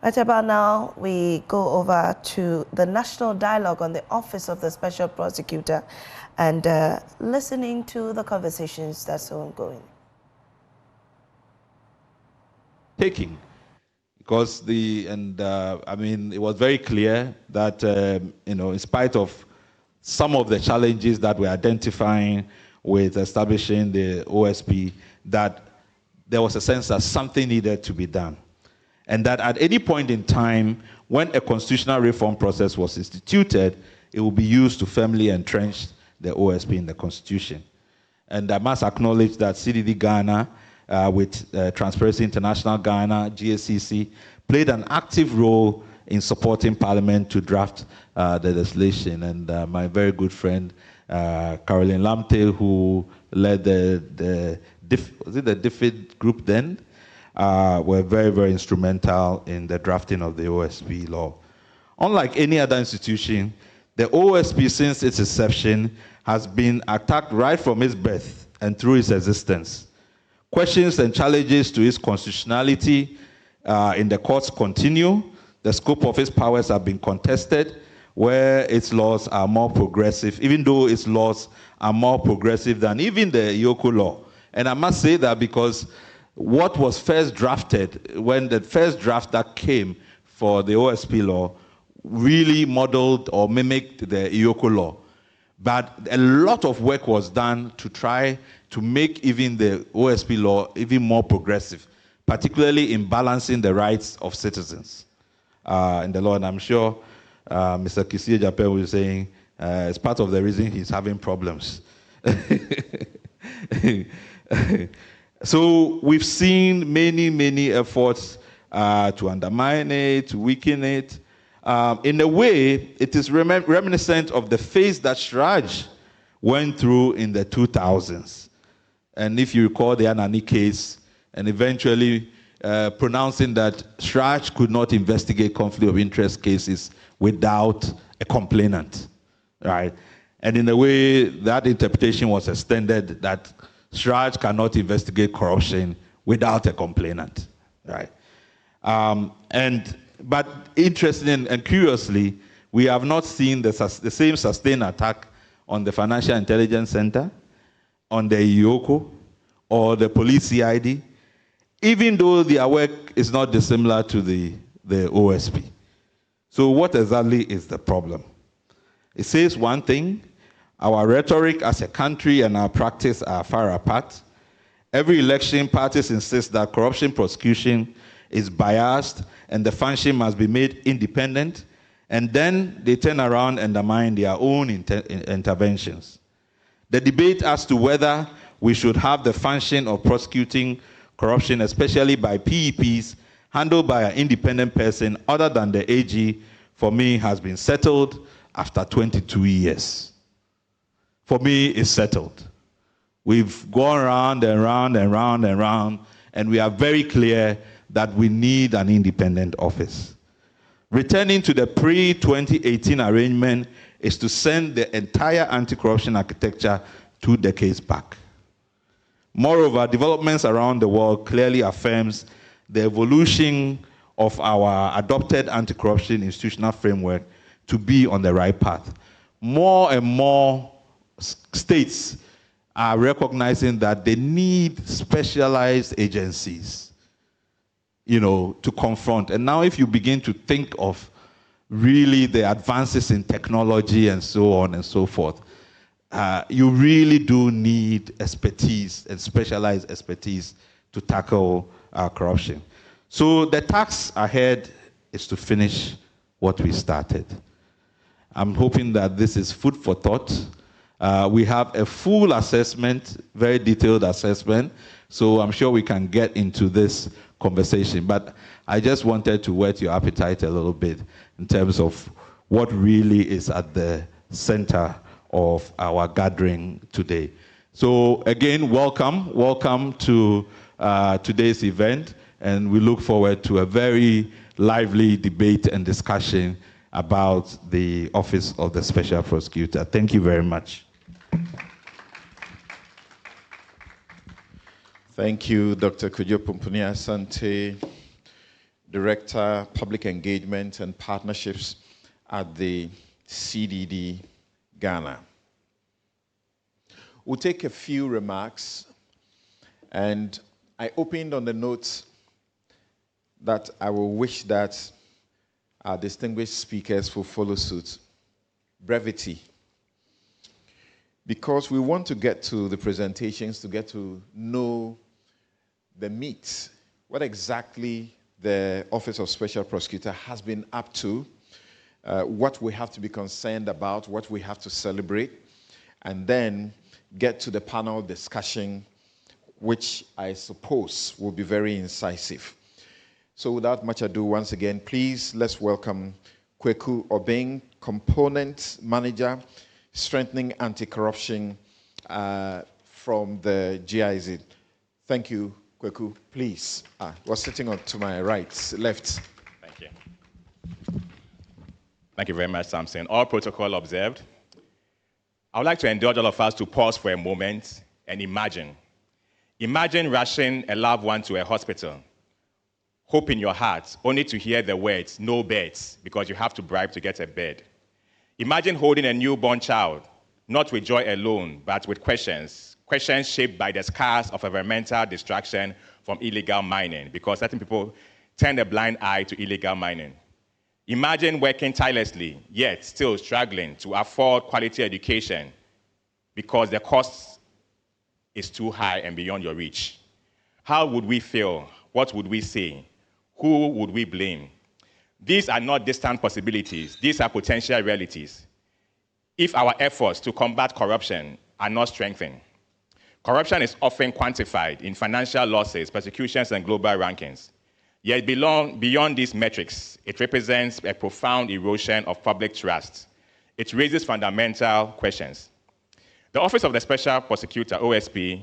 Right about now, we go over to the national dialogue on the Office of the Special Prosecutor and listening to the conversations that's ongoing. Taking, because I mean, it was very clear that, in spite of some of the challenges that we're identifying with establishing the OSP, that there was a sense that something needed to be done. And that at any point in time, when a constitutional reform process was instituted, it will be used to firmly entrench the OSP in the Constitution. And I must acknowledge that CDD Ghana, with Transparency International Ghana, GACC, played an active role in supporting Parliament to draft the legislation. And my very good friend, Caroline Lamte, who led the DFID group then, were very, very instrumental in the drafting of the OSP law. Unlike any other institution, the OSP, since its inception, has been attacked right from its birth and through its existence. Questions and challenges to its constitutionality in the courts continue. The scope of its powers have been contested, where its laws are more progressive, even though its laws are more progressive than even the Yoko law. And I must say that because what was first drafted, when the first draft that came for the OSP law really modeled or mimicked the Yoko law. But a lot of work was done to try to make even the OSP law even more progressive, particularly in balancing the rights of citizens in the law. And I'm sure Mr. Kissi Agyebeng was saying it's part of the reason he's having problems. So we've seen many efforts to undermine it, to weaken it. In a way, it is reminiscent of the phase that Shraj went through in the 2000s. And if you recall the Anani case, and eventually pronouncing that Shraj could not investigate conflict of interest cases without a complainant, right? And in a way, that interpretation was extended that Shraj cannot investigate corruption without a complainant, right? But interestingly and curiously, we have not seen the same sustained attack on the Financial Intelligence Center, on the IOCO, or the police CID, even though their work is not dissimilar to the OSP. So what exactly is the problem? It says one thing: our rhetoric as a country and our practice are far apart. Every election, parties insist that corruption prosecution is biased and the function must be made independent, and then they turn around and undermine their own interventions. The debate as to whether we should have the function of prosecuting corruption, especially by PEPs, handled by an independent person other than the AG, for me, has been settled after 22 years. For me, it's settled. We've gone round and round and round and round, and we are very clear that we need an independent office. Returning to the pre-2018 arrangement is to send the entire anti-corruption architecture 2 decades back. Moreover, developments around the world clearly affirms the evolution of our adopted anti-corruption institutional framework to be on the right path. More and more states are recognizing that they need specialized agencies, to confront. And now if you begin to think of really the advances in technology and so on and so forth, you really do need expertise and specialized expertise to tackle corruption. So the task ahead is to finish what we started. I'm hoping that this is food for thought. We have a full assessment, very detailed assessment, so I'm sure we can get into this conversation. But I just wanted to whet your appetite a little bit in terms of what really is at the center of our gathering today. So again, welcome to today's event, and we look forward to a very lively debate and discussion about the Office of the Special Prosecutor. Thank you very much. Thank you, Dr. Kojo Pumpuni Asante. Director, Public Engagement and Partnerships at the CDD Ghana. We'll take a few remarks, and I opened on the notes that I will wish that our distinguished speakers will follow suit. Brevity. Because we want to get to the presentations, to get to know the meat, what exactly the Office of Special Prosecutor has been up to, what we have to be concerned about, what we have to celebrate, and then get to the panel discussion, which I suppose will be very incisive. So without much ado, once again, please let's welcome Kissi Agyebeng, Component Manager, Strengthening Anti-Corruption from the GIZ. Thank you, Kissi. Please. We're sitting on to my right, left. Thank you. Thank you very much, Samson. All protocol observed. I would like to indulge all of us to pause for a moment and imagine. Imagine rushing a loved one to a hospital, hope in your heart, only to hear the words, no beds, because you have to bribe to get a bed. Imagine holding a newborn child, not with joy alone, but with questions shaped by the scars of environmental distraction from illegal mining, because certain people turn a blind eye to illegal mining. Imagine working tirelessly, yet still struggling to afford quality education because the cost is too high and beyond your reach. How would we feel? What would we say? Who would we blame? These are not distant possibilities. These are potential realities. If our efforts to combat corruption are not strengthened, corruption is often quantified in financial losses, persecutions, and global rankings. Yet beyond these metrics, it represents a profound erosion of public trust. It raises fundamental questions. The Office of the Special Prosecutor, OSP,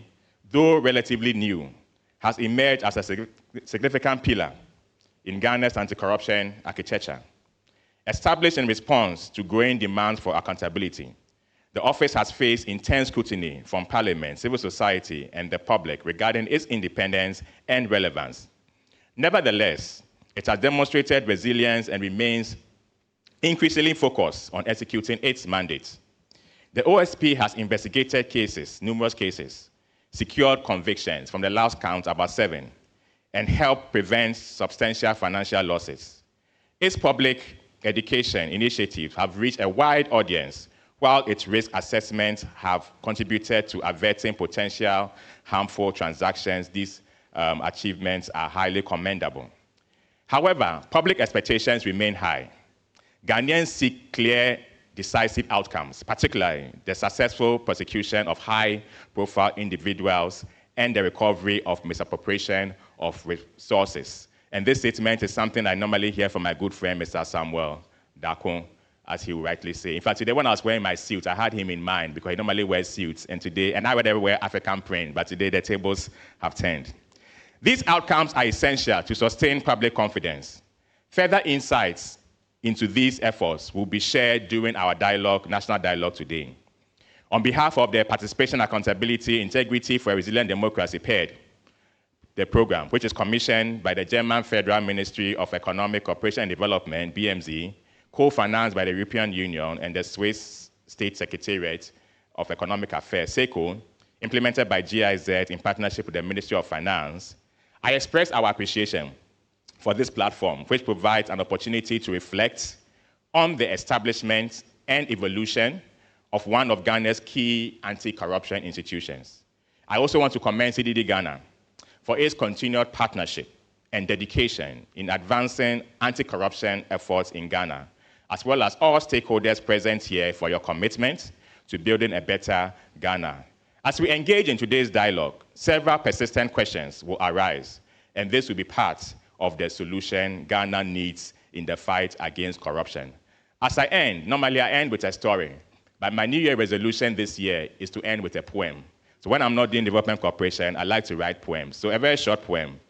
though relatively new, has emerged as a significant pillar in Ghana's anti-corruption architecture. Established in response to growing demands for accountability, the office has faced intense scrutiny from Parliament, civil society, and the public regarding its independence and relevance. Nevertheless, it has demonstrated resilience and remains increasingly focused on executing its mandate. The OSP has investigated cases, numerous cases, secured convictions, from the last count about 7, and helped prevent substantial financial losses. Its public education initiatives have reached a wide audience, while its risk assessments have contributed to averting potential harmful transactions. These achievements are highly commendable. However, public expectations remain high. Ghanaians seek clear, decisive outcomes, particularly the successful prosecution of high-profile individuals and the recovery of misappropriation of resources. And this statement is something I normally hear from my good friend, Mr. Samuel Dakon, as he would rightly say. In fact, today when I was wearing my suit, I had him in mind because he normally wears suits, and I would ever wear African print, but today the tables have turned. These outcomes are essential to sustain public confidence. Further insights into these efforts will be shared during our dialogue, national dialogue today. On behalf of the Participation, Accountability, Integrity for a Resilient Democracy, PAID, the program, which is commissioned by the German Federal Ministry of Economic Cooperation and Development, BMZ, co-financed by the European Union and the Swiss State Secretariat of Economic Affairs, SECO, implemented by GIZ in partnership with the Ministry of Finance, I express our appreciation for this platform, which provides an opportunity to reflect on the establishment and evolution of one of Ghana's key anti-corruption institutions. I also want to commend CDD Ghana for its continued partnership and dedication in advancing anti-corruption efforts in Ghana, as well as all stakeholders present here for your commitment to building a better Ghana. As we engage in today's dialogue, several persistent questions will arise, and this will be part of the solution Ghana needs in the fight against corruption. As I end, normally I end with a story, but my New Year resolution this year is to end with a poem. So when I'm not doing development cooperation, I like to write poems. So a very short poem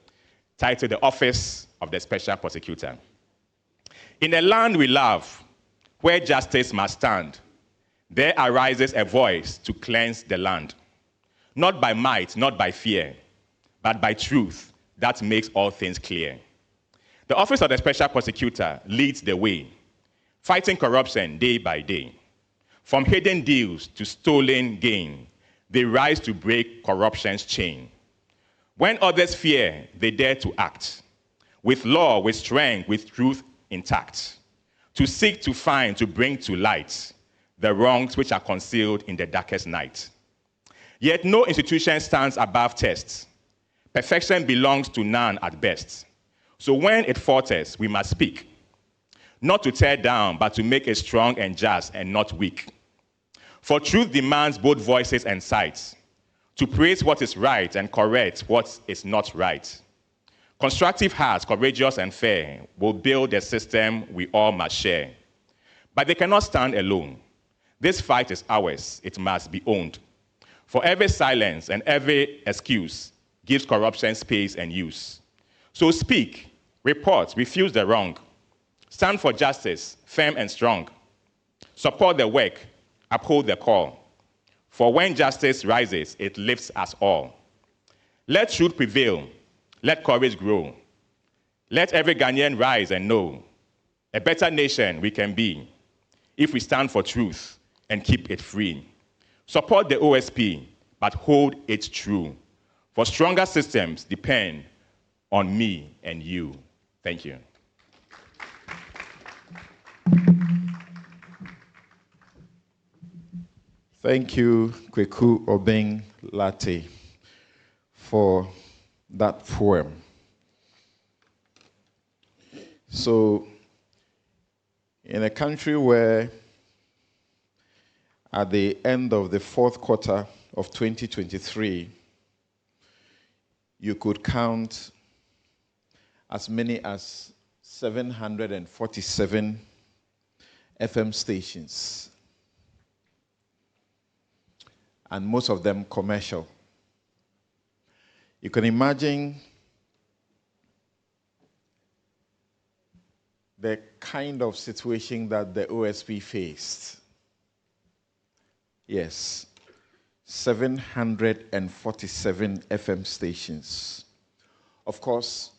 titled The Office of the Special Prosecutor. In a land we love, where justice must stand, there arises a voice to cleanse the land. Not by might, not by fear, but by truth that makes all things clear. The Office of the Special Prosecutor leads the way, fighting corruption day by day. From hidden deals to stolen gain, they rise to break corruption's chain. When others fear, they dare to act, with law, with strength, with truth intact, to seek, to find, to bring to light the wrongs which are concealed in the darkest night. Yet no institution stands above tests. Perfection belongs to none at best. So when it falters, we must speak, not to tear down, but to make it strong and just and not weak. For truth demands both voices and sides, to praise what is right and correct what is not right. Constructive hearts, courageous and fair, will build a system we all must share. But they cannot stand alone. This fight is ours, it must be owned. For every silence and every excuse gives corruption space and use. So speak, report, refuse the wrong. Stand for justice, firm and strong. Support the work, uphold the call. For when justice rises, it lifts us all. Let truth prevail, let courage grow. Let every Ghanaian rise and know a better nation we can be if we stand for truth and keep it free. Support the OSP, but hold it true. For stronger systems depend on me and you. Thank you. Thank you, Kweku Obeng Latte, for that poem. So, in a country where at the end of the fourth quarter of 2023, you could count as many as 747 FM stations, and most of them commercial. You can imagine the kind of situation that the OSP faced. Yes, 747 FM stations. Of course,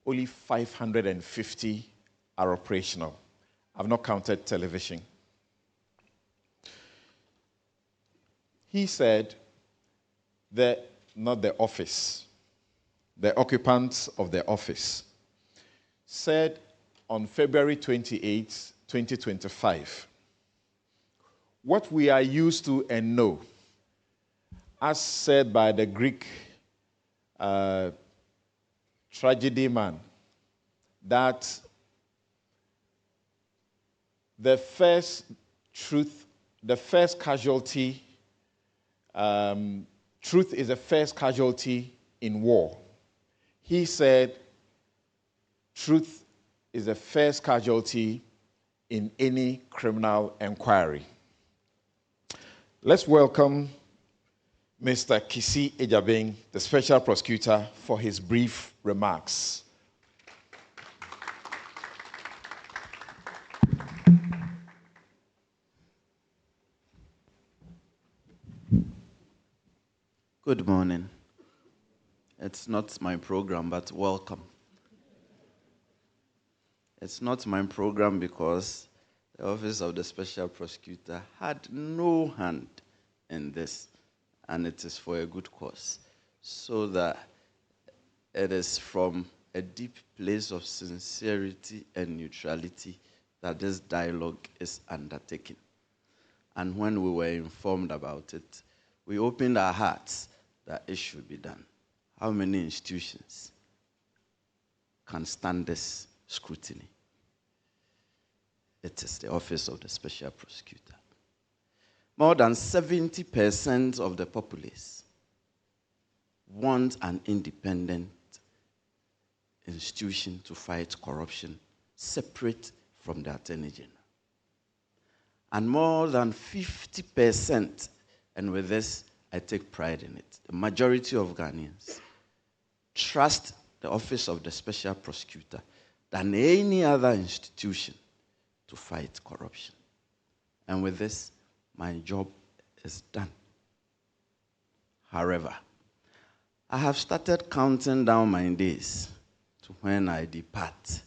only 550 are operational. I've not counted television. He said that not the office, the occupants of the office, said on February 28, 2025, what we are used to and know, as said by the Greek tragedy man, that the first truth, the first casualty, truth is the first casualty in war. He said, truth is the first casualty in any criminal inquiry. Let's welcome Mr. Kissi Agyebeng, the Special Prosecutor, for his brief remarks. Good morning. It's not my program, but welcome. It's not my program because the Office of the Special Prosecutor had no hand in this, and it is for a good cause, so that it is from a deep place of sincerity and neutrality that this dialogue is undertaken. And when we were informed about it, we opened our hearts that it should be done. How many institutions can stand this scrutiny? It is the Office of the Special Prosecutor. More than 70% of the populace want an independent institution to fight corruption separate from the Attorney General. And more than 50%, and with this I take pride in it, the majority of Ghanaians trust the Office of the Special Prosecutor than any other institution to fight corruption. And with this, my job is done. However, I have started counting down my days to when I depart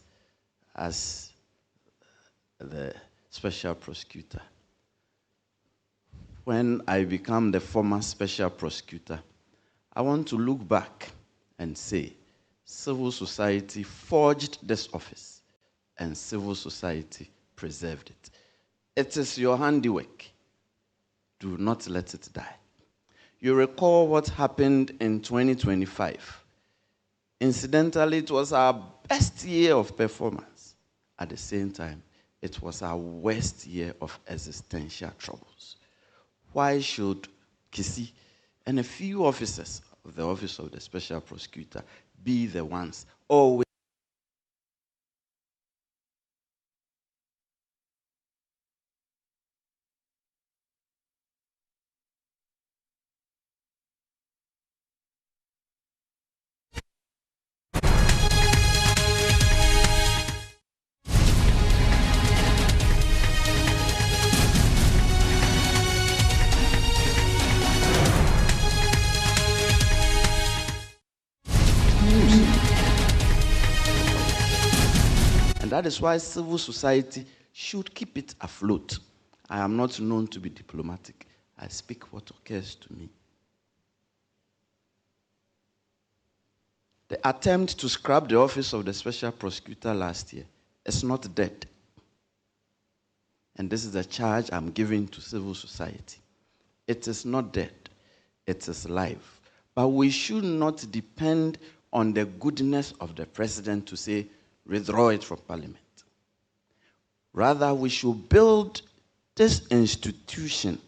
as the special prosecutor. When I become the former special prosecutor, I want to look back and say, civil society forged this office and civil society preserved it. It is your handiwork. Do not let it die. You recall what happened in 2025. Incidentally, it was our best year of performance. At the same time, it was our worst year of existential troubles. Why should Kissi and a few officers of the Office of the Special Prosecutor be the ones always And that is why civil society should keep it afloat. I am not known to be diplomatic. I speak what occurs to me. The attempt to scrap the office of the special prosecutor last year is not dead. And this is the charge I'm giving to civil society. It is not dead. It is live. But we should not depend on the goodness of the president to say, withdraw it from parliament. Rather, we should build this institution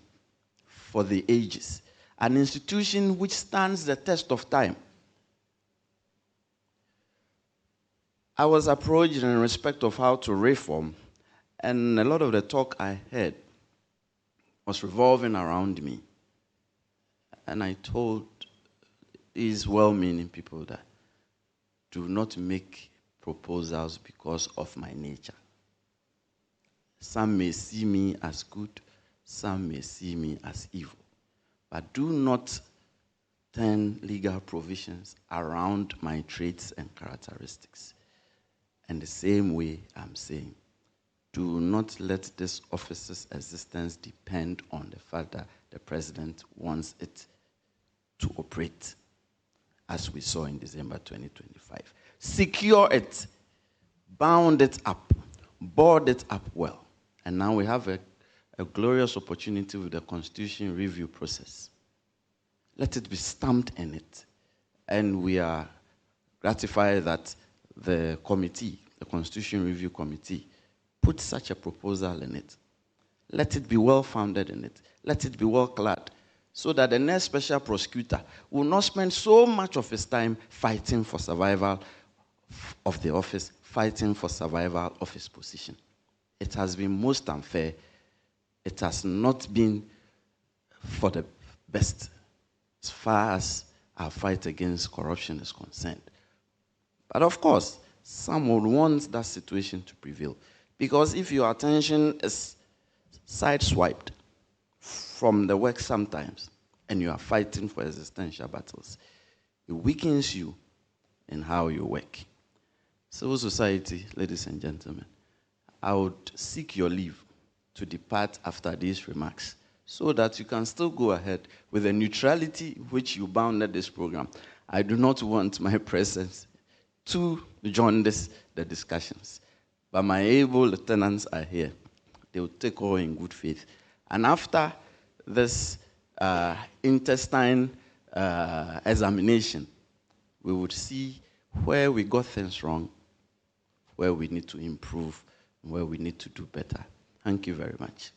for the ages, an institution which stands the test of time. I was approached in respect of how to reform, and a lot of the talk I heard was revolving around me. And I told these well-meaning people that do not make proposals because of my nature. Some may see me as good, some may see me as evil. But do not turn legal provisions around my traits and characteristics. And the same way I'm saying, do not let this office's existence depend on the fact that the president wants it to operate, as we saw in December 2025. Secure it, bound it up, board it up well. And now we have a glorious opportunity with the Constitution review process. Let it be stamped in it. And we are gratified that the committee, the Constitution Review Committee, put such a proposal in it. Let it be well-founded in it. Let it be well-clad, so that the next special prosecutor will not spend so much of his time fighting for survival of the office, fighting for survival of his position. It has been most unfair. It has not been for the best as far as our fight against corruption is concerned. But of course, some would want that situation to prevail. Because if your attention is sideswiped from the work sometimes, and you are fighting for existential battles, it weakens you in how you work. Civil society, ladies and gentlemen, I would seek your leave to depart after these remarks so that you can still go ahead with the neutrality which you bounded this program. I do not want my presence to join the discussions. But my able lieutenants are here. They will take all in good faith. And after this intestine examination, we would see where we got things wrong, where we need to improve, and where we need to do better. Thank you very much.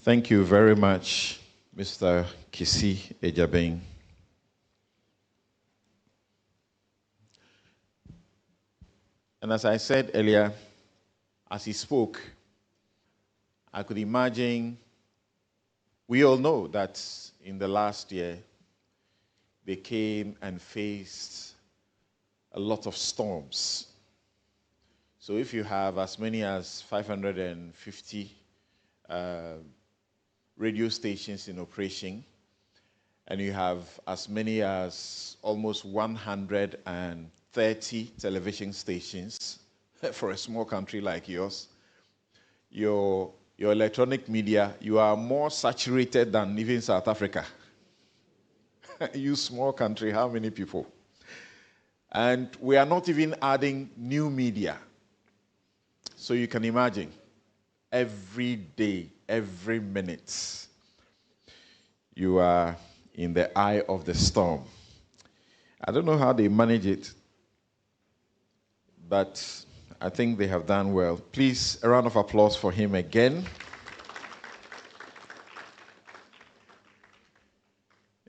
Thank you very much, Mr. Kissi Agyebeng. And as I said earlier, as he spoke, I could imagine, we all know that in the last year, they came and faced a lot of storms. So if you have as many as 550 radio stations in operation, and you have as many as almost 130 television stations for a small country like yours. Your electronic media, you are more saturated than even South Africa. You small country, how many people? And we are not even adding new media. So you can imagine, every day, every minute, you are in the eye of the storm. I don't know how they manage it, but I think they have done well. Please, a round of applause for him again.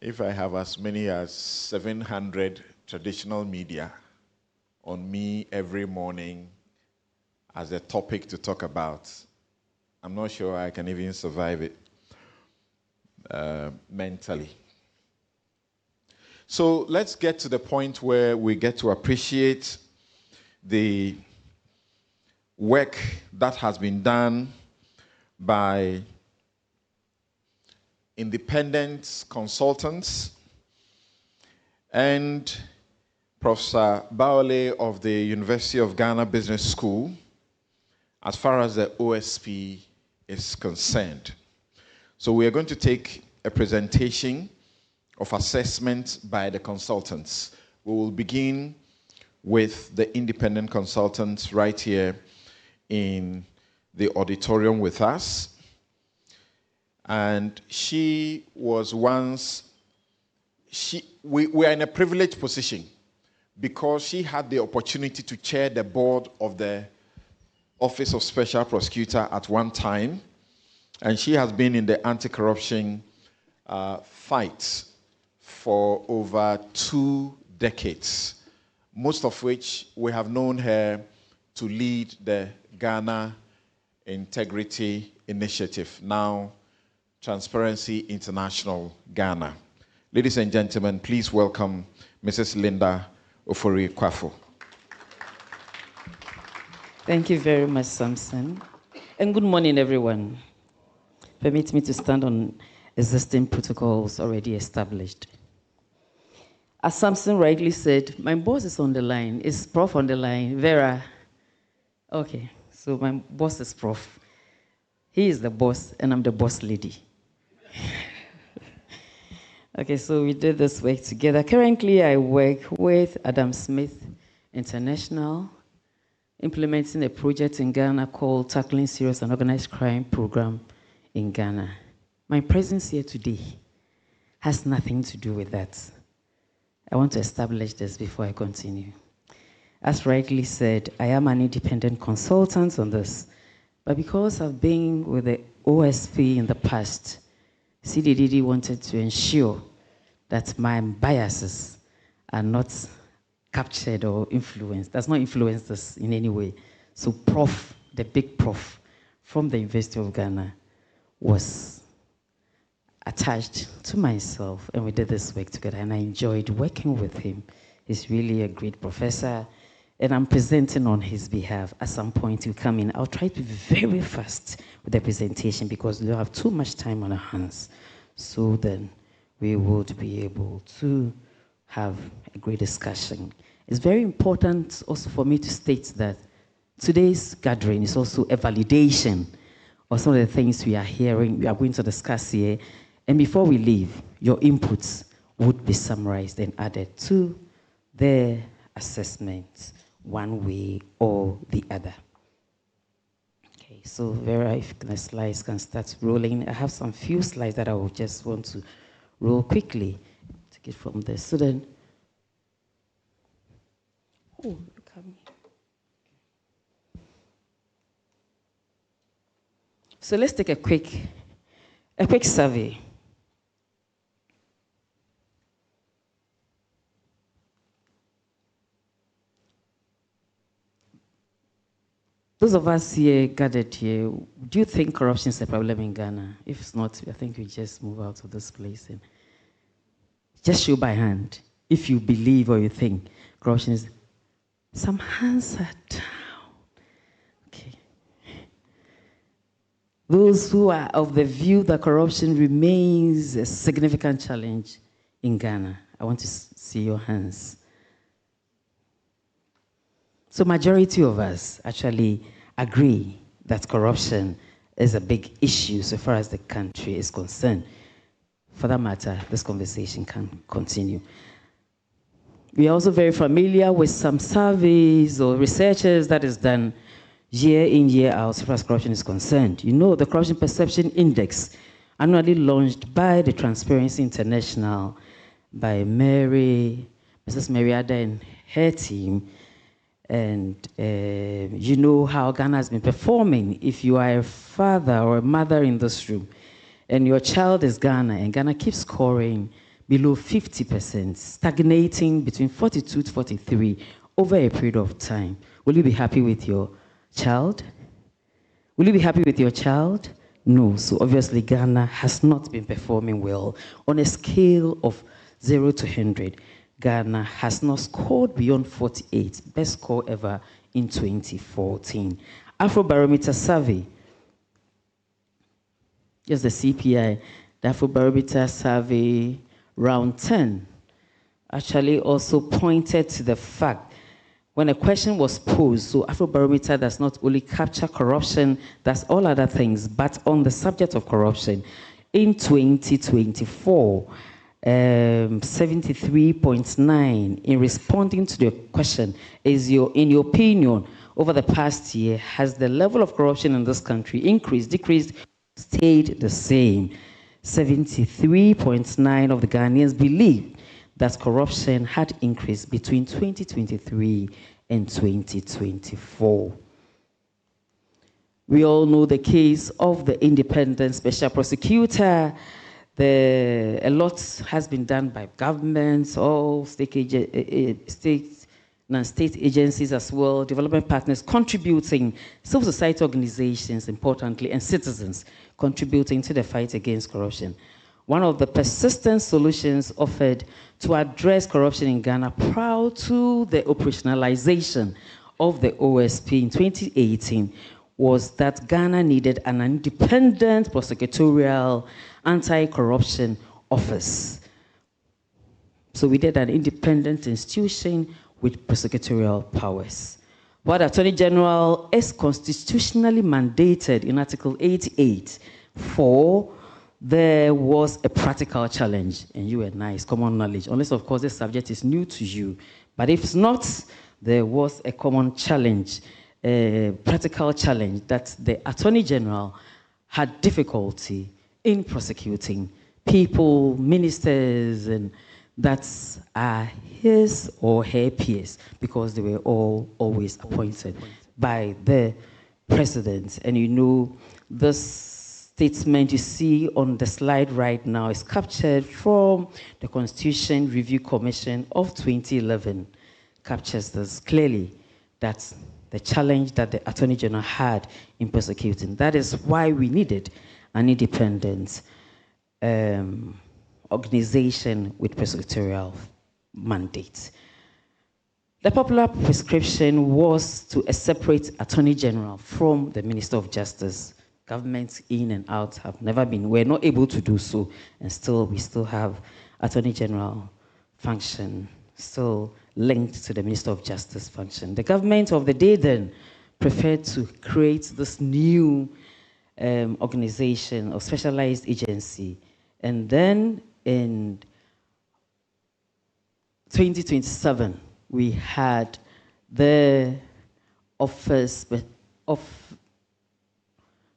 If I have as many as 700 traditional media on me every morning as a topic to talk about, I'm not sure I can even survive it mentally. So let's get to the point where we get to appreciate the work that has been done by independent consultants and Professor Baole of the University of Ghana Business School as far as the OSP is concerned. So we are going to take a presentation of assessment by the consultants. We will begin with the independent consultants right here in the auditorium with us. And she was once, we are in a privileged position because she had the opportunity to chair the board of the Office of Special Prosecutor at one time, and she has been in the anti-corruption fight for over 2 decades, most of which we have known her to lead the Ghana Integrity Initiative, now Transparency International Ghana. Ladies and gentlemen, please welcome Mrs. Linda Ofori-Kwafo. Thank you very much, Samson. And good morning, everyone. Permit me to stand on existing protocols already established. As Samson rightly said, my boss is on the line. Is Prof on the line? Vera? Okay, so my boss is Prof. He is the boss, and I'm the boss lady. Okay, so we did this work together. Currently, I work with Adam Smith International, implementing a project in Ghana called Tackling Serious and Organized Crime Program in Ghana. My presence here today has nothing to do with that. I want to establish this before I continue. As rightly said, I am an independent consultant on this, but because I've been with the OSP in the past, CDDD wanted to ensure that my biases are not captured or influenced, does not influence this in any way. So Prof, the big Prof from the University of Ghana was attached to myself, and we did this work together, and I enjoyed working with him. He's really a great professor, and I'm presenting on his behalf. At some point he'll come in. I'll try to be very fast with the presentation because we don't have too much time on our hands. So then we would be able to have a great discussion. It's very important also for me to state that today's gathering is also a validation of some of the things we are hearing, we are going to discuss here. And before we leave, your inputs would be summarized and added to the assessment one way or the other. Okay, so Vera, if the slides can start rolling. I have some few slides that I will just want to roll quickly. Take it from there. So then, oh, look at me. So let's take a quick survey. Those of us here gathered here, do you think corruption is a problem in Ghana? If it's not, I think we just move out of this place and just show by hand if you believe or you think corruption is. Some hands are down. Okay. Those who are of the view that corruption remains a significant challenge, in Ghana? I want to see your hands. So majority of us actually agree that corruption is a big issue so far as the country is concerned. For that matter, this conversation can continue. We are also very familiar with some surveys or researches that is done year in, year out, as far as corruption is concerned. You know, the Corruption Perception Index, annually launched by the Transparency International, by Mrs. Mary Ada and her team, and you know how Ghana has been performing. If you are a father or a mother in this room, and your child is Ghana, and Ghana keeps scoring below 50%, stagnating between 42 to 43 over a period of time, will you be happy with your child? Will you be happy with your child? No. So obviously Ghana has not been performing well. On a scale of 0 to 100, Ghana has not scored beyond 48, best score ever in 2014. Afrobarometer survey, just the CPI, the Afrobarometer survey, round 10, actually also pointed to the fact when a question was posed, so Afrobarometer does not only capture corruption, that's all other things, but on the subject of corruption, in 2024, 73.9 in responding to the question is in your opinion, over the past year, has the level of corruption in this country increased, decreased, stayed the same? 73.9 of the Ghanaians believe that corruption had increased between 2023 and 2024. We all know the case of the independent special prosecutor. A lot has been done by governments, all state and state agencies as well, development partners contributing, civil society organizations, importantly, and citizens contributing to the fight against corruption. One of the persistent solutions offered to address corruption in Ghana prior to the operationalization of the OSP in 2018 was that Ghana needed an independent prosecutorial anti-corruption office. So we did an independent institution with prosecutorial powers. What Attorney General is constitutionally mandated in Article 88 for, there was a practical challenge, and you and I, it's common knowledge, unless of course this subject is new to you. But if not, there was a common challenge, a practical challenge that the Attorney General had difficulty in prosecuting people, ministers, and that are his or her peers, because they were all always appointed by the president. And you know, this statement you see on the slide right now is captured from the Constitution Review Commission of 2011. Captures this clearly, that's the challenge that the Attorney General had in prosecuting. That is why we needed an independent organization with prosecutorial mandate. The popular prescription was to separate Attorney General from the Minister of Justice. Governments in and out have never been, we're not able to do so, and still we still have Attorney General function still linked to the Minister of Justice function. The government of the day then preferred to create this new organization or specialized agency, and then in 2027 we had the office of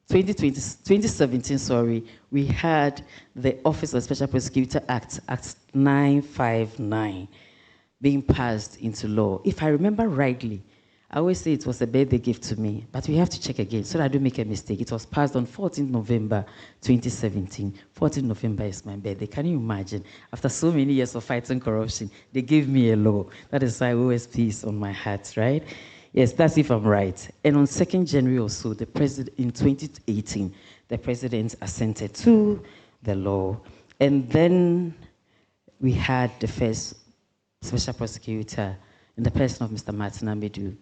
2017, sorry, we had the Office of Special Prosecutor Act 959, being passed into law. If I remember rightly, I always say it was a birthday gift to me, but we have to check again so that I don't make a mistake. It was passed on 14 November 2017. 14 November is my birthday. Can you imagine? After so many years of fighting corruption, they gave me a law. That is why OSP is on my heart, right? Yes, that's if I'm right. And on 2nd January or so, the president, in 2018, the president assented to the law. And then we had the first special prosecutor in the person of Mr. Martin Amedu,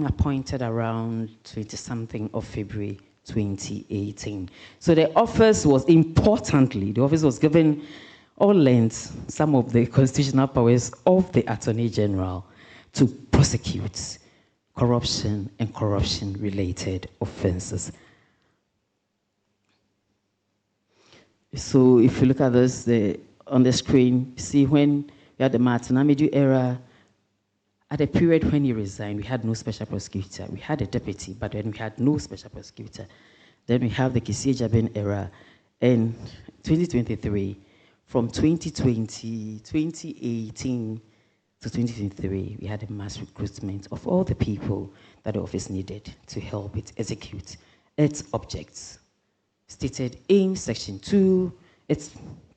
appointed around 20-something of February 2018. So the office was, importantly, the office was given all lends some of the constitutional powers of the Attorney General to prosecute corruption and corruption-related offenses. So if you look at this on the screen, you see when we had the Martin Amidu era, at a period when he resigned, we had no special prosecutor. We had a deputy, but then we had no special prosecutor. Then we have the Kissi Agyebeng era. In 2023, from 2018 to 2023, we had a mass recruitment of all the people that the office needed to help it execute its objects stated in Section 2, its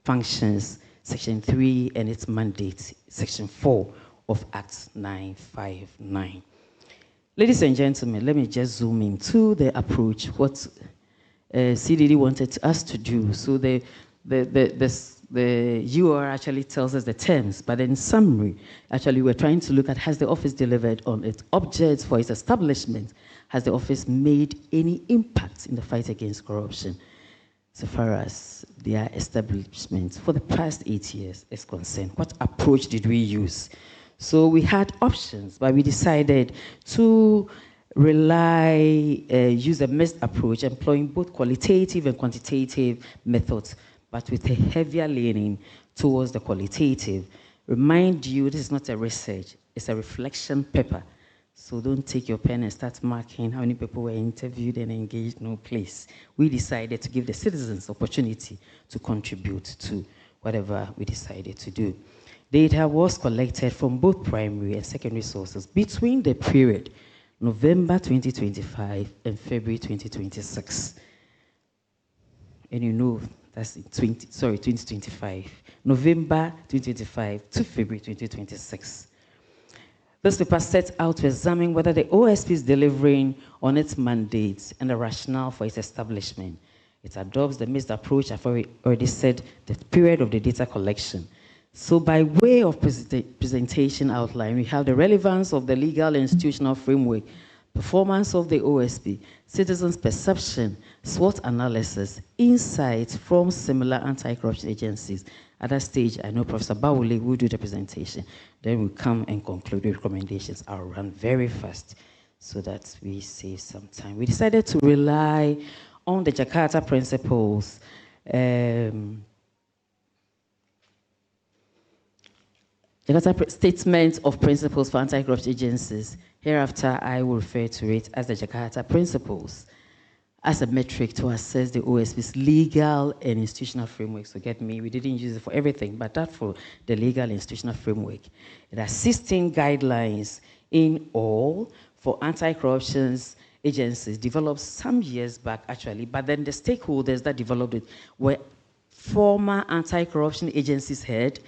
functions, Section 3, and its mandate, Section 4 of Act 959. Ladies and gentlemen, let me just zoom into the approach, what CDD wanted us to do. So the UR actually tells us the terms, but in summary, actually we're trying to look at, has the office delivered on its objects for its establishment? Has the office made any impact in the fight against corruption so far as their establishment for the past 8 years is concerned? What approach did we use? So we had options, but we decided to use a mixed approach, employing both qualitative and quantitative methods, but with a heavier leaning towards the qualitative. Remind you, this is not a research, it's a reflection paper. So don't take your pen and start marking how many people were interviewed and engaged, no place. We decided to give the citizens opportunity to contribute to whatever we decided to do. Data was collected from both primary and secondary sources between the period November 2025 and February 2026. And you know, that's 2025. November 2025 to February 2026. This paper sets out to examine whether the OSP is delivering on its mandates and the rationale for its establishment. It adopts the mixed approach, I've already said, the period of the data collection. So by way of presentation outline, we have the relevance of the legal and institutional framework, performance of the OSP, citizens' perception, SWOT analysis, insights from similar anti-corruption agencies. At that stage, I know Professor Bawule will do the presentation. Then we'll come and conclude the recommendations. I'll run very fast so that we save some time. We decided to rely on the Jakarta principles, Jakarta Statement of Principles for Anti-Corruption Agencies. Hereafter, I will refer to it as the Jakarta Principles as a metric to assess the OSP's legal and institutional framework. So get me, we didn't use it for everything, but that for the legal and institutional framework. It has 16 guidelines in all for anti-corruption agencies, developed some years back actually, but then the stakeholders that developed it were former anti-corruption agencies head,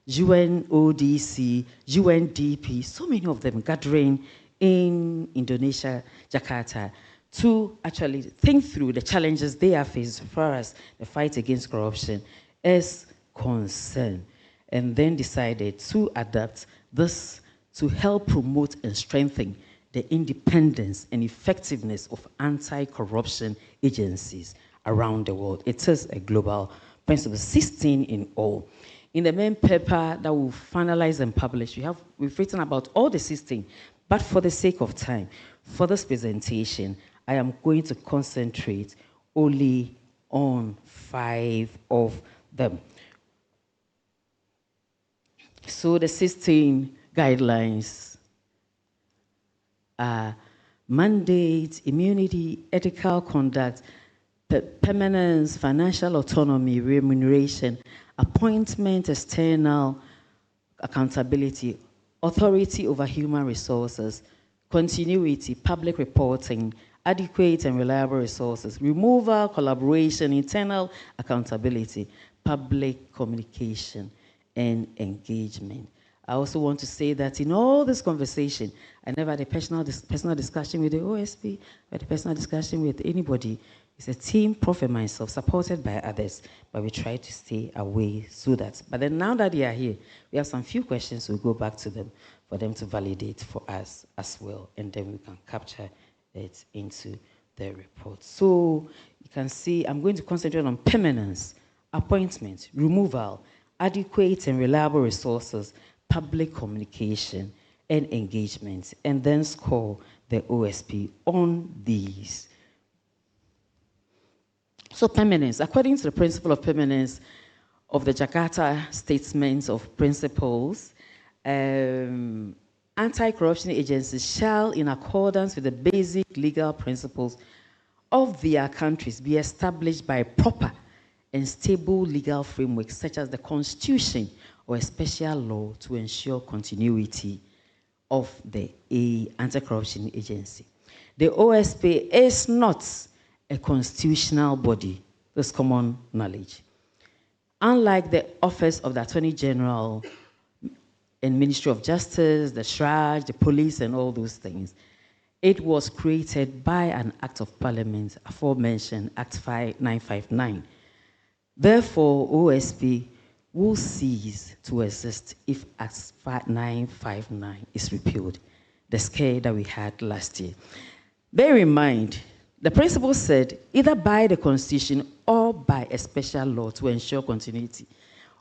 UNODC, UNDP, so many of them gathering in Indonesia, Jakarta, to actually think through the challenges they are faced as far as the fight against corruption is concerned, and then decided to adapt this to help promote and strengthen the independence and effectiveness of anti-corruption agencies around the world. It is a global principle, 16 in all. In the main paper that we'll finalize and publish, we've written about all the 16, but for the sake of time, for this presentation, I am going to concentrate only on 5 of them. So the 16 guidelines are mandate, immunity, ethical conduct, permanence, financial autonomy, remuneration, appointment, external accountability, authority over human resources, continuity, public reporting, adequate and reliable resources, removal, collaboration, internal accountability, public communication, and engagement. I also want to say that in all this conversation, I never had a personal discussion with the OSP, I had a personal discussion with anybody. It's a team, Prof and myself, supported by others, but we try to stay away so that. But then now that they are here, we have some few questions, we'll go back to them for them to validate for us as well, and then we can capture it into the report. So you can see I'm going to concentrate on permanence, appointment, removal, adequate and reliable resources, public communication, and engagement, and then score the OSP on these. So permanence, according to the principle of permanence of the Jakarta Statements of Principles, anti-corruption agencies shall, in accordance with the basic legal principles of their countries, be established by proper and stable legal frameworks such as the Constitution or a special law to ensure continuity of the anti-corruption agency. The OSP is not a constitutional body. That's common knowledge. Unlike the Office of the Attorney General and Ministry of Justice, the SHRAJ, the police, and all those things, it was created by an Act of Parliament, aforementioned Act 959. Therefore, OSP will cease to exist if Act 959 is repealed, the scare that we had last year. Bear in mind, the principle said either by the Constitution or by a special law to ensure continuity.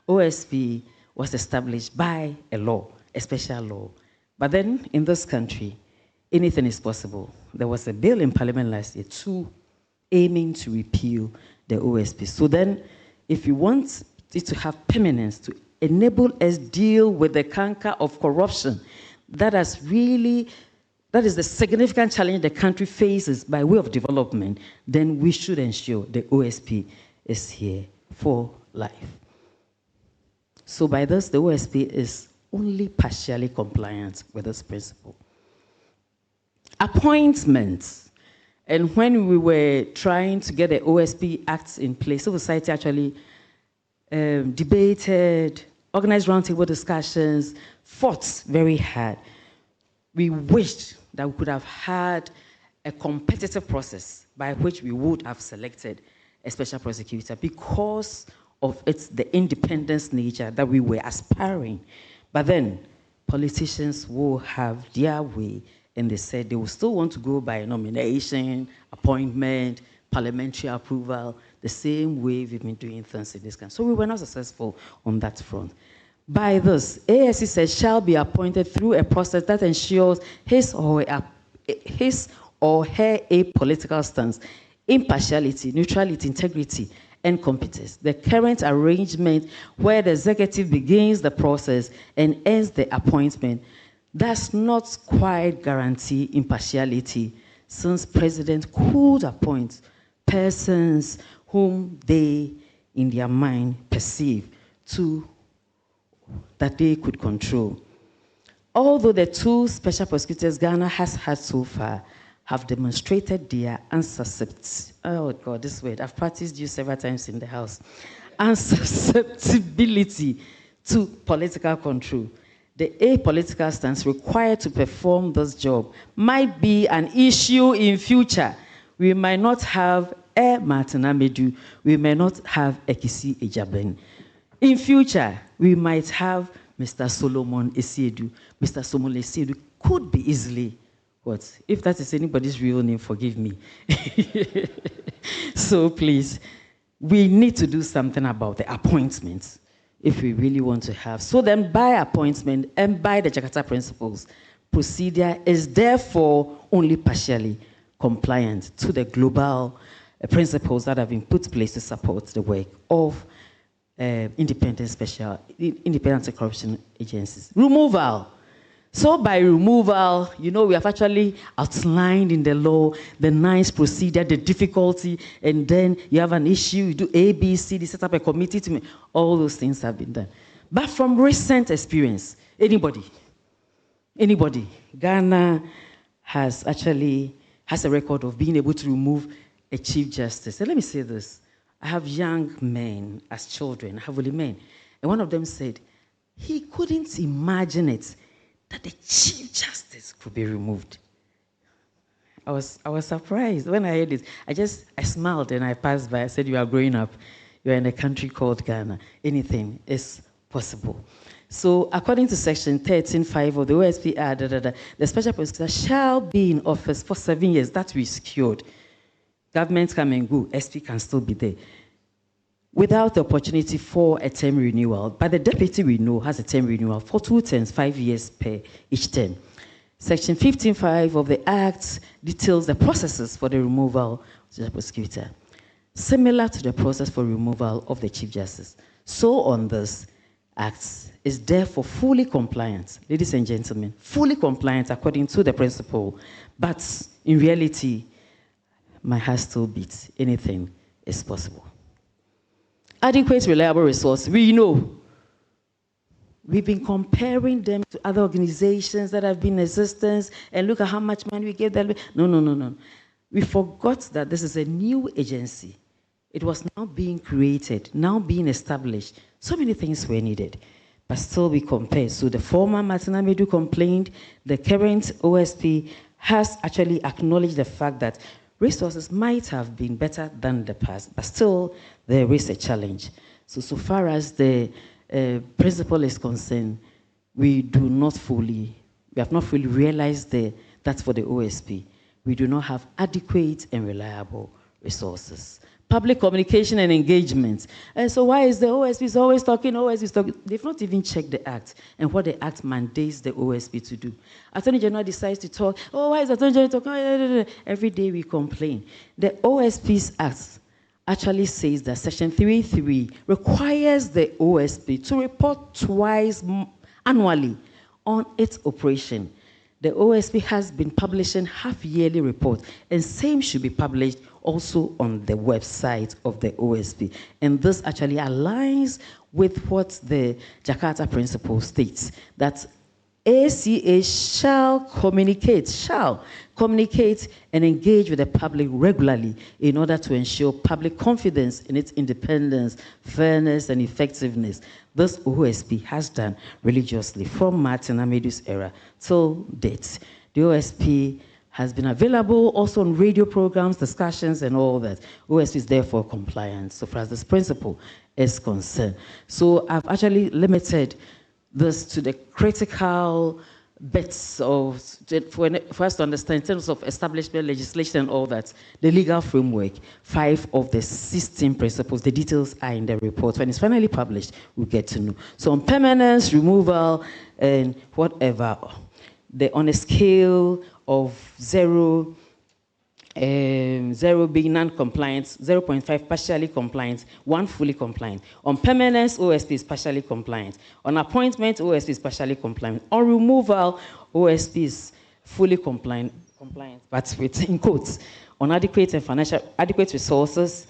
OSP was established by a law, a special law. But then in this country, anything is possible. There was a bill in Parliament last year aiming to repeal the OSP. So then, if you want it to have permanence, to enable us deal with the canker of corruption, that is the significant challenge the country faces by way of development, then we should ensure the OSP is here for life. So by this, the OSP is only partially compliant with this principle. Appointments. And when we were trying to get the OSP Act in place, civil society actually debated, organized roundtable discussions, fought very hard. We wished that we could have had a competitive process by which we would have selected a special prosecutor because of the independence nature that we were aspiring. But then politicians will have their way, and they said they will still want to go by nomination, appointment, parliamentary approval, the same way we've been doing things in this country. So we were not successful on that front. By this, ASC says shall be appointed through a process that ensures his or her apolitical stance, impartiality, neutrality, integrity, and competence. The current arrangement where the executive begins the process and ends the appointment does not quite guarantee impartiality, since president could appoint persons whom they, in their mind, perceive that they could control. Although the two special prosecutors Ghana has had so far have demonstrated their I've practiced you several times in the house, unsusceptibility to political control. The apolitical stance required to perform this job might be an issue in future. We might not have a Martin Amedu, we may not have a Kissi Agyebeng. In future, we might have Mr. Solomon Esiedu. Mr. Solomon Esiedu could be easily, what? If that is anybody's real name, forgive me. So please, we need to do something about the appointments if we really want to have. So then by appointment and by the Jakarta principles, procedure is therefore only partially compliant to the global principles that have been put in place to support the work of independent anti-corruption agencies. Removal. So by removal, you know, we have actually outlined in the law the nice procedure, the difficulty, and then you have an issue, you do A, B, C, D, set up a committee to make, all those things have been done. But from recent experience, anybody, Ghana has a record of being able to remove a chief justice. And let me say this. I have young men as children, I have only men. And one of them said, he couldn't imagine it, that the chief justice could be removed. I was surprised when I heard it. I smiled and I passed by. I said, you are growing up. You are in a country called Ghana. Anything is possible. So according to section 13.5 of the OSP, the special prosecutor shall be in office for 7 years. That we secured. Government come and go, SP can still be there. without the opportunity for a term renewal. But the deputy we know has a term renewal for 2 terms, 5 years per each term. Section 15.5 of the Act details the processes for the removal of the prosecutor, similar to the process for removal of the Chief Justice. So on this, Act is therefore fully compliant, ladies and gentlemen, fully compliant according to the principle, but in reality, my heart still beats. Anything is possible. Adequate, reliable resource. We know. We've been comparing them to other organizations that have been in existence, and look at how much money we gave them. No. We forgot that this is a new agency. It was now being created, now being established. So many things were needed. But still we compare. So the former Martin Amedu complained, the current OSP has actually acknowledged the fact that resources might have been better than the past, but still there is a challenge. So far as the principle is concerned, we have not fully realized that for the OSP, we do not have adequate and reliable resources. Public communication and engagement. And so why is the OSP always talking, They've not even checked the Act and what the Act mandates the OSP to do. Attorney General decides to talk, why is Attorney General talking? Every day we complain. The OSP's Act actually says that Section 3.3 requires the OSP to report twice annually on its operation. The OSP has been publishing half-yearly reports, and same should be published also on the website of the OSP. And this actually aligns with what the Jakarta Principle states, that ACA shall communicate and engage with the public regularly in order to ensure public confidence in its independence, fairness, and effectiveness. This OSP has done religiously from Martin Amedu's era till date. The OSP has been available also on radio programs, discussions, and all that. OSP is therefore compliant so far as this principle is concerned. So I've actually limited this to the critical bits for us to understand in terms of establishment, legislation, and all that, the legal framework, 5 of the 16 principles, the details are in the report. When it's finally published, we'll get to know. So on permanence, removal, and whatever, on a scale of 0 being non-compliant, 0.5 partially compliant, 1 fully compliant. On permanence, OSP is partially compliant. On appointment, OSP is partially compliant. On removal, OSP is fully compliant, but with in quotes. On adequate and adequate resources,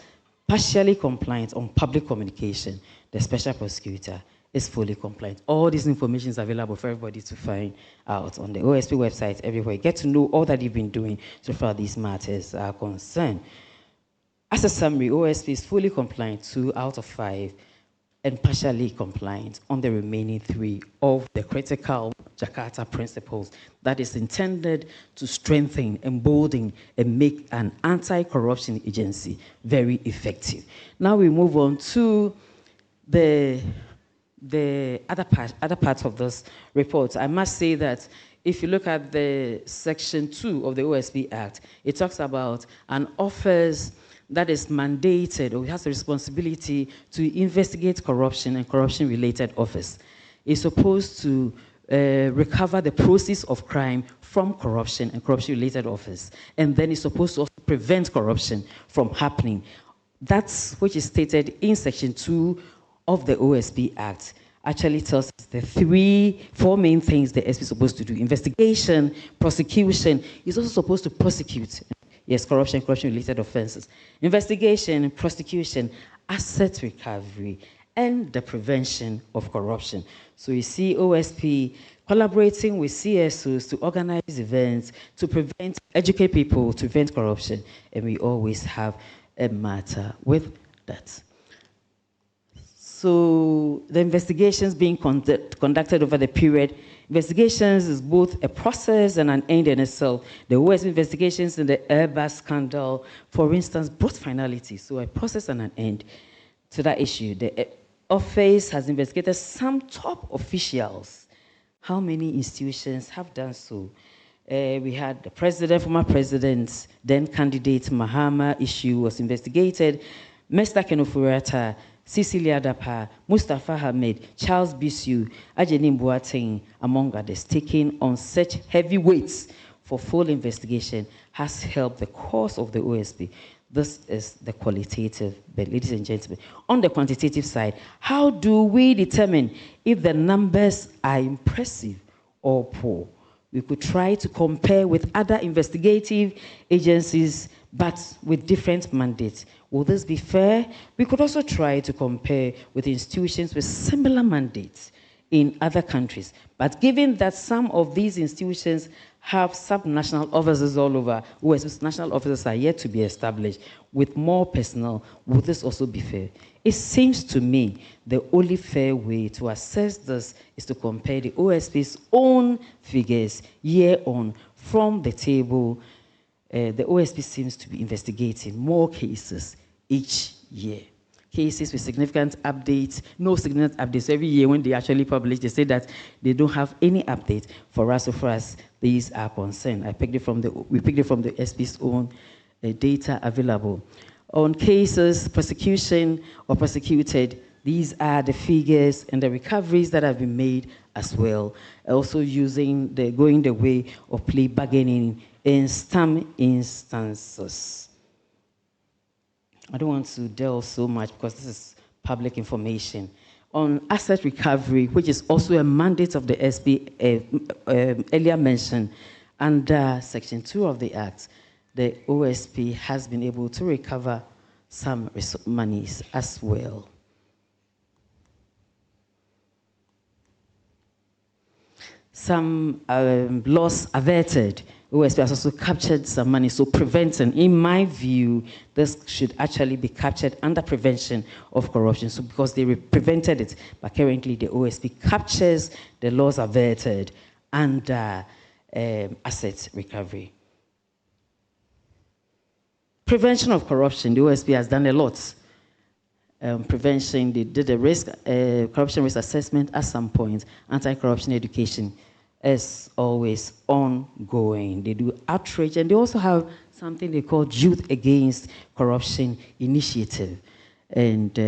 partially compliant. On public communication, the special prosecutor is fully compliant. All this information is available for everybody to find out on the OSP website everywhere. Get to know all that you've been doing so far these matters are concerned. As a summary, OSP is fully compliant 2 out of 5 and partially compliant on the remaining 3 of the critical Jakarta principles that is intended to strengthen, embolden, and make an anti-corruption agency very effective. Now we move on to the other part of this report. I must say that if you look at the Section 2 of the OSP Act, it talks about an office that is mandated or has the responsibility to investigate corruption and corruption-related offences. It's supposed to recover the proceeds of crime from corruption and corruption-related offences, and then it's supposed to also prevent corruption from happening. That's which is stated in Section 2 of the OSP Act. Actually tells us the 4 main things the SP is supposed to do. Investigation, prosecution. It's also supposed to prosecute, yes, corruption-related offenses. Investigation, prosecution, asset recovery, and the prevention of corruption. So you see OSP collaborating with CSOs to organize events, to educate people, to prevent corruption, and we always have a matter with that. So the investigations being conducted over the period, investigations is both a process and an end in itself. The OSP investigations in the Airbus scandal, for instance, brought finality, so a process and an end to that issue. The office has investigated some top officials. How many institutions have done so? We had the president, former president, then candidate Mahama issue was investigated. Mr. Kenofurata Cecilia Dapa, Mustafa Hamed, Charles Bisu, Ajenim Boateng, among others, taking on such heavy weights for full investigation has helped the cause of the OSP. This is the qualitative, but ladies and gentlemen, on the quantitative side, how do we determine if the numbers are impressive or poor? We could try to compare with other investigative agencies, but with different mandates. Will this be fair? We could also try to compare with institutions with similar mandates in other countries. But given that some of these institutions have subnational offices all over, whereas national offices are yet to be established with more personnel, will this also be fair? It seems to me the only fair way to assess this is to compare the OSP's own figures year on from the table. The OSP seems to be investigating more cases each year. Cases with significant updates, no significant updates. Every year when they actually publish, they say that they don't have any update for us, so far as these are concerned. We picked it from the SP's own data available. On cases, prosecution or prosecuted, these are the figures and the recoveries that have been made as well. Also going the way of plea bargaining in some instances. I don't want to delve so much because this is public information. On asset recovery, which is also a mandate of the SP earlier mentioned, under Section 2 of the Act, the OSP has been able to recover some monies as well. Some loss averted. OSP has also captured some money, so preventing, in my view, this should actually be captured under prevention of corruption, so because they prevented it, but currently the OSP captures the loss averted under asset recovery. Prevention of corruption, the OSP has done a lot. Prevention, they did a corruption risk assessment at some point. Anti-corruption education is always ongoing. They do outreach, and they also have something they call Youth Against Corruption Initiative. And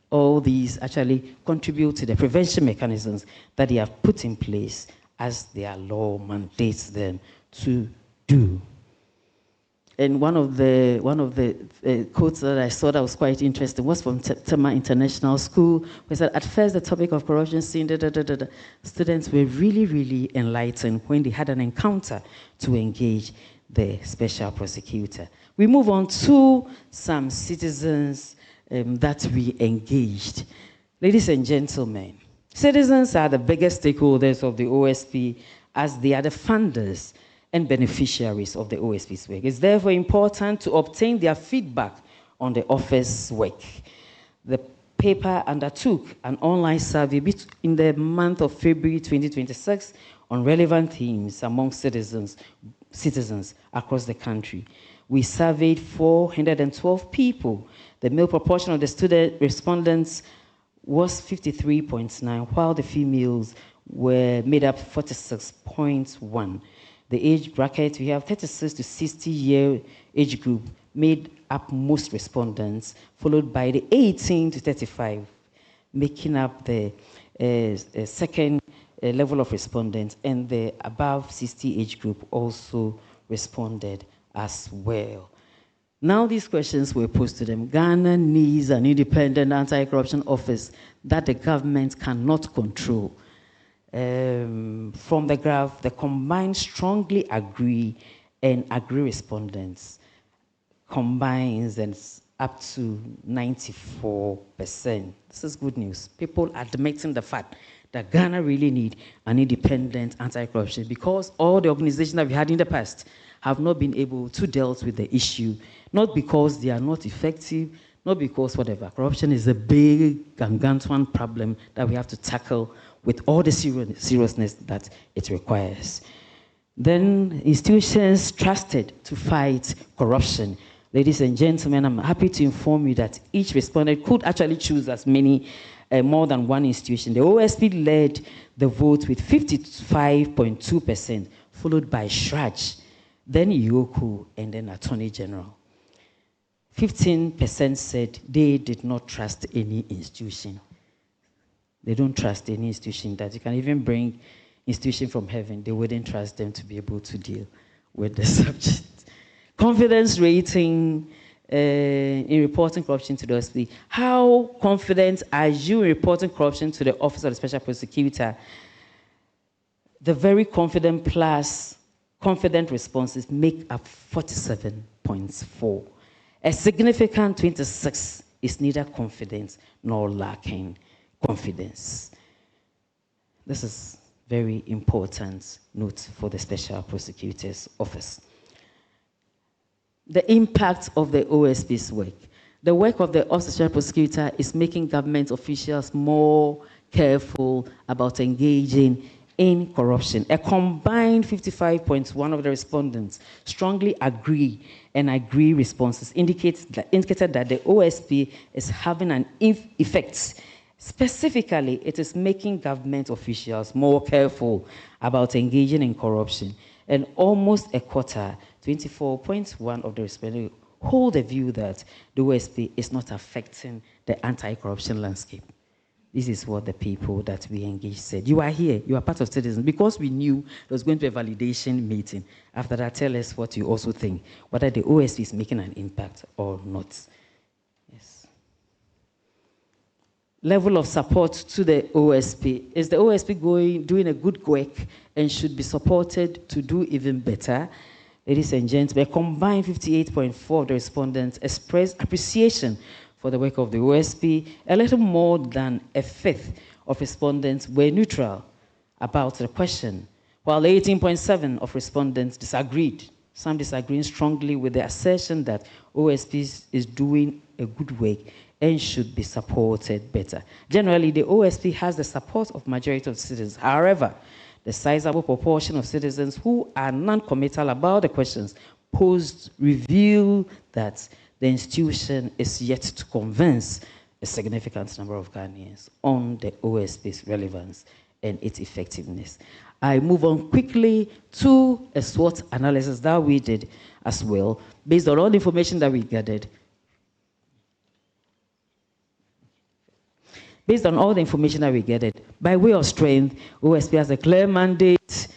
all these actually contribute to the prevention mechanisms that they have put in place as their law mandates them to do. And one of the quotes that I saw that was quite interesting was from Tema International School, where said, at first the topic of corruption scene, students were really, really enlightened when they had an encounter to engage the special prosecutor. We move on to some citizens that we engaged. Ladies and gentlemen, citizens are the biggest stakeholders of the OSP as they are the funders and beneficiaries of the OSP's work. It's therefore important to obtain their feedback on the office work. The paper undertook an online survey in the month of February 2026 on relevant themes among citizens across the country. We surveyed 412 people. The male proportion of the student respondents was 53.9, while the females were made up 46.1. The age bracket, we have 36 to 60-year age group made up most respondents, followed by the 18 to 35, making up the second level of respondents, and the above 60 age group also responded as well. Now these questions were posed to them. Ghana needs an independent anti-corruption office that the government cannot control. From the graph, the combined strongly agree and agree respondents combines and up to 94%. This is good news. People admitting the fact that Ghana really need an independent anti-corruption because all the organizations that we had in the past have not been able to deal with the issue, not because they are not effective, not because whatever. Corruption is a big, gargantuan problem that we have to tackle with all the seriousness that it requires. Then institutions trusted to fight corruption. Ladies and gentlemen, I'm happy to inform you that each respondent could actually choose as many, more than one institution. The OSP led the vote with 55.2%, followed by Shraj, then Yoku, and then Attorney General. 15% said they did not trust any institution. They don't trust any institution, that you can even bring institution from heaven, they wouldn't trust them to be able to deal with the subject. Confidence rating in reporting corruption to the OSP. How confident are you in reporting corruption to the Office of the Special Prosecutor? The very confident plus confident responses make up 47.4. A significant 26 is neither confident nor lacking confidence. This is very important note for the Special Prosecutor's Office. The impact of the OSP's work. The work of the Office of the Special Prosecutor is making government officials more careful about engaging in corruption. A combined 55.1 of the respondents strongly agree, and agree responses indicated that the OSP is having an effect. Specifically, it is making government officials more careful about engaging in corruption. And almost a quarter, 24.1 of the respondents, hold the view that the OSP is not affecting the anti-corruption landscape. This is what the people that we engaged said. You are here, you are part of citizens, because we knew there was going to be a validation meeting. After that, tell us what you also think, whether the OSP is making an impact or not. Yes. Level of support to the OSP. Is the OSP doing a good work and should be supported to do even better? Ladies and gentlemen, a combined 58.4 of the respondents expressed appreciation for the work of the OSP. A little more than a fifth of respondents were neutral about the question, while 18.7 of respondents disagreed, some disagreeing strongly with the assertion that OSP is doing a good work and should be supported better. Generally, the OSP has the support of majority of citizens. However, the sizable proportion of citizens who are non-committal about the questions posed reveal that the institution is yet to convince a significant number of Ghanaians on the OSP's relevance and its effectiveness. I move on quickly to a SWOT analysis that we did as well, based on all the information that we gathered. Based on all the information that we gathered, by way of strength, OSP has a clear mandate.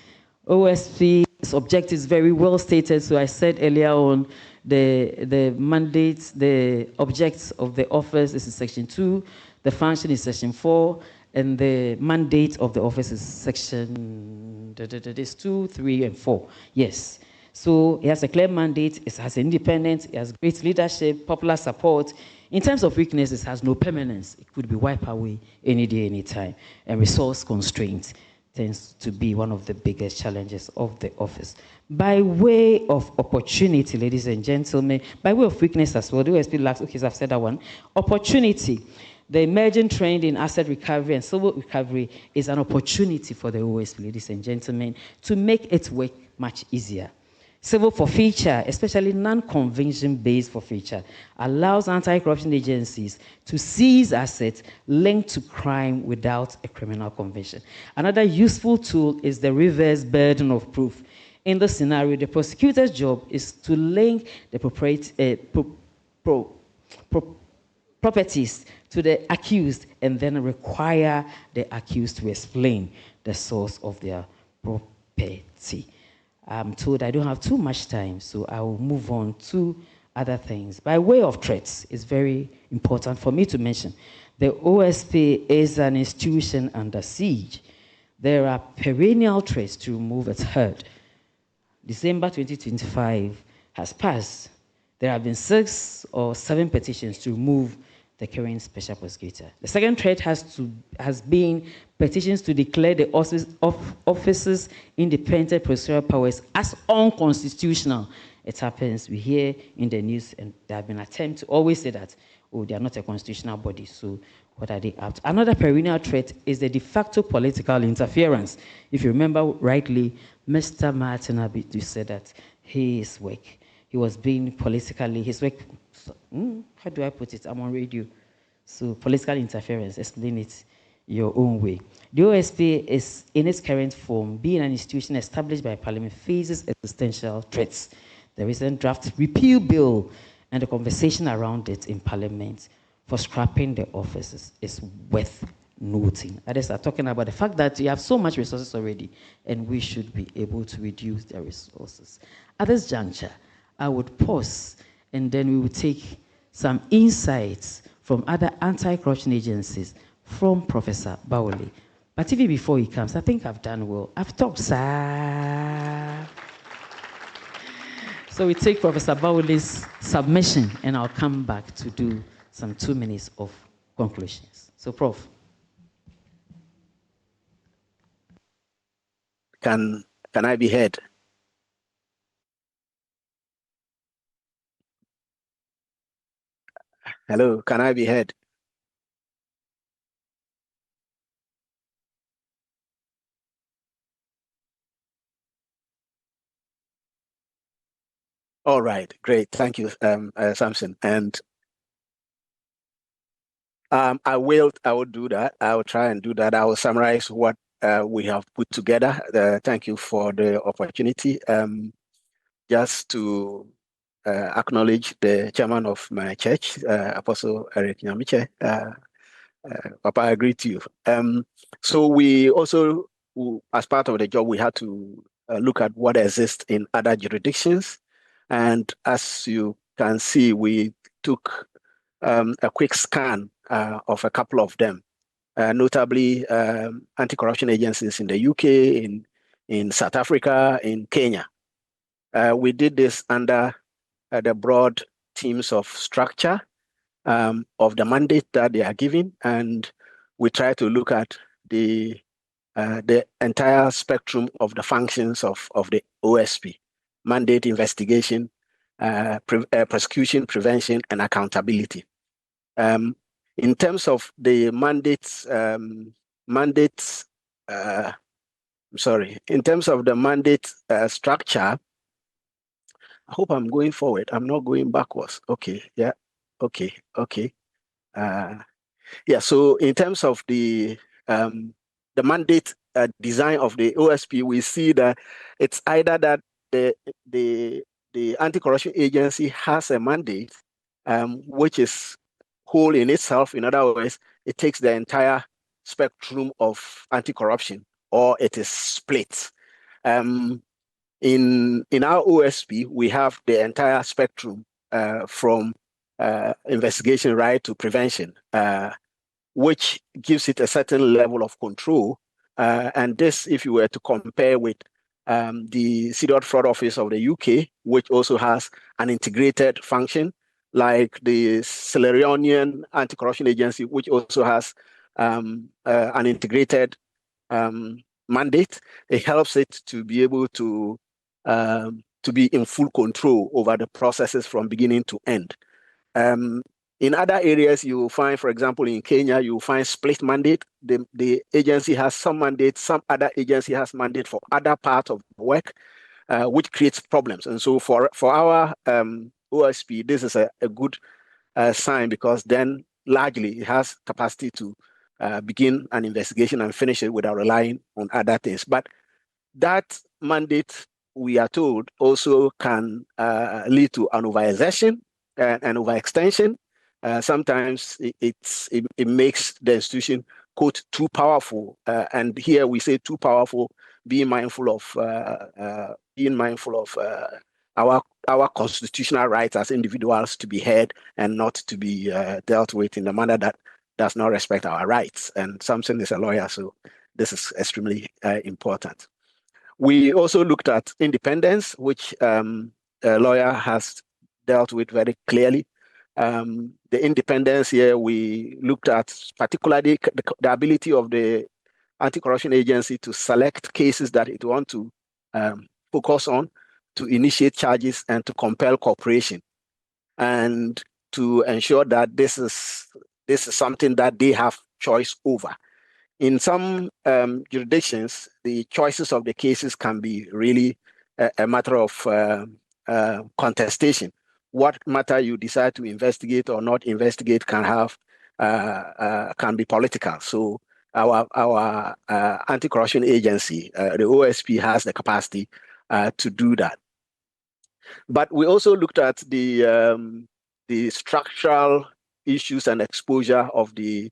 OSP's objective is very well stated, so I said earlier on, the mandates, the objects of the office is in section 2, the function is section 4, and the mandate of the office is section 2, 3, and 4. Yes. So it has a clear mandate, it has independence, it has great leadership, popular support. In terms of weaknesses, it has no permanence. It could be wiped away any day, any time. And resource constraints tends to be one of the biggest challenges of the office. By way of opportunity, ladies and gentlemen, by way of weakness as well, the OSP lacks, okay, so I've said that one. Opportunity. The emerging trend in asset recovery and civil recovery is an opportunity for the OSP, ladies and gentlemen, to make its work much easier. Civil forfeiture, especially non-conviction-based forfeiture, allows anti-corruption agencies to seize assets linked to crime without a criminal conviction. Another useful tool is the reverse burden of proof. In this scenario, the prosecutor's job is to link the properties to the accused and then require the accused to explain the source of their property. I'm told I don't have too much time, so I will move on to other things. By way of threats, it's very important for me to mention. The OSP is an institution under siege. There are perennial threats to remove its head. December 2025 has passed. There have been 6 or 7 petitions to remove the current special prosecutor. The second threat has been petitions to declare the office's independent procedural powers as unconstitutional. It happens, we hear in the news, and there have been attempts to always say that, oh, they are not a constitutional body, so what are they up to? Another perennial threat is the de facto political interference. If you remember rightly, Mr. Martin Abitu said that his work, he was being politically, his work, how do I put it? I'm on radio. So political interference, explain it your own way. The OSP is, in its current form, being an institution established by Parliament, faces existential threats. The recent draft repeal bill And the conversation around it in Parliament for scrapping the offices is worth noting. Others are talking about the fact that you have so much resources already, and we should be able to reduce their resources. At this juncture, I would pause, and then we will take some insights from other anti-corruption agencies from Professor Bawuli. But even before he comes, I think I've done well. I've talked, sir. So we take Professor Bawuli's submission, and I'll come back to do some 2 minutes of conclusions. So, Prof. Can I be heard? Hello, can I be heard? All right, great. Thank you, Samson. And I will do that. I will try and do that. I will summarize what we have put together. Thank you for the opportunity. Just to acknowledge the chairman of my church, Apostle Eric Nyamiche. Papa, I agree to you. So we also, as part of the job, we had to look at what exists in other jurisdictions. And as you can see, we took a quick scan of a couple of them, notably anti-corruption agencies in the UK, in South Africa, in Kenya. We did this under the broad themes of structure of the mandate that they are given, and we try to look at the entire spectrum of the functions of the OSP: mandate, investigation, prosecution, prevention, and accountability. In terms of the mandates, in terms of the mandate structure, I hope I'm going forward. I'm not going backwards. Okay. Yeah. Okay. Okay. Yeah. So in terms of the mandate design of the OSP, we see that it's either that the anti-corruption agency has a mandate, which is whole in itself. In other words, it takes the entire spectrum of anti-corruption, or it is split. In our OSP, we have the entire spectrum from investigation right to prevention, which gives it a certain level of control. And this, if you were to compare with the CDOT Fraud Office of the UK, which also has an integrated function, like the Sierra Leonean Anti-Corruption Agency, which also has an integrated mandate, it helps it to be able to be in full control over the processes from beginning to end. In other areas, you will find, for example, in Kenya, you will find split mandate. The agency has some mandate, some other agency has mandate for other parts of work, which creates problems. And so for our OSP, this is a good sign, because then largely it has capacity to begin an investigation and finish it without relying on other things. But that mandate, we are told, also can lead to an overexertion and overextension. Sometimes it makes the institution, quote, too powerful. And here we say too powerful, being mindful of our constitutional rights as individuals to be heard and not to be dealt with in a manner that does not respect our rights. And Samson is a lawyer, so this is extremely important. We also looked at independence, which a lawyer has dealt with very clearly. The independence here, we looked at particularly the ability of the anti-corruption agency to select cases that it wants to focus on, to initiate charges, and to compel cooperation, and to ensure that this is something that they have choice over. In some jurisdictions, the choices of the cases can be really a matter of contestation. What matter you decide to investigate or not investigate can have can be political. So our anti-corruption agency, the OSP, has the capacity to do that. But we also looked at the the structural issues and exposure of the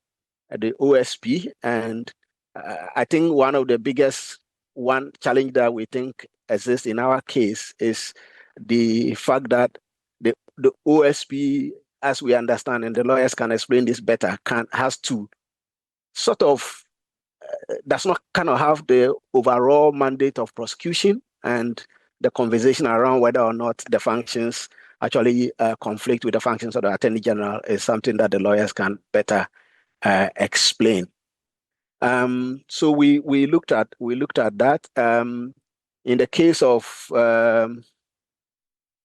OSP. And I think one of the biggest challenge that we think exists in our case is the fact that the OSP, as we understand, and the lawyers can explain this better, has to sort of does not kind of have the overall mandate of prosecution, and the conversation around whether or not the functions actually conflict with the functions of the Attorney General is something that the lawyers can better explain. So we looked at that. In the case of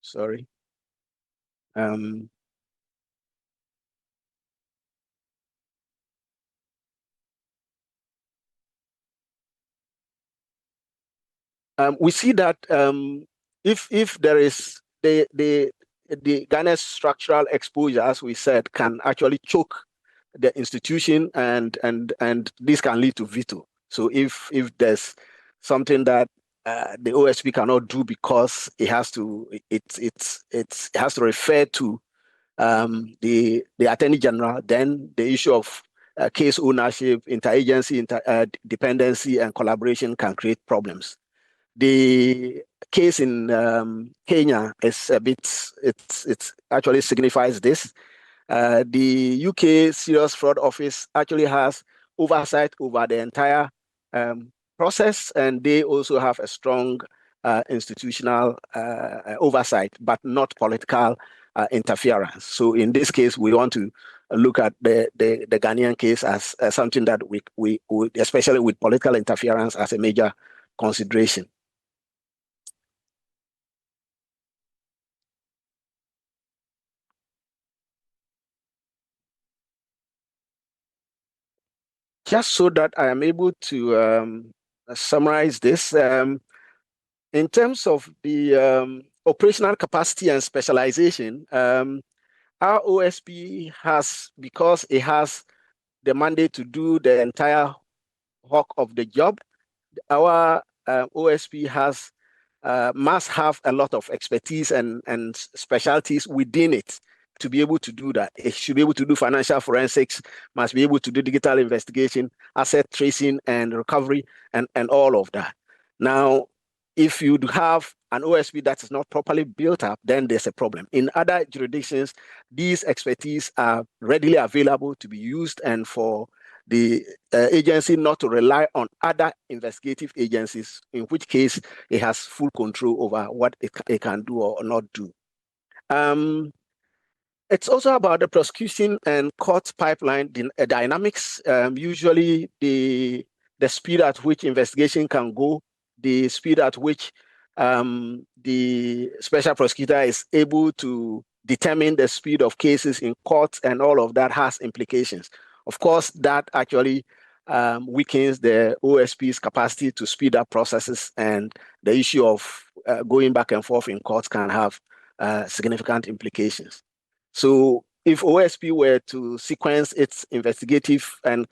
sorry. We see that if there is the Ghana's structural exposure, as we said, can actually choke the institution, and this can lead to veto. So if there's something that the OSP cannot do because it has to refer to the Attorney General, then the issue of case ownership, interagency, dependency, and collaboration can create problems. The case in Kenya is a bit, it actually signifies this. The UK Serious Fraud Office actually has oversight over the entire process, and they also have a strong institutional oversight, but not political interference. So in this case, we want to look at the Ghanaian case as something that we especially with political interference, as a major consideration. Just so that I am able to summarize this, in terms of the operational capacity and specialization, our OSP has, because it has the mandate to do the entire hawk of the job, our OSP must have a lot of expertise and specialties within it to be able to do that. It should be able to do financial forensics, must be able to do digital investigation, asset tracing and recovery, and all of that. Now, if you have an OSP that is not properly built up, then there's a problem. In other jurisdictions, these expertise are readily available to be used, and for the agency not to rely on other investigative agencies, in which case it has full control over what it can do or not do. It's also about the prosecution and court pipeline dynamics. Usually the speed at which investigation can go, the speed at which the special prosecutor is able to determine the speed of cases in court, and all of that has implications. Of course, that actually weakens the OSP's capacity to speed up processes, and the issue of going back and forth in courts can have significant implications. So if OSP were to sequence its investigative and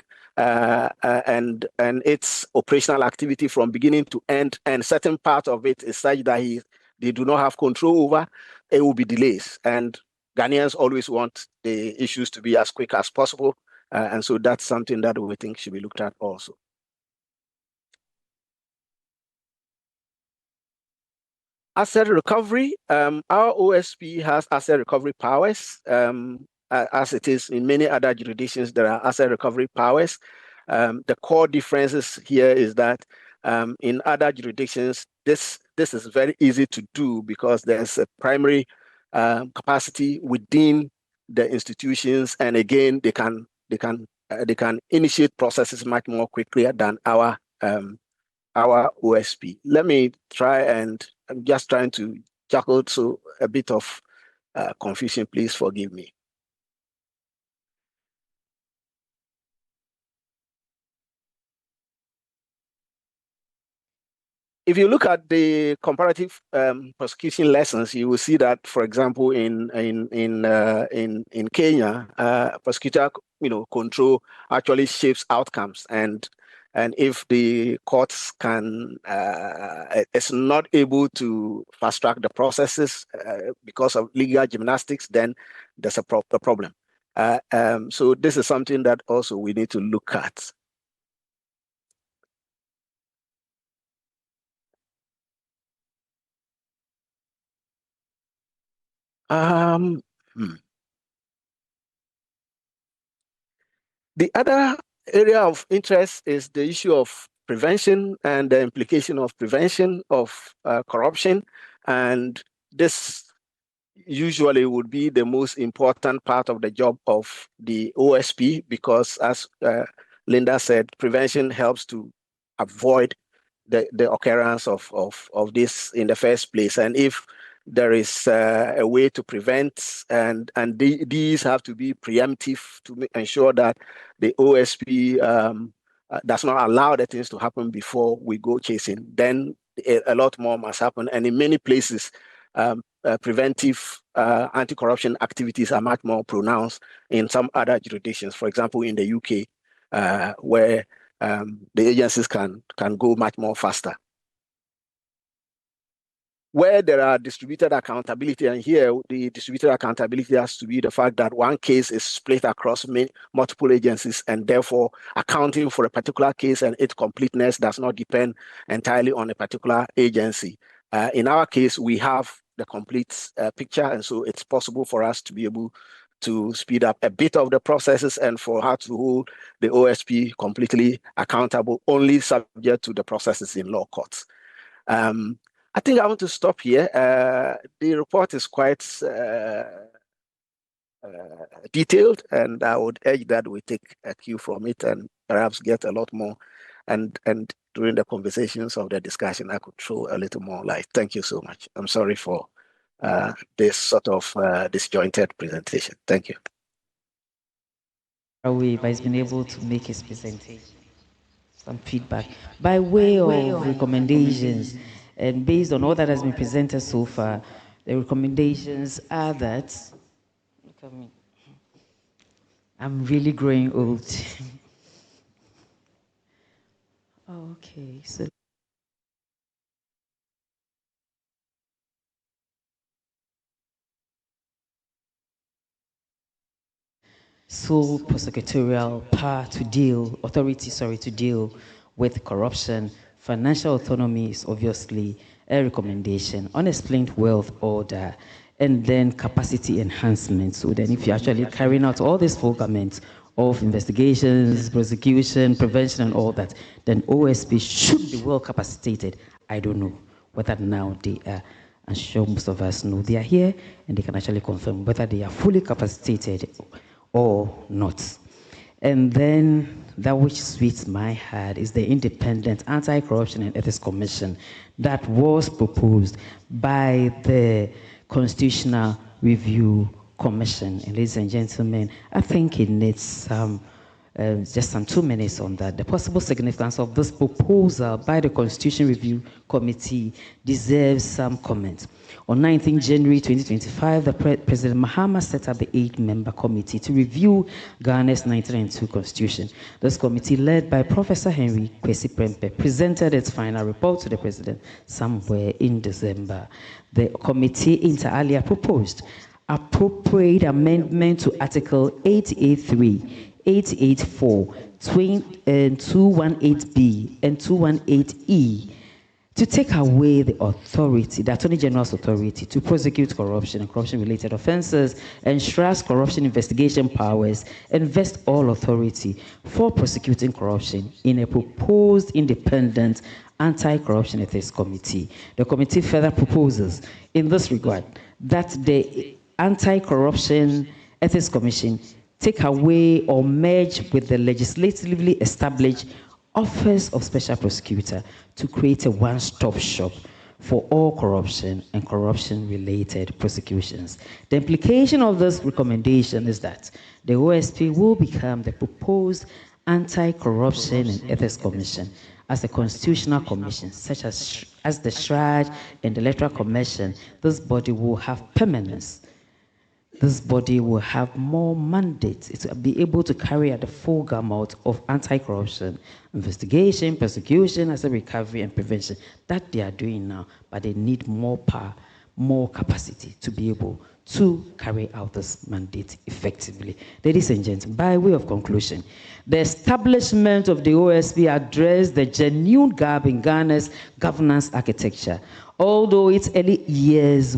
its operational activity from beginning to end, and certain part of it is such that they do not have control over, it will be delays. And Ghanaians always want the issues to be as quick as possible. And so that's something that we think should be looked at also. Asset recovery, our OSP has asset recovery powers. As it is in many other jurisdictions, there are asset recovery powers. The core differences here is that in other jurisdictions, this is very easy to do because there's a primary capacity within the institutions, and again, they can initiate processes much more quickly than our OSP. Let me try, and I'm just trying to juggle so a bit of confusion. Please forgive me. If you look at the comparative prosecution lessons, you will see that, for example, in Kenya, prosecutor control actually shapes outcomes, and if the courts is not able to fast track the processes because of legal gymnastics, then there's a problem. So this is something that also we need to look at. The other area of interest is the issue of prevention and the implication of prevention of corruption. And this usually would be the most important part of the job of the OSP, because as Linda said, prevention helps to avoid the occurrence of this in the first place. And if there is a way to prevent, and these have to be preemptive to ensure that the OSP does not allow the things to happen before we go chasing, then a lot more must happen. And in many places, preventive anti-corruption activities are much more pronounced in some other jurisdictions. For example, in the UK, where the agencies can go much more faster. Where there are distributed accountability, and here the distributed accountability has to be the fact that one case is split across multiple agencies, and therefore accounting for a particular case and its completeness does not depend entirely on a particular agency. In our case, we have the complete picture, and so it's possible for us to be able to speed up a bit of the processes and for her to hold the OSP completely accountable, only subject to the processes in law courts. I think I want to stop here. The report is quite detailed, and I would urge that we take a cue from it and perhaps get a lot more. And during the conversations of the discussion, I could throw a little more light. Thank you so much. I'm sorry for this sort of disjointed presentation. Thank you. He's been able to make his presentation. Some feedback by way of recommendations, and based on all that has been presented so far, the recommendations are that, look at me, I'm really growing old. Okay, so sole prosecutorial power to deal, authority, to deal with corruption. Financial autonomy is obviously a recommendation. Unexplained wealth order, and then capacity enhancement. So then if you're actually carrying out all these four governments of investigations, prosecution, prevention, and all that, then OSP should be well capacitated. I don't know whether now they are. I'm sure most of us know they are here, and they can actually confirm whether they are fully capacitated or not. And then that which sweets my heart is the Independent Anti-Corruption and Ethics Commission that was proposed by the Constitutional Review Commission. And ladies and gentlemen, I think it needs some just some 2 minutes on that. The possible significance of this proposal by the Constitution Review Committee deserves some comment. On 19 January 2025, the President Mahama set up the 8-member committee to review Ghana's 1992 Constitution. This committee, led by Professor Henry Kwesi Prempeh, presented its final report to the President somewhere in December. The committee inter alia proposed appropriate amendment to Article 883, 884, 218B, and 218E to take away the authority, the Attorney General's authority to prosecute corruption and corruption-related offenses, entrust corruption investigation powers, and vest all authority for prosecuting corruption in a proposed independent anti-corruption ethics committee. The committee further proposes, in this regard, that the Anti-Corruption Ethics Commission take away or merge with the legislatively established Office of Special Prosecutor to create a one-stop shop for all corruption and corruption-related prosecutions. The implication of this recommendation is that the OSP will become the proposed Anti-Corruption and Ethics Commission as a constitutional commission, such as the SHRAJ and the Electoral Commission. This body will have permanence. This body will have more mandates. It will be able to carry out the full gamut of anti-corruption, investigation, prosecution, as a recovery and prevention that they are doing now, but they need more power, more capacity to be able to carry out this mandate effectively. Ladies and gentlemen, by way of conclusion, the establishment of the OSP addressed the genuine gap in Ghana's governance architecture. Although its early years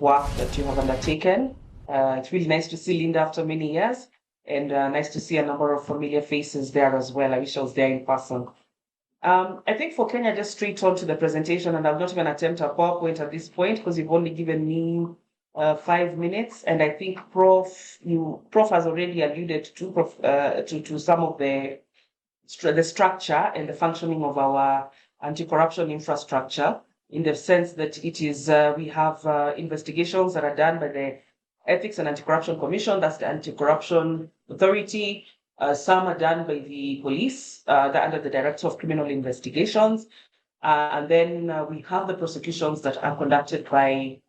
work that you have undertaken. It's really nice to see Linda after many years, and nice to see a number of familiar faces there as well. I wish I was there in person. I think for Kenya, just straight on to the presentation, and I'll not even attempt a PowerPoint at this point because you've only given me 5 minutes, and I think Prof has already alluded to some of the structure and the functioning of our anti-corruption infrastructure, in the sense that it is we have investigations that are done by the Ethics and Anti-Corruption Commission, that's the Anti-Corruption Authority. Some are done by the police, under the Director of Criminal Investigations. And then we have the prosecutions that are conducted by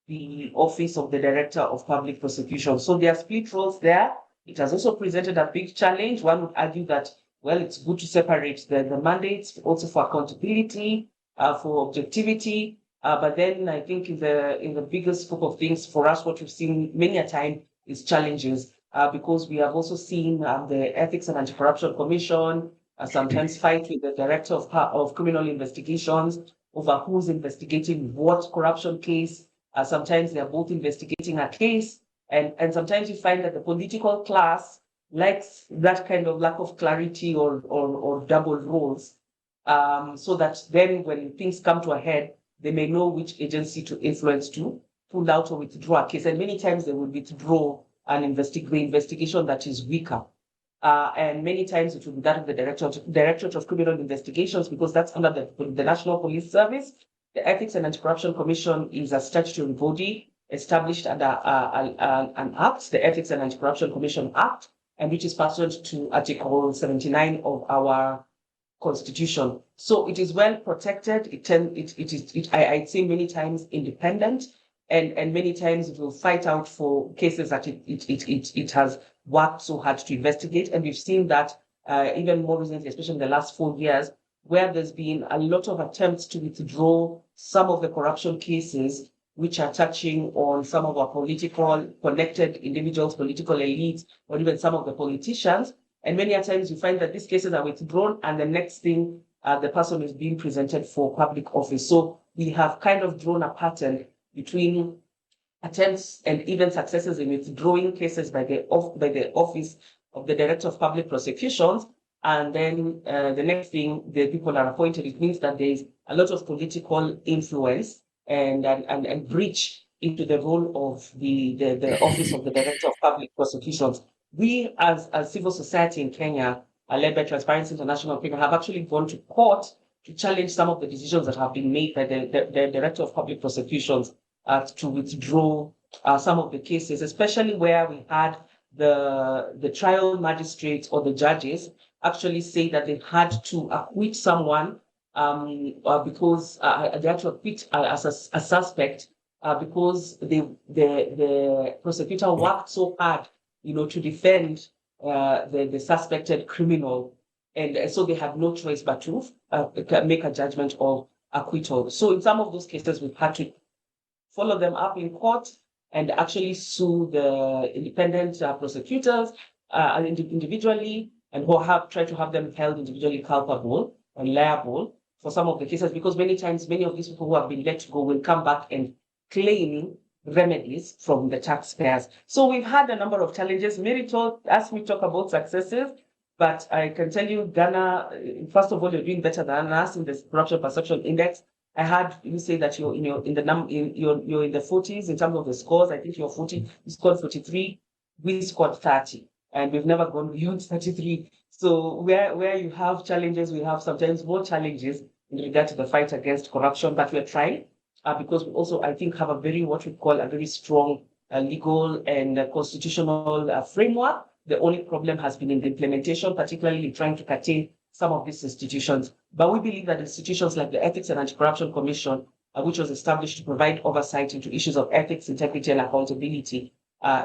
the Office of the Director of Public Prosecution. So there are split roles there. It has also presented a big challenge. One would argue that, well, it's good to separate the mandates, also for accountability, for objectivity. But then I think in the bigger scope of things, for us, what we've seen many a time is challenges, because we have also seen the Ethics and Anti-Corruption Commission sometimes fight with the Director of Criminal Investigations over who's investigating what corruption case. Sometimes they are both investigating a case, and sometimes you find that the political class likes that kind of lack of clarity or double roles, so that then when things come to a head, they may know which agency to influence to pull out or withdraw a case. And many times they will withdraw an investigation that is weaker. And many times it will be that of the Directorate of Criminal Investigations, because that's under the National Police Service. The Ethics and Anti-Corruption Commission is a statutory body established under an act, the Ethics and Anti-Corruption Commission Act, and which is pursuant to Article 79 of our Constitution. So it is well protected. I'd say many times independent, and many times it will fight out for cases that it has worked so hard to investigate. And we've seen that even more recently, especially in the last 4 years, where there's been a lot of attempts to withdraw some of the corruption cases which are touching on some of our political connected individuals, political elites, or even some of the politicians. And many times you find that these cases are withdrawn, and the next thing, the person is being presented for public office. So we have kind of drawn a pattern between attempts and even successes in withdrawing cases by the Office of the Director of Public Prosecutions. And then the next thing, the people are appointed. It means that there is a lot of political influence and breach into the role of the Office of the Director of Public Prosecutions. We, as civil society in Kenya, led by Transparency International Kenya, have actually gone to court to challenge some of the decisions that have been made by the Director of Public Prosecutions to withdraw some of the cases, especially where we had the trial magistrates or the judges actually say that they had to acquit someone because they had to acquit as a suspect because the prosecutor worked so hard, to defend the suspected criminal, and so they had no choice but to make a judgment of acquittal. So in some of those cases, we've had to follow them up in court and actually sue the independent prosecutors individually, and who try to have them held individually culpable and liable for some of the cases, because many times many of these people who have been let go will come back and claim remedies from the taxpayers. So we've had a number of challenges. Mary asked me to talk about successes, but I can tell you, Ghana, first of all, you're doing better than us in the Corruption Perception Index. I heard you say that you're in the 40s in terms of the scores. I think you're 40. You scored 43. We scored 30, and we've never gone beyond 33. So where you have challenges, we have sometimes more challenges in regard to the fight against corruption, but we're trying because we also, I think, have what we call a very strong legal and constitutional framework. The only problem has been in the implementation, particularly in trying to curtail some of these institutions. But we believe that institutions like the Ethics and Anti-Corruption Commission, which was established to provide oversight into issues of ethics, integrity, and accountability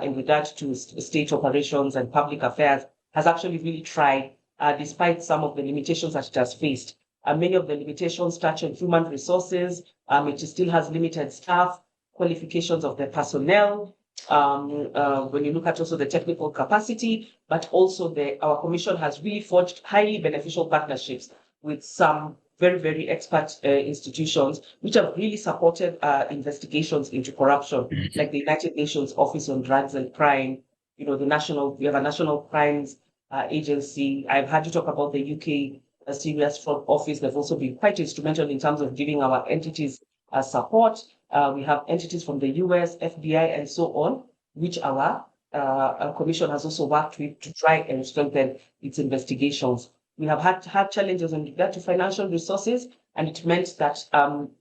in regard to state operations and public affairs, has actually really tried, despite some of the limitations that it has faced. Many of the limitations touch on human resources. It still has limited staff, qualifications of the personnel, when you look at also the technical capacity, but also our commission has really forged highly beneficial partnerships with some very, very expert institutions, which have really supported investigations into corruption, like the United Nations Office on Drugs and Crime, we have a national crimes agency. I've heard you talk about the UK Serious Fraud Office. They've also been quite instrumental in terms of giving our entities support. We have entities from the US, FBI, and so on, which our commission has also worked with to try and strengthen its investigations. We have had challenges in regard to financial resources, and it meant that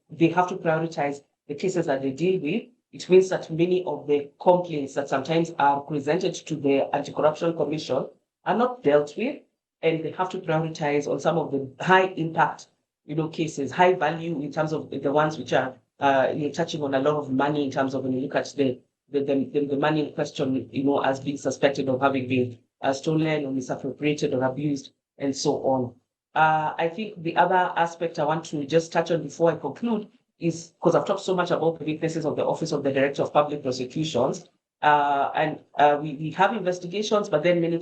they have to prioritize the cases that they deal with. It means that many of the complaints that sometimes are presented to the Anti-Corruption Commission are not dealt with, and they have to prioritize on some of the high impact, cases, high value in terms of the ones which are you're touching on a lot of money in terms of when you look at the money in question, as being suspected of having been stolen or misappropriated or abused and so on. I think the other aspect I want to just touch on before I conclude is, because I've talked so much about the weaknesses of the Office of the Director of Public Prosecutions, and we have investigations, but then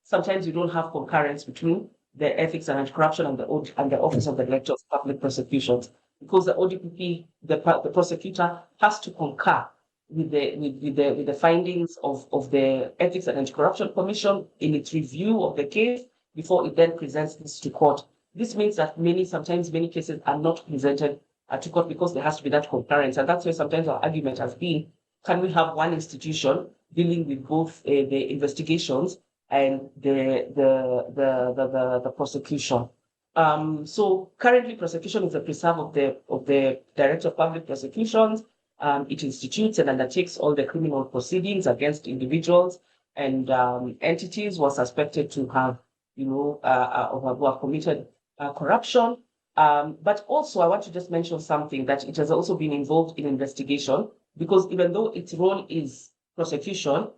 sometimes we don't have concurrence between the Ethics and Anti-Corruption and the Office of the Director of Public Prosecutions, because the ODPP, the prosecutor, has to concur with the findings of the Ethics and Anti-Corruption Commission in its review of the case before it then presents this to court. This means that sometimes many cases are not presented to court because there has to be that concurrence, and that's where sometimes our argument has been: can we have one institution dealing with both the investigations and the prosecution? So currently, prosecution is a preserve of the Director of Public Prosecutions. It institutes and undertakes all the criminal proceedings against individuals and entities who are suspected to have, who have committed corruption. But also, I want to just mention something, that it has also been involved in investigation, because even though its role is prosecution,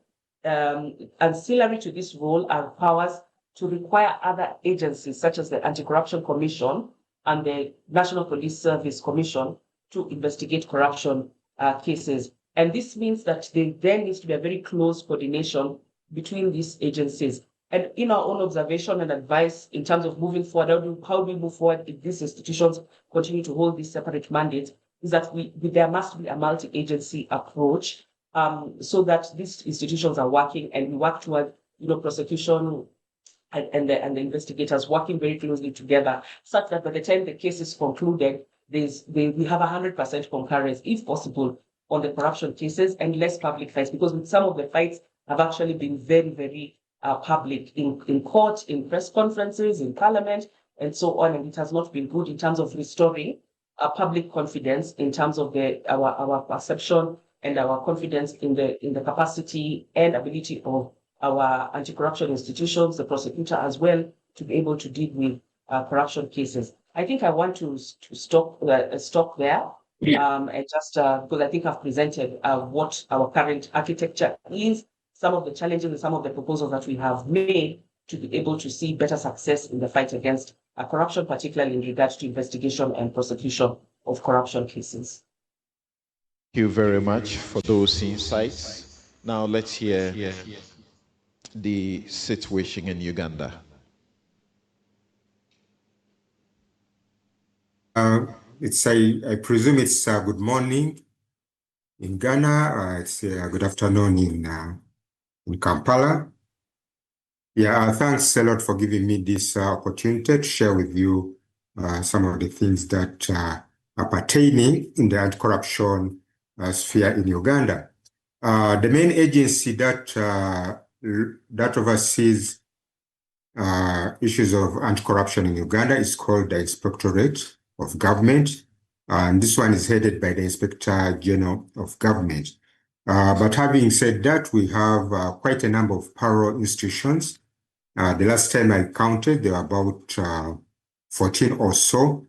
ancillary to this role are powers to require other agencies, such as the Anti-Corruption Commission and the National Police Service Commission, to investigate corruption cases. And this means that there needs to be a very close coordination between these agencies. And in our own observation and advice in terms of moving forward, how do we move forward if these institutions continue to hold these separate mandates, is that there must be a multi-agency approach, so that these institutions are working, and we work toward, prosecution and the investigators working very closely together, such that by the time the case is concluded, we have 100% concurrence, if possible, on the corruption cases, and less public fights, because some of the fights have actually been very, very public in court, in press conferences, in parliament, and so on, and it has not been good in terms of restoring public confidence in terms of our perception and our confidence in the capacity and ability of our anti-corruption institutions, the prosecutor as well, to be able to deal with corruption cases. I think I want to stop there, and just because I think I've presented what our current architecture is, some of the challenges and some of the proposals that we have made to be able to see better success in the fight against corruption, particularly in regards to investigation and prosecution of corruption cases. Thank you very much for those insights. Now let's hear the situation in Uganda. I presume it's good morning in Ghana. It's good afternoon in Kampala. Yeah, thanks a lot for giving me this opportunity to share with you some of the things that are pertaining in the anti-corruption sphere in Uganda. The main agency that oversees issues of anti-corruption in Uganda is called the Inspectorate of Government, and this one is headed by the Inspector General of Government. But having said that, we have quite a number of parallel institutions. The last time I counted, there were about 14 or so,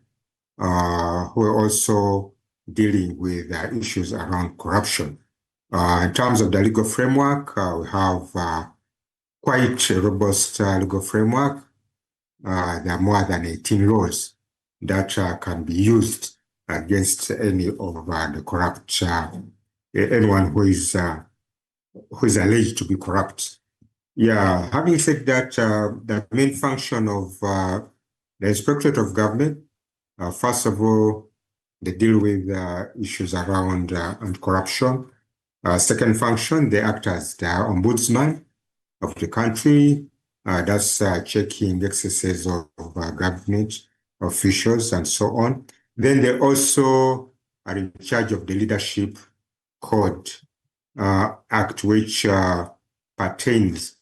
who are also dealing with issues around corruption. In terms of the legal framework, we have quite a robust legal framework. There are more than 18 laws that can be used against any of the corrupt, anyone who is alleged to be corrupt. Yeah, having said that, the main function of the Inspectorate of Government, first of all, they deal with issues around corruption. Second function, they act as the ombudsman of the country. That's checking excesses of government officials and so on. Then they also are in charge of the Leadership Code Act, which pertains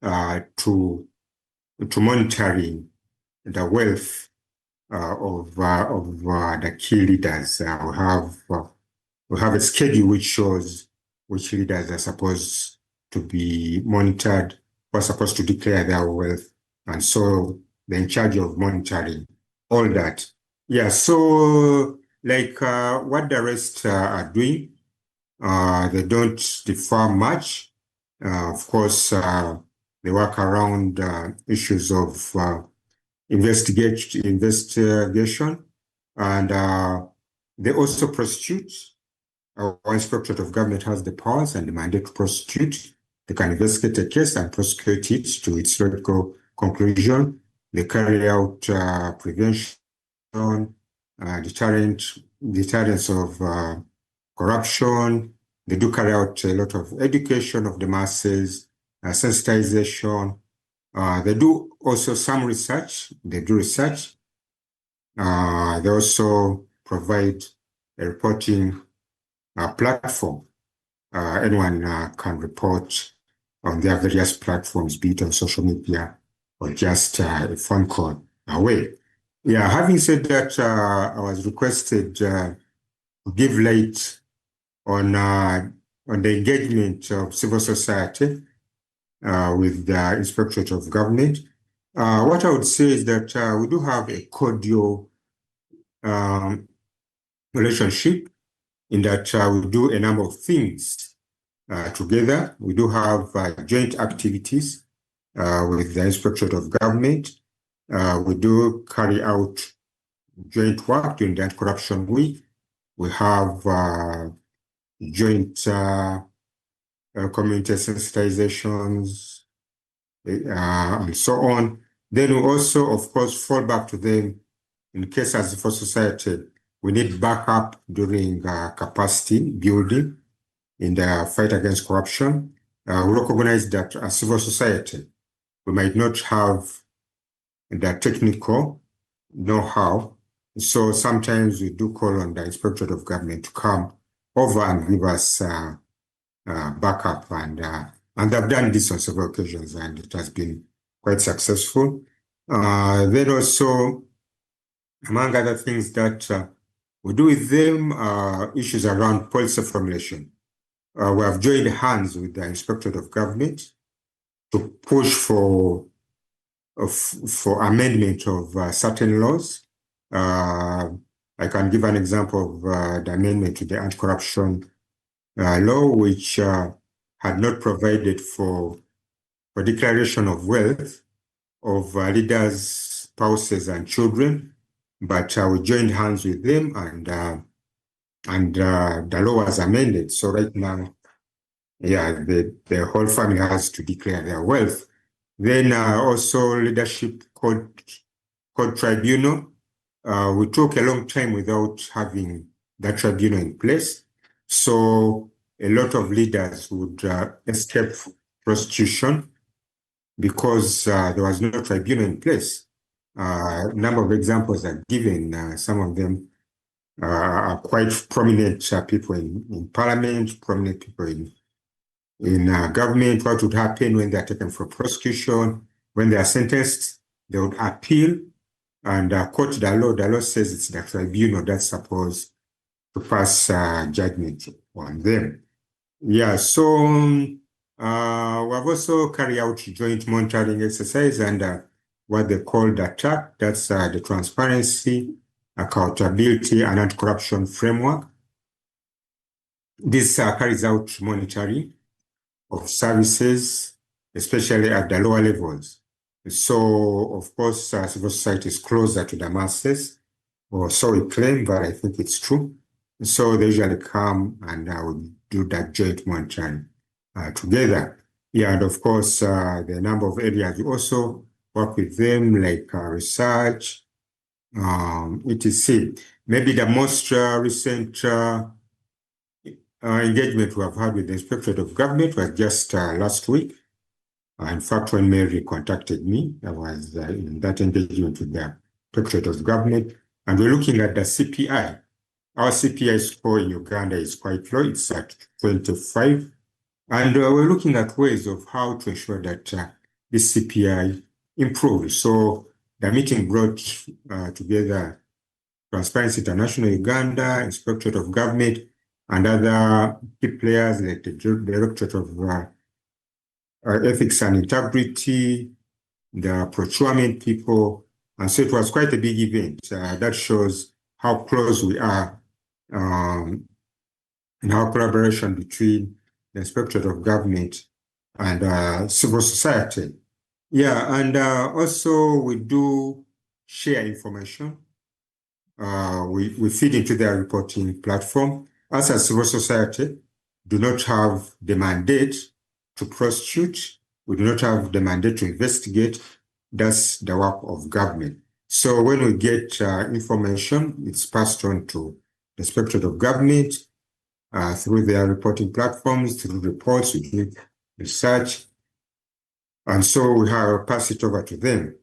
to monitoring the wealth of the key leaders. We have a schedule which shows which leaders are supposed to be monitored, who are supposed to declare their wealth, and so they're in charge of monitoring all that. Yeah, so like what the rest are doing, they don't differ much. Of course, they work around issues of investigation, and they also prosecute. Our Inspectorate of Government has the powers and the mandate to prosecute. They can investigate a case and prosecute it to its logical conclusion. They carry out prevention, deterrence of corruption. They do carry out a lot of education of the masses, sensitization. They do also some research. They do research. They also provide a reporting platform. Anyone can report on their various platforms, be it on social media or just a phone call away. Yeah, having said that, I was requested to give light on the engagement of civil society with the Inspectorate of Government. What I would say is that we do have a cordial relationship in that we do a number of things together. We do have joint activities with the Inspectorate of Government. We do carry out joint work during the Anti-Corruption Week. We have joint community sensitizations and so on. Then we also, of course, fall back to them in case as for society we need backup during capacity building in the fight against corruption. We recognize that as civil society, we might not have the technical know-how. So sometimes we do call on the Inspectorate of Government to come over and give us backup. And I've done this on several occasions, and it has been quite successful. Then also, among other things that we do with them, issues around policy formulation. We have joined hands with the Inspectorate of Government to push for amendment of certain laws. I can give an example of the amendment to the anti-corruption law, which had not provided for declaration of wealth of leaders, spouses, and children, but we joined hands with them, and the law was amended. So right now, yeah, the whole family has to declare their wealth. Then also Leadership Code Tribunal. We took a long time without having that tribunal in place. So a lot of leaders would escape prosecution because there was no tribunal in place. A number of examples are given. Some of them are quite prominent people in parliament, prominent people in government. What would happen when they are taken for prosecution? When they are sentenced, they would appeal and quote the law. The law says it's the tribunal that's supposed to pass judgment on them. Yeah, so we have also carried out joint monitoring exercise, and what they call the TAC, that's the Transparency, Accountability, and Anti-Corruption Framework. This carries out monitoring of services, especially at the lower levels. So, of course, civil society is closer to the masses, or so we claim, but I think it's true. So they usually come and we do that joint monitoring together. Yeah, and of course, the number of areas we also work with them, like research, etc. Maybe the most recent engagement we have had with the Inspectorate of Government was just last week. In fact, when Mary contacted me, I was in that engagement with the Inspectorate of Government, and we're looking at the CPI. Our CPI score in Uganda is quite low, it's at 25. And we're looking at ways of how to ensure that this CPI improves. So the meeting brought together Transparency International Uganda, Inspectorate of Government, and other key players like the Directorate of Ethics and Integrity, the procurement people. And so it was quite a big event. That shows how close we are in our collaboration between the Inspectorate of Government and civil society. Yeah, and also we do share information. We feed into their reporting platform. Us as civil society do not have the mandate to prosecute. We do not have the mandate to investigate. That's the work of government. So when we get information, it's passed on to the Inspectorate of Government through their reporting platforms, through reports, we do research, and so we have passed it over to them.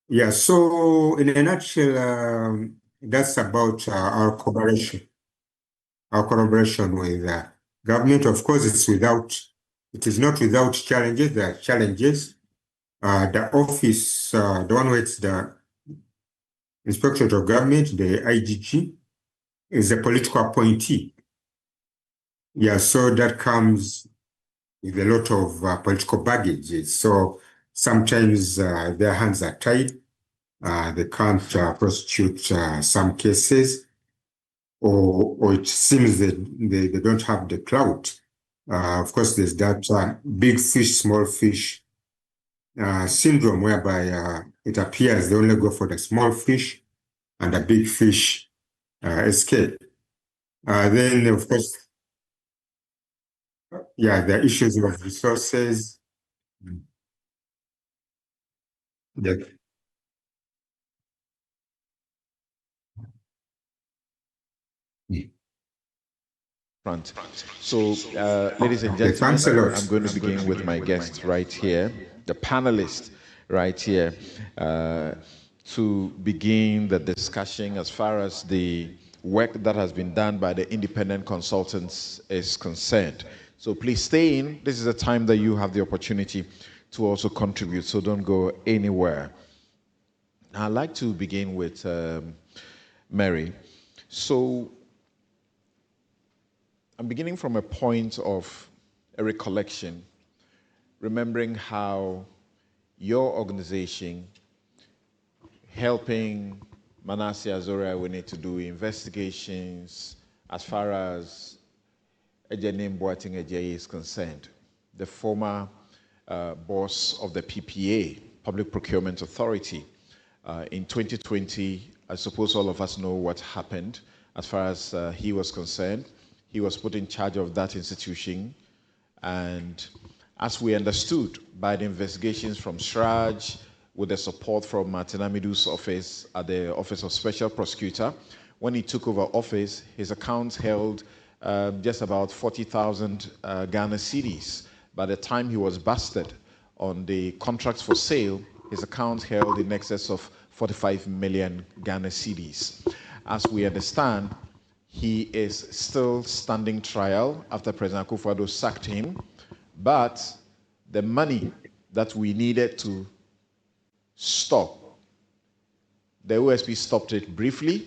Yeah, so in a nutshell, that's about our collaboration with government. Of course, it is not without challenges. There are challenges. The office, the one with the Inspectorate of Government, the IGG, is a political appointee. Yeah, so that comes with a lot of political baggage. So sometimes their hands are tied. They can't prosecute some cases, or it seems that they don't have the clout. Of course, there's that big fish, small fish syndrome, whereby it appears they only go for the small fish and the big fish escape. Then, of course, yeah, the issues of resources. Yeah. Front. So, ladies and Okay, thanks a gentlemen, lot. I'm going to begin with my guest right here, the panelist right here, to begin the discussion as far as the work that has been done by the independent consultants is concerned. So please stay in. This is a time that you have the opportunity to also contribute, so don't go anywhere. I'd like to begin with Mary. So I'm beginning from a point of a recollection, remembering how your organization, helping Manasseh Azoria, we need to do investigations as far as Ejenim Boating Ejeye is concerned, the former boss of the PPA, Public Procurement Authority. In 2020, I suppose all of us know what happened as far as he was concerned. He was put in charge of that institution, and as we understood by the investigations from SRAJ, with the support from Martin Amidu's office at the Office of Special Prosecutor, when he took over office, his accounts held just about 40,000 Ghana cedis. By the time he was busted on the contracts for sale, his account held in excess of 45 million Ghana cedis. As we understand, he is still standing trial after President Akufo-Addo sacked him, but the money that we needed to stop, the OSP stopped it briefly,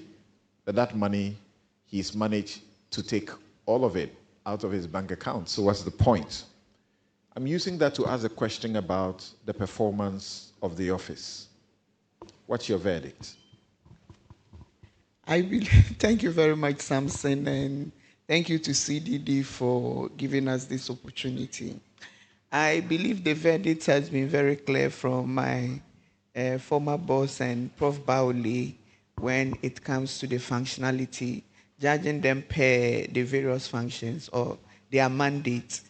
but that money, he's managed to take all of it out of his bank account. So what's the point? I'm using that to ask a question about the performance of the office. What's your verdict? Thank you very much, Samson, and thank you to CDD for giving us this opportunity. I believe the verdict has been very clear from my former boss and Prof. Bauli when it comes to the functionality, judging them per the various functions or their mandates.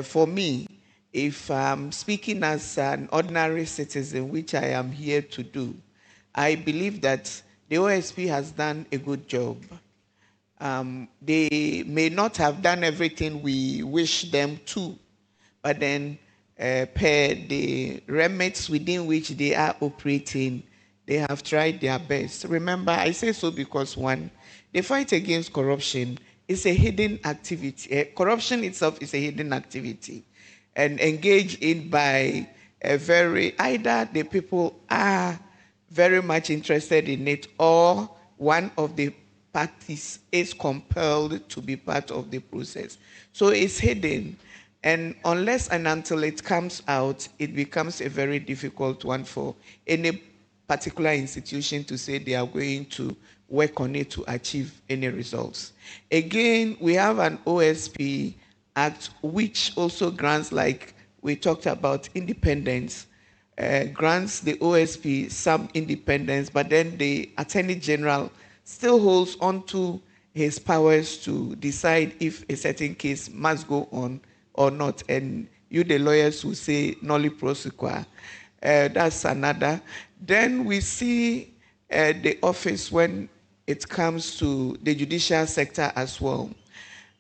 For me, if I'm speaking as an ordinary citizen, which I am here to do, I believe that the OSP has done a good job. They may not have done everything we wish them to, but then per the remits within which they are operating, they have tried their best. Remember, I say so because one, the fight against corruption is a hidden activity. Corruption itself is a hidden activity and engaged in by either the people are very much interested in it or one of the parties is compelled to be part of the process. So it's hidden. And unless and until it comes out, it becomes a very difficult one for any particular institution to say they are going to work on it to achieve any results. Again, we have an OSP Act which also grants, like we talked about, independence, grants the OSP some independence, but then the Attorney General still holds on to his powers to decide if a certain case must go on or not. And you, the lawyers, will say nolli prosequa. That's another. Then we see the office when it comes to the judicial sector as well.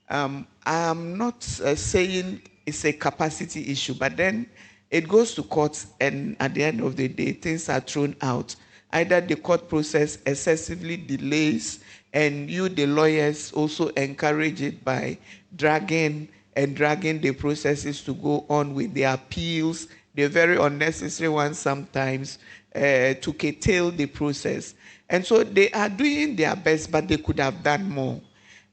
I'm not saying it's a capacity issue, but then it goes to courts, and at the end of the day, things are thrown out. Either the court process excessively delays, and you, the lawyers, also encourage it by dragging the processes to go on with the appeals, the very unnecessary ones sometimes, to curtail the process. And so they are doing their best, but they could have done more.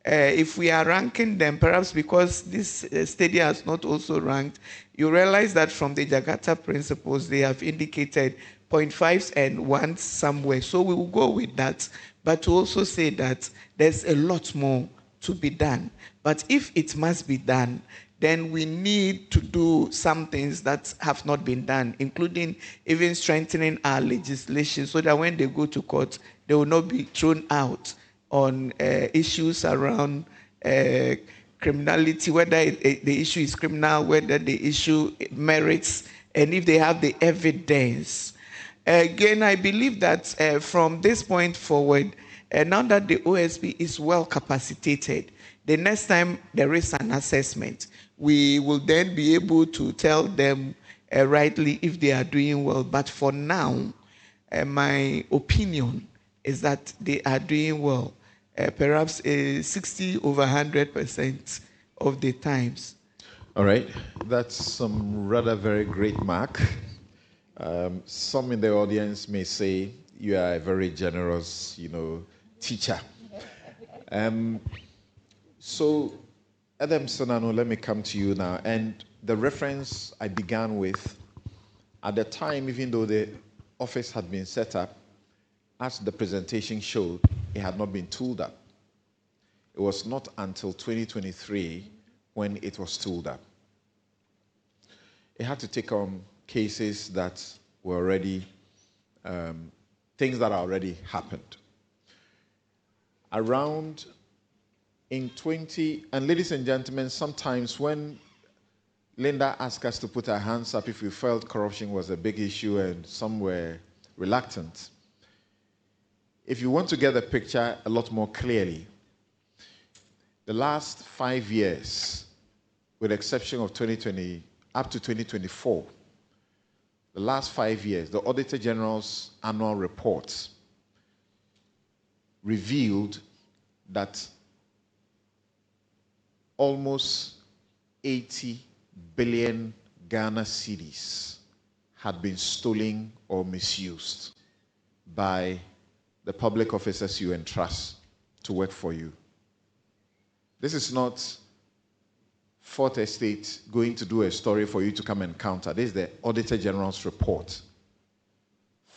If we are ranking them, perhaps because this study has not also ranked, you realize that from the Jakarta principles, they have indicated 0.5s and 1s somewhere. So we will go with that, but to also say that there's a lot more to be done. But if it must be done, then we need to do some things that have not been done, including even strengthening our legislation so that when they go to court, they will not be thrown out on issues around criminality, whether the issue is criminal, whether the issue merits, and if they have the evidence. Again, I believe that from this point forward, now that the OSP is well capacitated, the next time there is an assessment, we will then be able to tell them rightly if they are doing well. But for now, my opinion is that they are doing well, perhaps 60 over 100% of the times. All right, that's some rather very great mark. Some in the audience may say you are a very generous, teacher. So, Adam Sonano, let me come to you now. And the reference I began with, at the time, even though the office had been set up, as the presentation showed, it had not been tooled up. It was not until 2023 when it was tooled up. It had to take on cases that were already, things that already happened. Around in 20, and ladies and gentlemen, sometimes when Linda asked us to put our hands up if we felt corruption was a big issue and some were reluctant, if you want to get the picture a lot more clearly, the last 5 years, with the exception of 2020 up to 2024, the last 5 years, the Auditor General's annual reports revealed that almost 80 billion Ghana cedis had been stolen or misused by the public officers you entrust to work for you. This is not Fourth Estate going to do a story for you to come and counter. This is the Auditor General's report.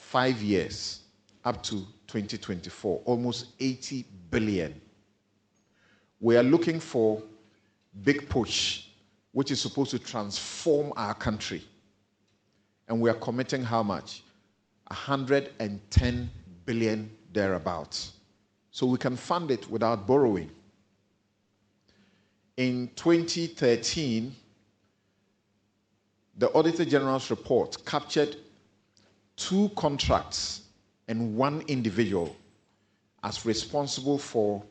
5 years up to 2024, almost 80 billion. We are looking for big push, which is supposed to transform our country. And we are committing how much? 110 billion thereabouts. So we can fund it without borrowing. In 2013, the Auditor General's report captured 2 contracts and 1 individual as responsible for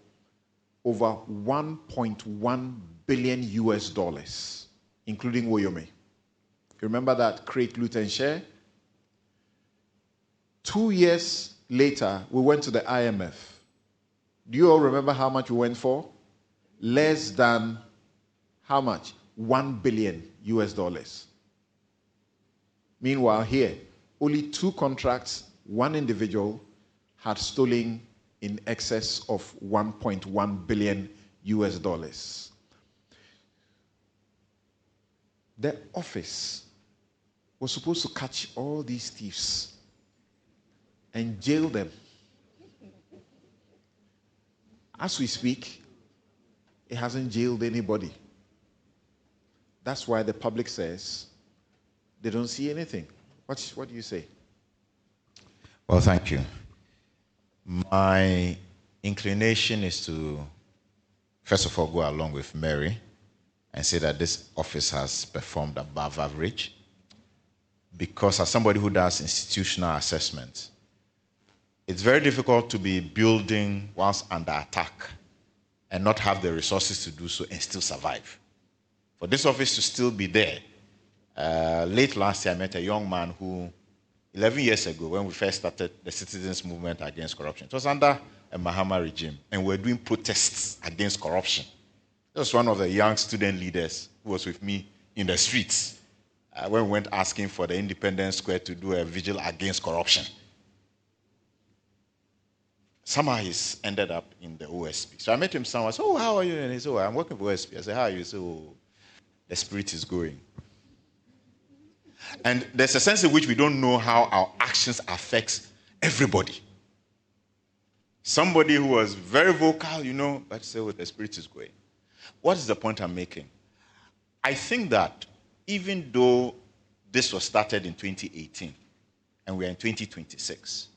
over 1.1 billion US dollars, including Woyome. You remember that create, loot, and share? 2 years later, we went to the IMF. Do you all remember how much we went for? Less than how much? 1 billion US dollars. Meanwhile, here, only 2 contracts, 1 individual had stolen in excess of 1.1 billion US dollars. The office was supposed to catch all these thieves and jail them. As we speak, it hasn't jailed anybody. That's why the public says they don't see anything. What do you say? Well, thank you. My inclination is to, first of all, go along with Mary and say that this office has performed above average, because as somebody who does institutional assessment, it's very difficult to be building whilst under attack and not have the resources to do so and still survive. For this office to still be there, late last year I met a young man who, 11 years ago, when we first started the citizens movement against corruption, it was under a Mahama regime, and we were doing protests against corruption. That was one of the young student leaders who was with me in the streets when we went asking for the Independence Square to do a vigil against corruption. Somehow he's ended up in the OSP. So I met him somewhere. I said, "Oh, how are you?" And he said, "Oh, I'm working for OSP." I said, "How are you?" He said, "Oh, the spirit is going." And there's a sense in which we don't know how our actions affect everybody. Somebody who was very vocal, but say, "Oh, the spirit is going." What is the point I'm making? I think that even though this was started in 2018 and we're in 2026,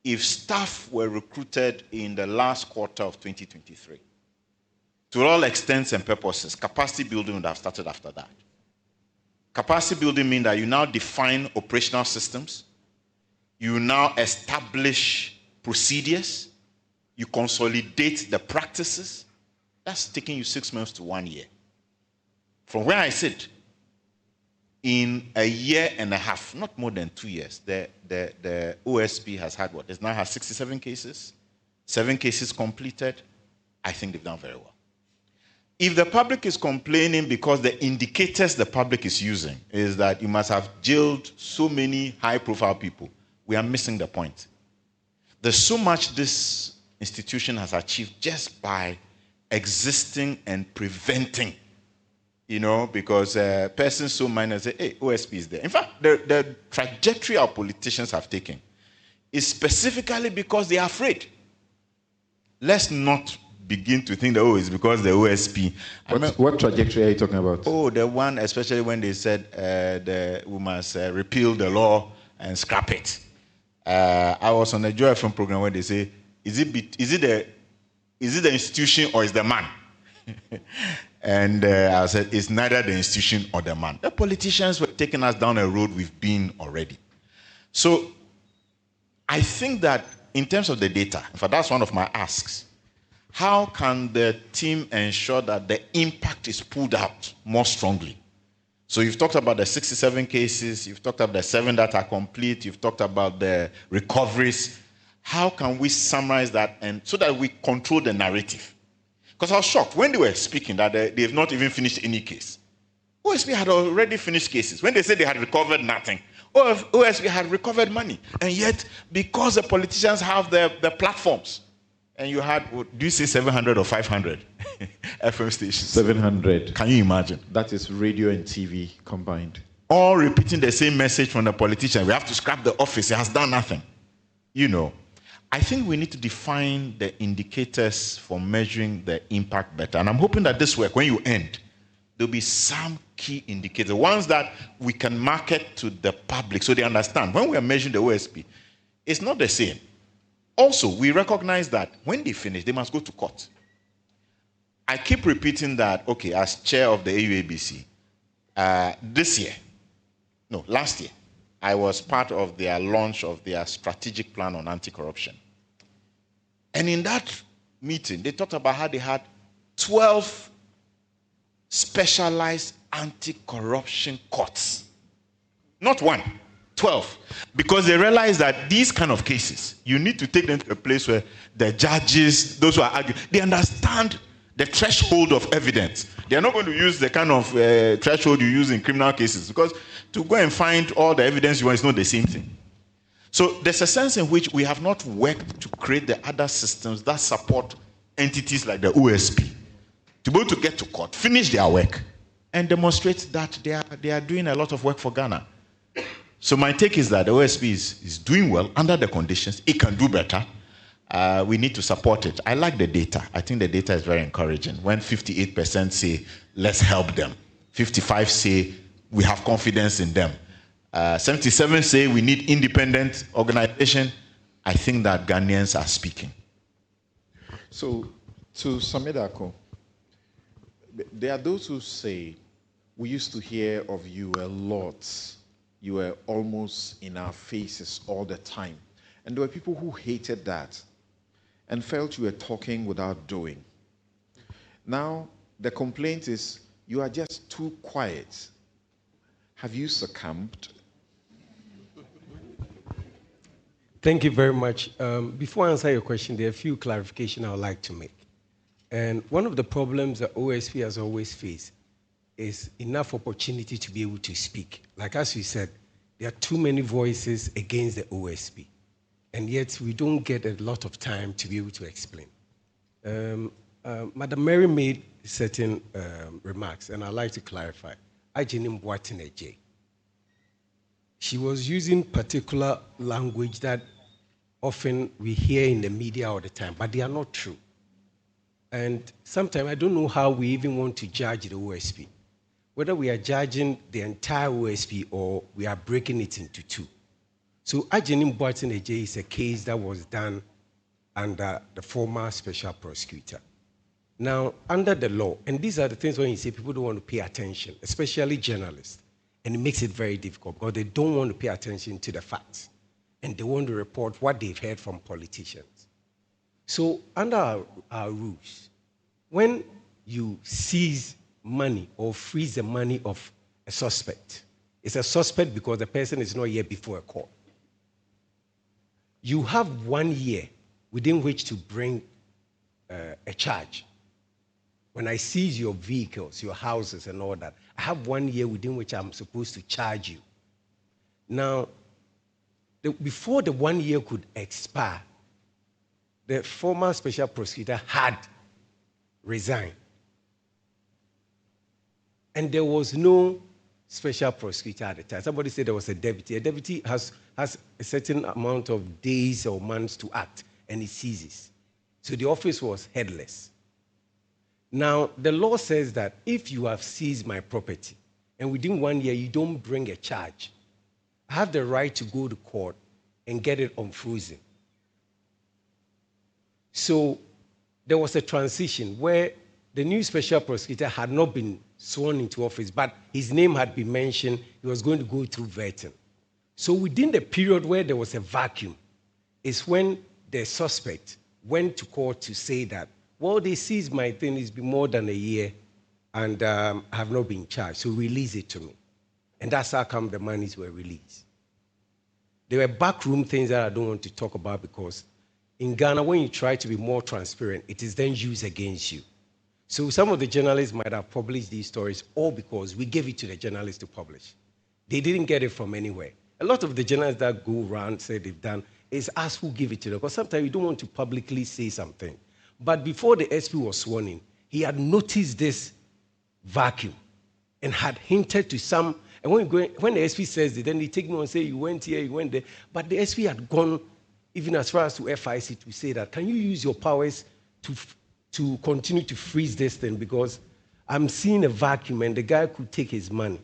if staff were recruited in the last quarter of 2023, to all extents and purposes, capacity building would have started after that. Capacity building means that you now define operational systems, you now establish procedures, you consolidate the practices. That's taking you 6 months to 1 year. From where I sit, in a year and a half, not more than 2 years, the OSP has had what? It now has 67 cases, 7 cases completed. I think they've done very well. If the public is complaining because the indicators the public is using is that you must have jailed so many high-profile people, we are missing the point. There's so much this institution has achieved just by existing and preventing. Because persons so minor say, "Hey, OSP is there." In fact, the trajectory our politicians have taken is specifically because they are afraid. Let's not begin to think that, it's because the OSP. What trajectory are you talking about? Oh, the one, especially when they said we must repeal the law and scrap it. I was on a Joy FM program where they say, is it the institution or is the man? And I said, it's neither the institution or the man. The politicians were taking us down a road we've been already. So I think that in terms of the data, in fact, that's one of my asks. How can the team ensure that the impact is pulled out more strongly? So you've talked about the 67 cases, you've talked about the 7 that are complete, you've talked about the recoveries. How can we summarize that and so that we control the narrative? Because I was shocked when they were speaking that they've not even finished any case. OSP had already finished cases. When they said they had recovered nothing, OSP had recovered money. And yet, because the politicians have the platforms, and you had, do you say 700 or 500 FM stations? 700. Can you imagine? That is radio and TV combined. all repeating the same message from the politician. We have to scrap the office. It has done nothing. You know, I think we need to define the indicators for measuring the impact better. And I'm hoping that this work, when you end, there'll be some key indicators, ones that we can market to the public so they understand. When we are measuring the OSP, it's not the same. Also, we recognize that when they finish, they must go to court. I keep repeating that, okay, as chair of the AUABC, last year, I was part of their launch of their strategic plan on anti-corruption. And in that meeting, they talked about how they had 12 specialized anti-corruption courts. Not one, 12. Because they realized that these kind of cases, you need to take them to a place where the judges, those who are arguing, they understand the threshold of evidence. They are not going to use the kind of threshold you use in criminal cases, because to go and find all the evidence you want is not the same thing. So there's a sense in which we have not worked to create the other systems that support entities like the OSP to be able to get to court, finish their work, and demonstrate that they are doing a lot of work for Ghana. So my take is that the OSP is doing well under the conditions. It can do better. We need to support it. I like the data. I think the data is very encouraging. When 58% say, let's help them. 55 say, we have confidence in them. 77 say, we need independent organization. I think that Ghanaians are speaking. So, to Samedako, there are those who say, we used to hear of you a lot. You were almost in our faces all the time. And there were people who hated that and felt you were talking without doing. Now, the complaint is you are just too quiet. Have you succumbed? Thank you very much. Before I answer your question, there are a few clarifications I would like to make. And one of the problems that OSP has always faced is enough opportunity to be able to speak. Like as you said, there are too many voices against the OSP. And yet we don't get a lot of time to be able to explain. Madam Mary made certain remarks, and I'd like to clarify. Agyebeng. She was using particular language that often we hear in the media all the time, but they are not true. And sometimes I don't know how we even want to judge the OSP, whether we are judging the entire OSP or we are breaking it into two. So Agyebeng is a case that was done under the former special prosecutor. Now, under the law, and these are the things when you say people don't want to pay attention, especially journalists, and it makes it very difficult because they don't want to pay attention to the facts, and they want to report what they've heard from politicians. So under our rules, when you seize money or freeze the money of a suspect, it's a suspect because the person is not yet before a court. You have 1 year within which to bring a charge. When I seize your vehicles, your houses and all that, I have 1 year within which I'm supposed to charge you. Now, before the 1 year could expire, the former special prosecutor had resigned. And there was no special prosecutor at the time. Somebody said there was a deputy. A deputy has a certain amount of days or months to act, and it ceases. So the office was headless. Now, the law says that if you have seized my property, and within 1 year you don't bring a charge, I have the right to go to court and get it unfrozen. So there was a transition where the new special prosecutor had not been sworn into office, but his name had been mentioned. He was going to go through vetting. So within the period where there was a vacuum is when the suspect went to court to say that, well, they seized my thing, it's been more than a year, and I have not been charged, so release it to me. And that's how come the monies were released. There were backroom things that I don't want to talk about because in Ghana, when you try to be more transparent, it is then used against you. So some of the journalists might have published these stories all because we gave it to the journalists to publish. They didn't get it from anywhere. A lot of the journalists that go around say they've done is us who give it to them, because sometimes you don't want to publicly say something. But before the SP was sworn in, he had noticed this vacuum and had hinted to some, And when the SP says it, then they take me and say, you went here, you went there. But the SP had gone even as far as to FIC to say that, can you use your powers to continue to freeze this thing? Because I'm seeing a vacuum and the guy could take his money.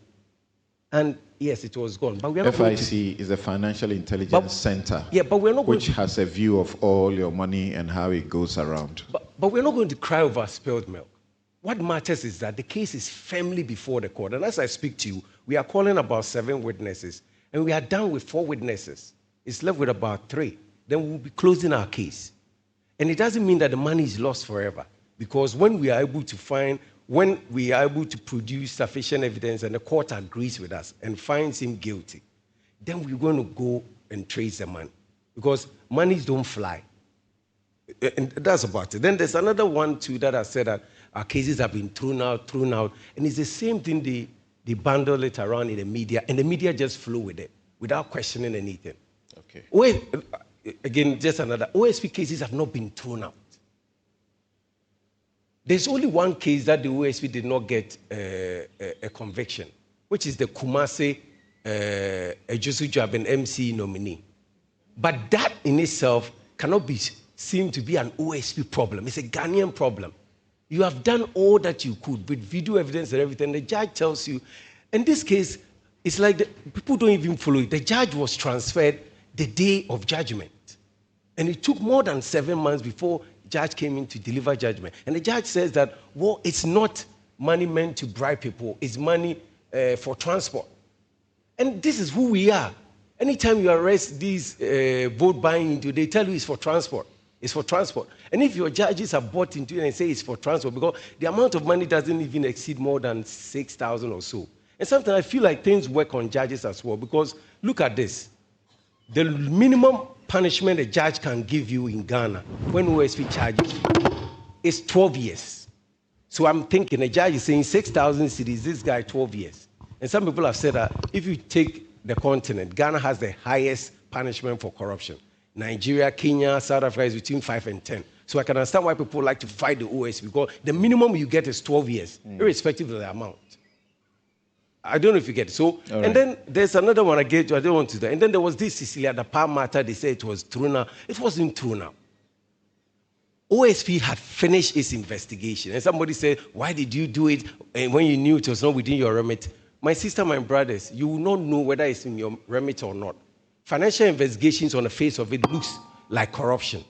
And yes, it was gone. But we are not FIC is a financial intelligence center. Yeah, but we're not which has a view of all your money and how it goes around. But we're not going to cry over spilled milk. What matters is that the case is firmly before the court. And as I speak to you, we are calling about 7 witnesses, and we are done with 4 witnesses. It's left with about 3. Then we'll be closing our case. And it doesn't mean that the money is lost forever, because when we are able to produce sufficient evidence and the court agrees with us and finds him guilty, then we're going to go and trace the money, because monies don't fly. And that's about it. Then there's another one too that I said that our cases have been thrown out, and it's the same thing. They bundle it around in the media, and the media just flew with it without questioning anything. Okay. Again, just another. OSP cases have not been thrown out. There's only one case that the OSP did not get a conviction, which is the Kumasi Kissi Agyebeng MC nominee. But that in itself cannot be seen to be an OSP problem. It's a Ghanaian problem. You have done all that you could with video evidence and everything. The judge tells you, in this case, it's like people don't even follow it. The judge was transferred the day of judgment. And it took more than 7 months before the judge came in to deliver judgment. And the judge says that, well, it's not money meant to bribe people. It's money for transport. And this is who we are. Anytime you arrest these vote buying into, they tell you it's for transport. It's for transport. And if your judges are bought into it and say it's for transport, because the amount of money doesn't even exceed more than 6,000 or so. And sometimes I feel like things work on judges as well, because look at this. The minimum punishment a judge can give you in Ghana when OSP charges is 12 years. So I'm thinking a judge is saying 6,000 cedis, this guy 12 years. And some people have said that if you take the continent, Ghana has the highest punishment for corruption. Nigeria, Kenya, South Africa is between 5 and 10. So I can understand why people like to fight the OSP, because the minimum you get is 12 years, irrespective of the amount. I don't know if you get it. So, and then there's another one I get to, I don't want to do that. And then there was this Cecilia, the power matter, they said it was thrown out. It wasn't thrown out. OSP had finished its investigation. And somebody said, why did you do it when you knew it was not within your remit? My sister, my brothers, you will not know whether it's in your remit or not. Financial investigations on the face of it looks like corruption.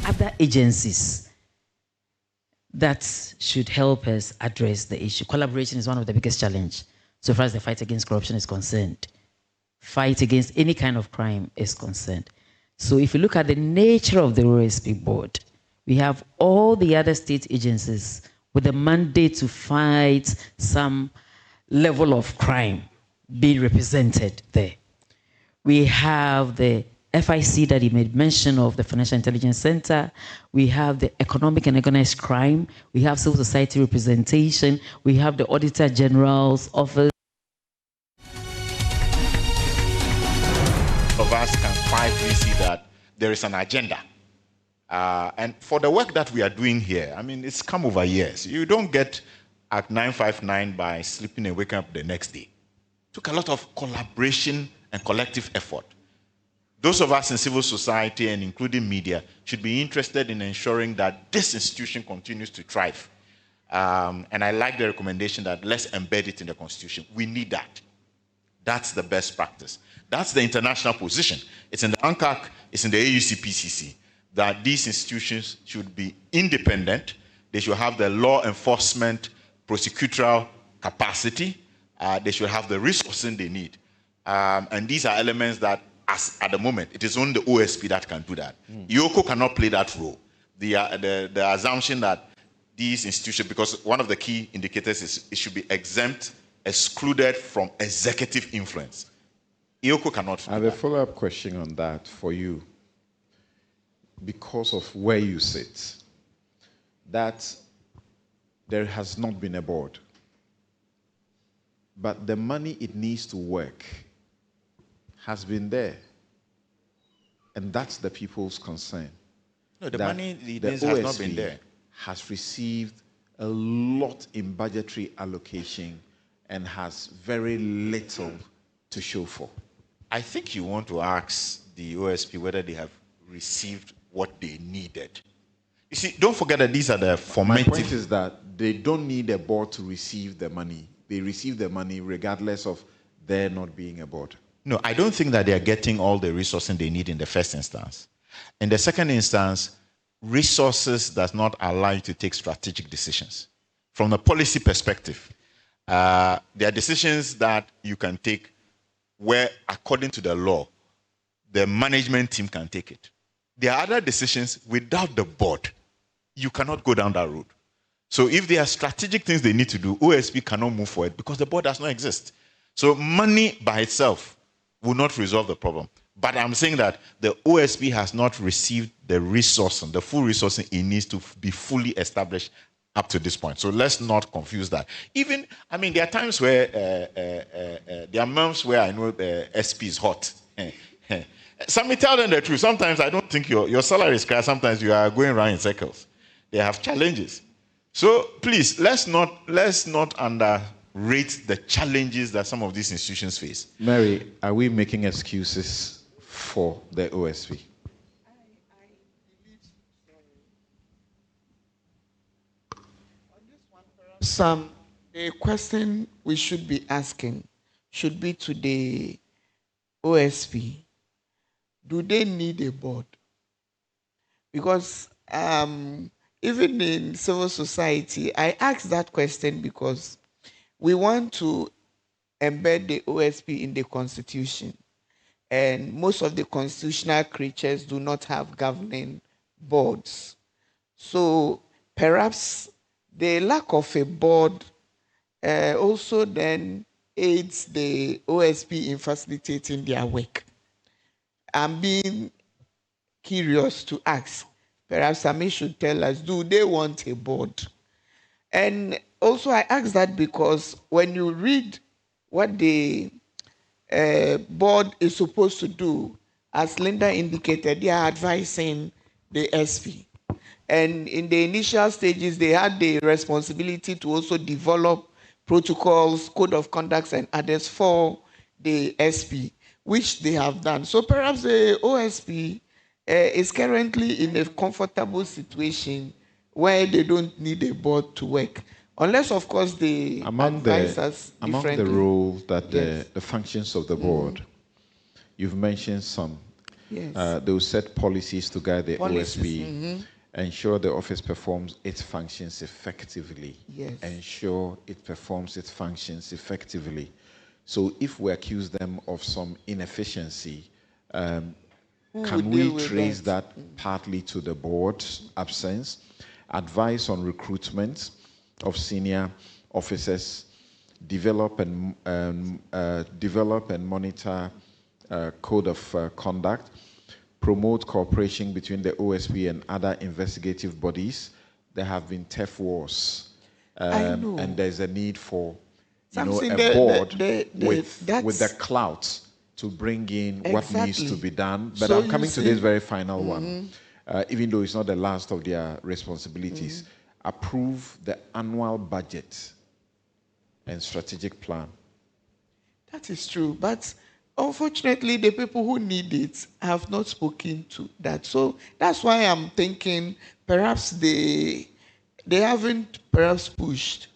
Other agencies that should help us address the issue. Collaboration is one of the biggest challenges so far as the fight against corruption is concerned. Fight against any kind of crime is concerned. So if you look at the nature of the OSP board, we have all the other state agencies with a mandate to fight some level of crime being represented there. We have the FIC that he made mention of, the Financial Intelligence Center. We have the Economic and Organized Crime. We have civil society representation. We have the Auditor General's office. Of us can quietly see that there is an agenda. And for the work that we are doing here, I mean, it's come over years. You don't get Act 959 by sleeping and waking up the next day. It took a lot of collaboration and collective effort. Those of us in civil society and including media should be interested in ensuring that this institution continues to thrive. And I like the recommendation that let's embed it in the Constitution. We need that. That's the best practice. That's the international position. It's in the ANCAC, it's in the AUCPCC, that these institutions should be independent. They should have the law enforcement, prosecutorial capacity. They should have the resources they need. And these are elements that, as at the moment, it is only the OSP that can do that. IOCO cannot play that role. The assumption that these institutions, because one of the key indicators is it should be exempt, excluded from executive influence. IOCO cannot. I have a follow-up question on that for you. Because of where you sit, that there has not been a board. But the money it needs to work has been there. And that's the people's concern. No, the that money it the needs OSP has not been there. has received a lot in budgetary allocation and has very little to show for. I think you want to ask the OSP whether they have received what they needed. You see, don't forget that these are the formative... My point is that they don't need a board to receive the money. They receive the money regardless of there not being a board. No, I don't think that they are getting all the resources they need in the first instance. In the second instance, resources does not allow you to take strategic decisions. From a policy perspective, there are decisions that you can take where, according to the law, the management team can take it. There are other decisions without the board. You cannot go down that road. So if there are strategic things they need to do, OSP cannot move forward because the board does not exist. So money by itself will not resolve the problem. But I'm saying that the OSP has not received the resources, the full resources it needs to be fully established up to this point. So let's not confuse that. Even, I mean, there are times where, there are months where I know the SP is hot. Some may tell them the truth. Sometimes I don't think your salary is clear. Sometimes you are going around in circles. They have challenges. So please, let's not underrate the challenges that some of these institutions face. Mary, are we making excuses for the OSP? The question we should be asking should be to the OSP. Do they need a board? Because even in civil society, I ask that question because we want to embed the OSP in the Constitution. And most of the constitutional creatures do not have governing boards. So perhaps the lack of a board also then aids the OSP in facilitating their work. I'm being curious to ask. Perhaps Sami should tell us, do they want a board? And also I ask that because when you read what the board is supposed to do, as Linda indicated, they are advising the SP. And in the initial stages, they had the responsibility to also develop protocols, code of conducts, and others for the SP, which they have done. So perhaps the OSP is currently in a comfortable situation where they don't need a board to work. Unless, of course, they advise us differently. Among the roles that Yes. the functions of the board, you've mentioned some. Yes. They will set policies to guide the Policies, OSP, ensure the office performs its functions effectively, Yes. ensure it performs its functions effectively. So if we accuse them of some inefficiency, can we trace that partly to the board's absence? Advice on recruitment of senior officers, develop and monitor code of conduct, promote cooperation between the OSP and other investigative bodies. There have been tough wars, and there's a need for a board with the clout to bring in what needs to be done. But so I'm coming to this very final one, even though it's not the last of their responsibilities. Approve the annual budget and strategic plan. That is true, but unfortunately, the people who need it have not spoken to that. So that's why I'm thinking perhaps they haven't perhaps pushed.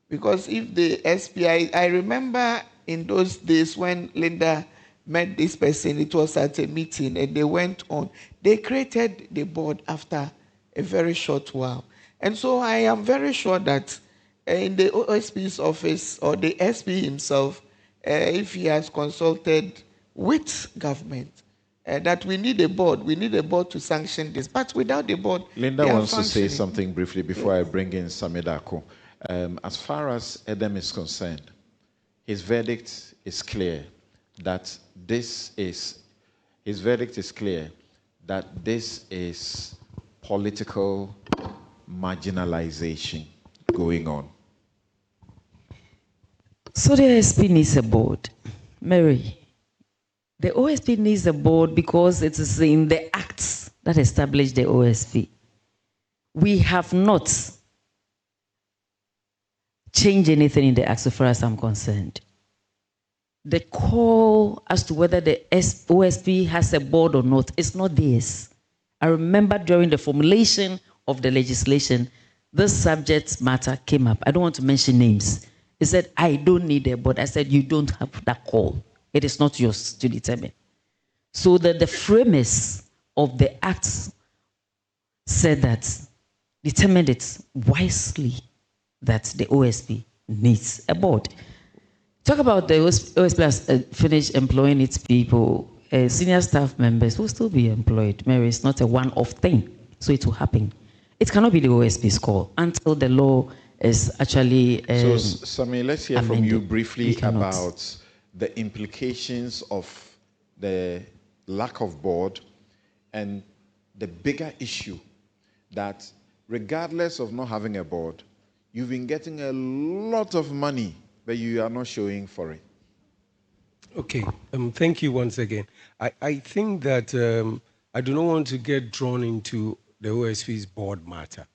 Because if the SPI, I remember in those days when Linda met this person, it was at a meeting and they went on. They created the board after a very short while. And so I am very sure that in the OSP's office or the SP himself, if he has consulted with government, that we need a board to sanction this. But without the board, Linda wants to say something briefly before I bring in Samedako. As far as Edem is concerned, his verdict is clear that this is political marginalization going on? So the OSP needs a board. Mary, the OSP needs a board because it is in the acts that established the OSP. We have not changed anything in the acts so far as I'm concerned. The call as to whether the OSP has a board or not is not theirs. I remember during the formulation of the legislation, this subject matter came up. I don't want to mention names. He said, I don't need a board. I said, you don't have that call. It is not yours to determine. So that the framers of the acts said that, determined it wisely that the OSP needs a board. Talk about the OSP has finished employing its people. Senior staff members will still be employed. Mary, it's not a one-off thing, so it will happen. It cannot be the OSP's call until the law is actually So, Sami, let's hear amended. from you briefly about the implications of the lack of board and the bigger issue that regardless of not having a board, you've been getting a lot of money, but you are not showing for it. Okay, thank you once again. I think that I do not want to get drawn into the OSP's board matter.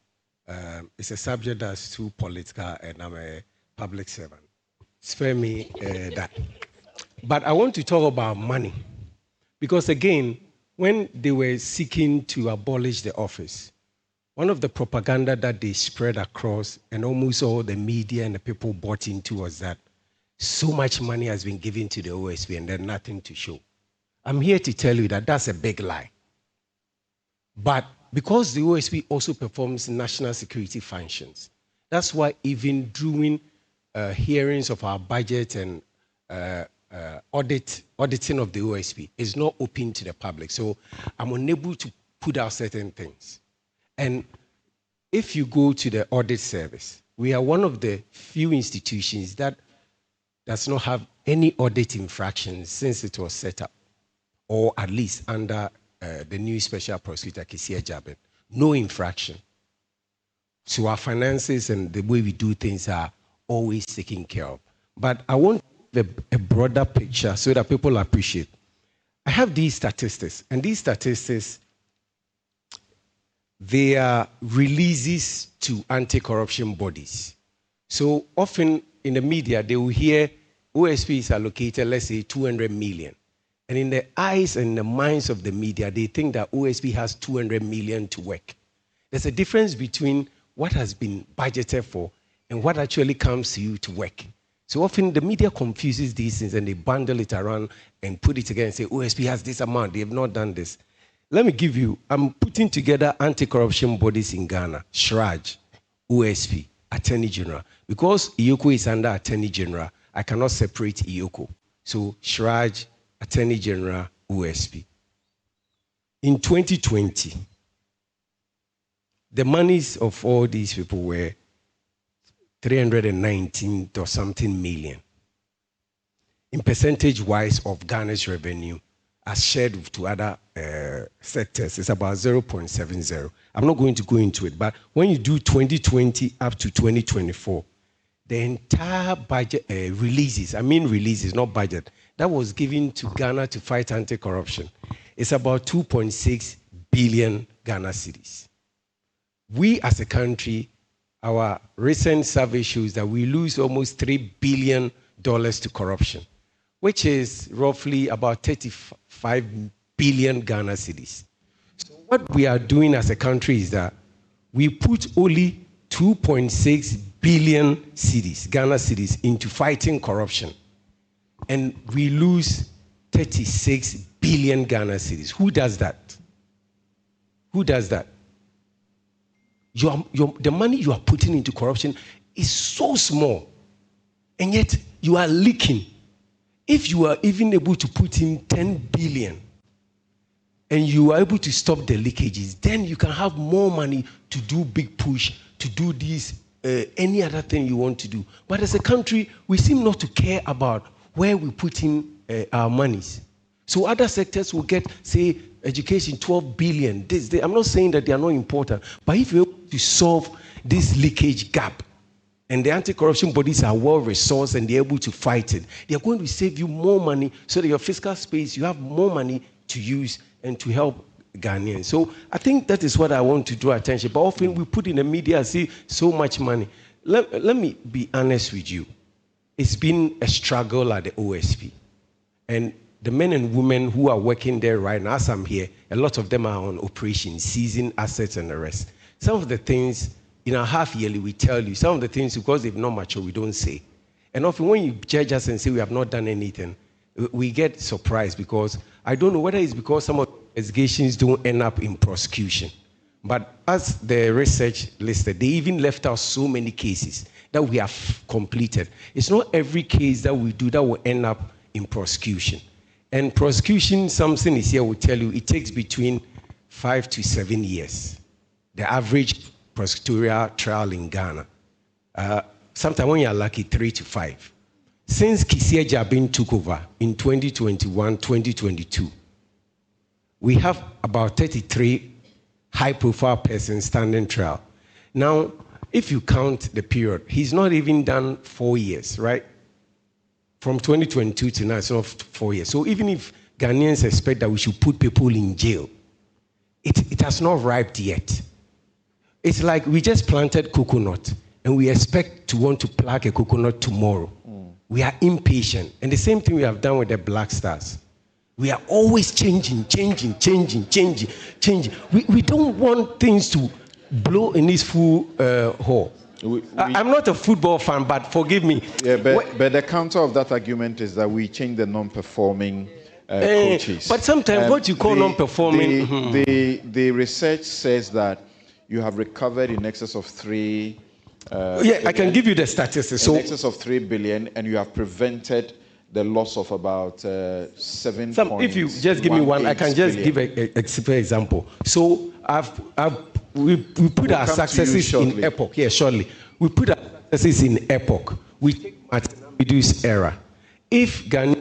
It's a subject that's too political, and I'm a public servant. Spare me that. But I want to talk about money. Because again, when they were seeking to abolish the office, one of the propaganda that they spread across and almost all the media and the people bought into was that so much money has been given to the OSP and there's nothing to show. I'm here to tell you that that's a big lie. But because the OSP also performs national security functions, that's why even during hearings of our budget and auditing of the OSP is not open to the public. So I'm unable to put out certain things. And if you go to the audit service, we are one of the few institutions that does not have any audit infractions since it was set up, or at least under the new Special Prosecutor, Kissi Agyebeng. No infraction. So our finances and the way we do things are always taken care of. But I want a broader picture so that people appreciate. I have these statistics, and these statistics, they are releases to anti-corruption bodies. So often in the media, they will hear OSP is allocated, let's say, 200 million. And in the eyes and the minds of the media, they think that OSP has 200 million to work. There's a difference between what has been budgeted for and what actually comes to you to work. So often the media confuses these things and they bundle it around and put it together and say, OSP has this amount, they have not done this. Let me give you, I'm putting together anti-corruption bodies in Ghana, SHRAJ, OSP, Attorney General. Because IOCO is under Attorney General, I cannot separate IOCO. So SHRAJ, Attorney General, OSP. In 2020, the monies of all these people were 319 or something million. In percentage-wise of Ghana's revenue, as shared to other sectors, it's about 0.70. I'm not going to go into it, but when you do 2020 up to 2024, the entire budget releases, not budget, that was given to Ghana to fight anti-corruption. It's about 2.6 billion Ghana cedis. We as a country, our recent survey shows that we lose almost $3 billion to corruption, which is roughly about 35 billion Ghana cedis. So what we are doing as a country is that we put only 2.6 billion cedis, Ghana cedis, into fighting corruption. And we lose 36 billion Ghana cedis. Who does that? Who does that? The money you are putting into corruption is so small, and yet you are leaking. If you are even able to put in 10 billion and you are able to stop the leakages, then you can have more money to do big push, to do this, any other thing you want to do. But as a country, we seem not to care about where we put in our monies. So other sectors will get, say, education, 12 billion. I'm not saying that they are not important, but if you're able to solve this leakage gap, and the anti-corruption bodies are well-resourced and they're able to fight it, they're going to save you more money so that your fiscal space, you have more money to use and to help Ghanaians. So I think that is what I want to draw attention. But often we put in the media, see so much money. Let me be honest with you. It's been a struggle at the OSP. And the men and women who are working there right now, as I'm here, a lot of them are on operations, seizing assets and the rest. Some of the things, in our half yearly, we tell you, some of the things, because they've not matured, we don't say. And often when you judge us and say we have not done anything, we get surprised because I don't know whether it's because some of the investigations don't end up in prosecution. But as the research listed, they even left out so many cases that we have completed. It's not every case that we do that will end up in prosecution. And prosecution, something is here will tell you, it takes between 5 to 7 years. The average prosecutorial trial in Ghana. Sometimes when you're lucky, 3 to 5. Since Kissi Agyebeng took over in 2021, 2022, we have about 33 high-profile persons standing trial. Now, if you count the period, he's not even done 4 years, right? From 2022 to now, it's not 4 years. So even if Ghanaians expect that we should put people in jail, it has not ripened yet. It's like we just planted coconut and we expect to want to pluck a coconut tomorrow. We are impatient. And the same thing we have done with the Black Stars. We are always changing. We don't want things to blow in this full hole. I'm not a football fan, but forgive me. Yeah, but the counter of that argument is that we change the non-performing coaches. But sometimes what you call non-performing... The research says that you have recovered in excess of 3... I can give you the statistics. In excess of 3 billion, and you have prevented the loss of about 7. If you just give me one, I can just give a simple example. So we put our successes in Epoch. Yeah, surely. We put our successes in Epoch. We take Martin Amidu's era. If Ghana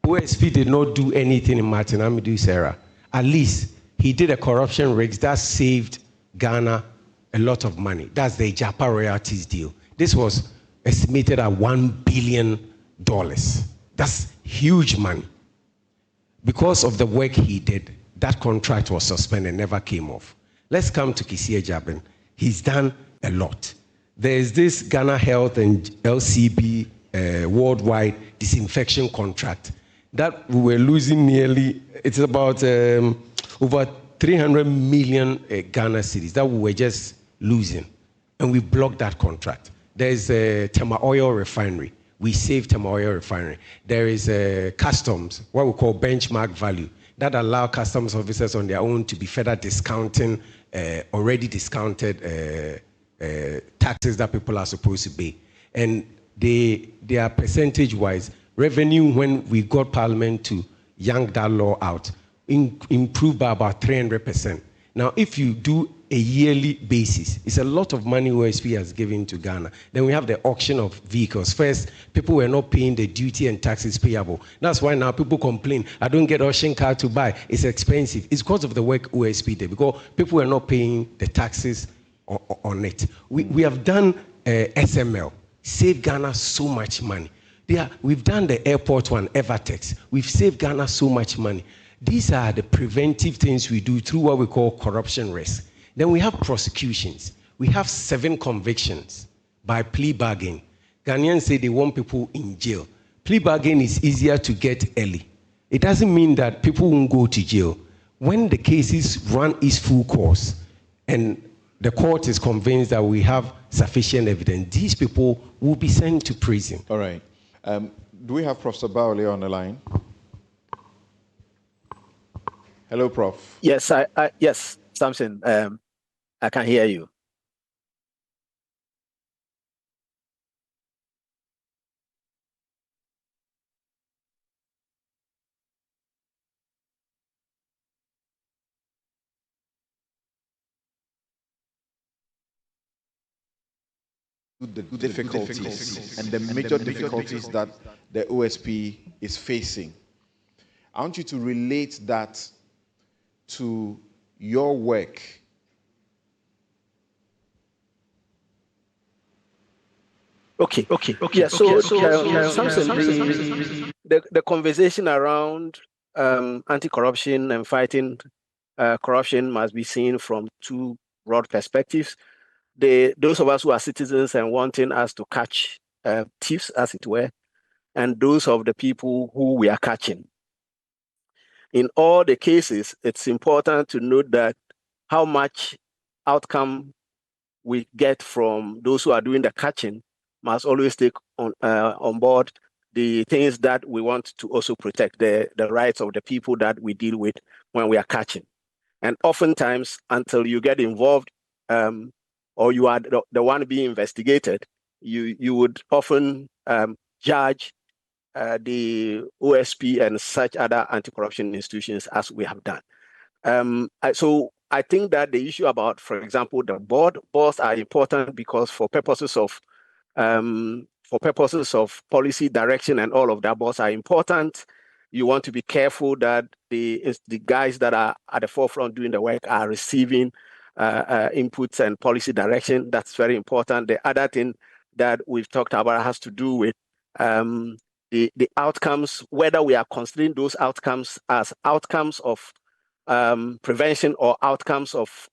OSP did not do anything in Martin Amidu's era, at least he did a corruption rigs that saved Ghana a lot of money. That's the Japa royalties deal. This was estimated at $1 billion. That's huge money. Because of the work he did, that contract was suspended, never came off. Let's come to Kissi Agyebeng. He's done a lot. There's this Ghana Health and LCB worldwide disinfection contract that we were losing nearly, it's about over 300 million Ghana cedis that we were just losing. And we blocked that contract. There's a Tema Oil refinery. We saved Tema Oil refinery. There is customs, what we call benchmark value, that allow customs officers on their own to be further discounting already discounted taxes that people are supposed to pay. And they are percentage-wise. Revenue, when we got Parliament to yank that law out, improved by about 300%. Now, if you do a yearly basis, it's a lot of money OSP has given to Ghana. Then we have the auction of vehicles. First, people were not paying the duty and taxes payable. That's why now people complain, I don't get auction car to buy. It's expensive. It's because of the work OSP did, because people were not paying the taxes on it. We have done SML, saved Ghana so much money. We've done the airport one, Evertex. We've saved Ghana so much money. These are the preventive things we do through what we call corruption risk. Then we have prosecutions. We have 7 convictions by plea bargain. Ghanaians say they want people in jail. Plea bargain is easier to get early. It doesn't mean that people won't go to jail. When the cases run its full course and the court is convinced that we have sufficient evidence, these people will be sent to prison. All right. Do we have Professor Baole on the line? Hello, Prof. Yes, yes, Samson. I can hear you. The difficulties and the major difficulties that the OSP is facing. I want you to relate that to your work? Okay. Yeah. So, Samson, the conversation around anti-corruption and fighting corruption must be seen from two broad perspectives. Those of us who are citizens and wanting us to catch thieves, as it were, and those of the people who we are catching. In all the cases, it's important to note that how much outcome we get from those who are doing the catching must always take on board the things that we want to also protect, the rights of the people that we deal with when we are catching. And oftentimes, until you get involved or you are the one being investigated, you would often judge the OSP and such other anti-corruption institutions as we have done. So I think that the issue about, for example, the boards are important because for purposes of policy direction and all of that, boards are important. You want to be careful that the guys that are at the forefront doing the work are receiving inputs and policy direction. That's very important. The other thing that we've talked about has to do with the outcomes, whether we are considering those outcomes as outcomes of prevention or outcomes of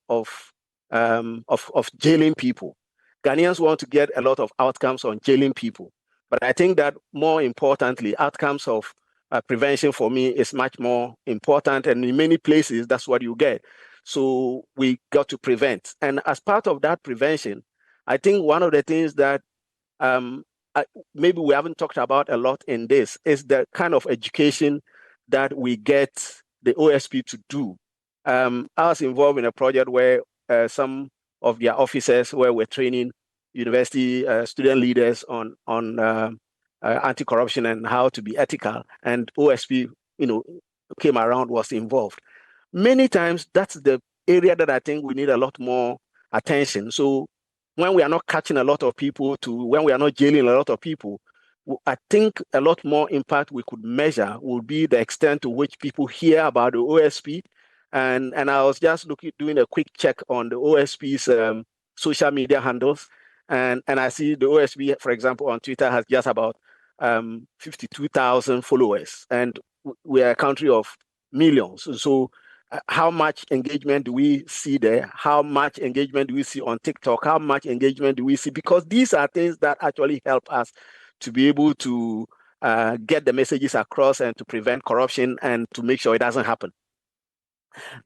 jailing people. Ghanaians want to get a lot of outcomes on jailing people, but I think that more importantly, outcomes of prevention for me is much more important, and in many places that's what you get. So we got to prevent, and as part of that prevention, I think one of the things that maybe we haven't talked about a lot in this is the kind of education that we get the OSP to do. I was involved in a project where some of their officers were training university student leaders on anti-corruption and how to be ethical, and OSP, came around, was involved. Many times, that's the area that I think we need a lot more attention. So when we are not catching a lot of people, when we are not jailing a lot of people, I think a lot more impact we could measure will be the extent to which people hear about the OSP. And I was just doing a quick check on the OSP's social media handles, and I see the OSP, for example, on Twitter has just about 52,000 followers, and we are a country of millions. So how much engagement do we see there? How much engagement do we see on TikTok? How much engagement do we see? Because these are things that actually help us to be able to get the messages across and to prevent corruption and to make sure it doesn't happen.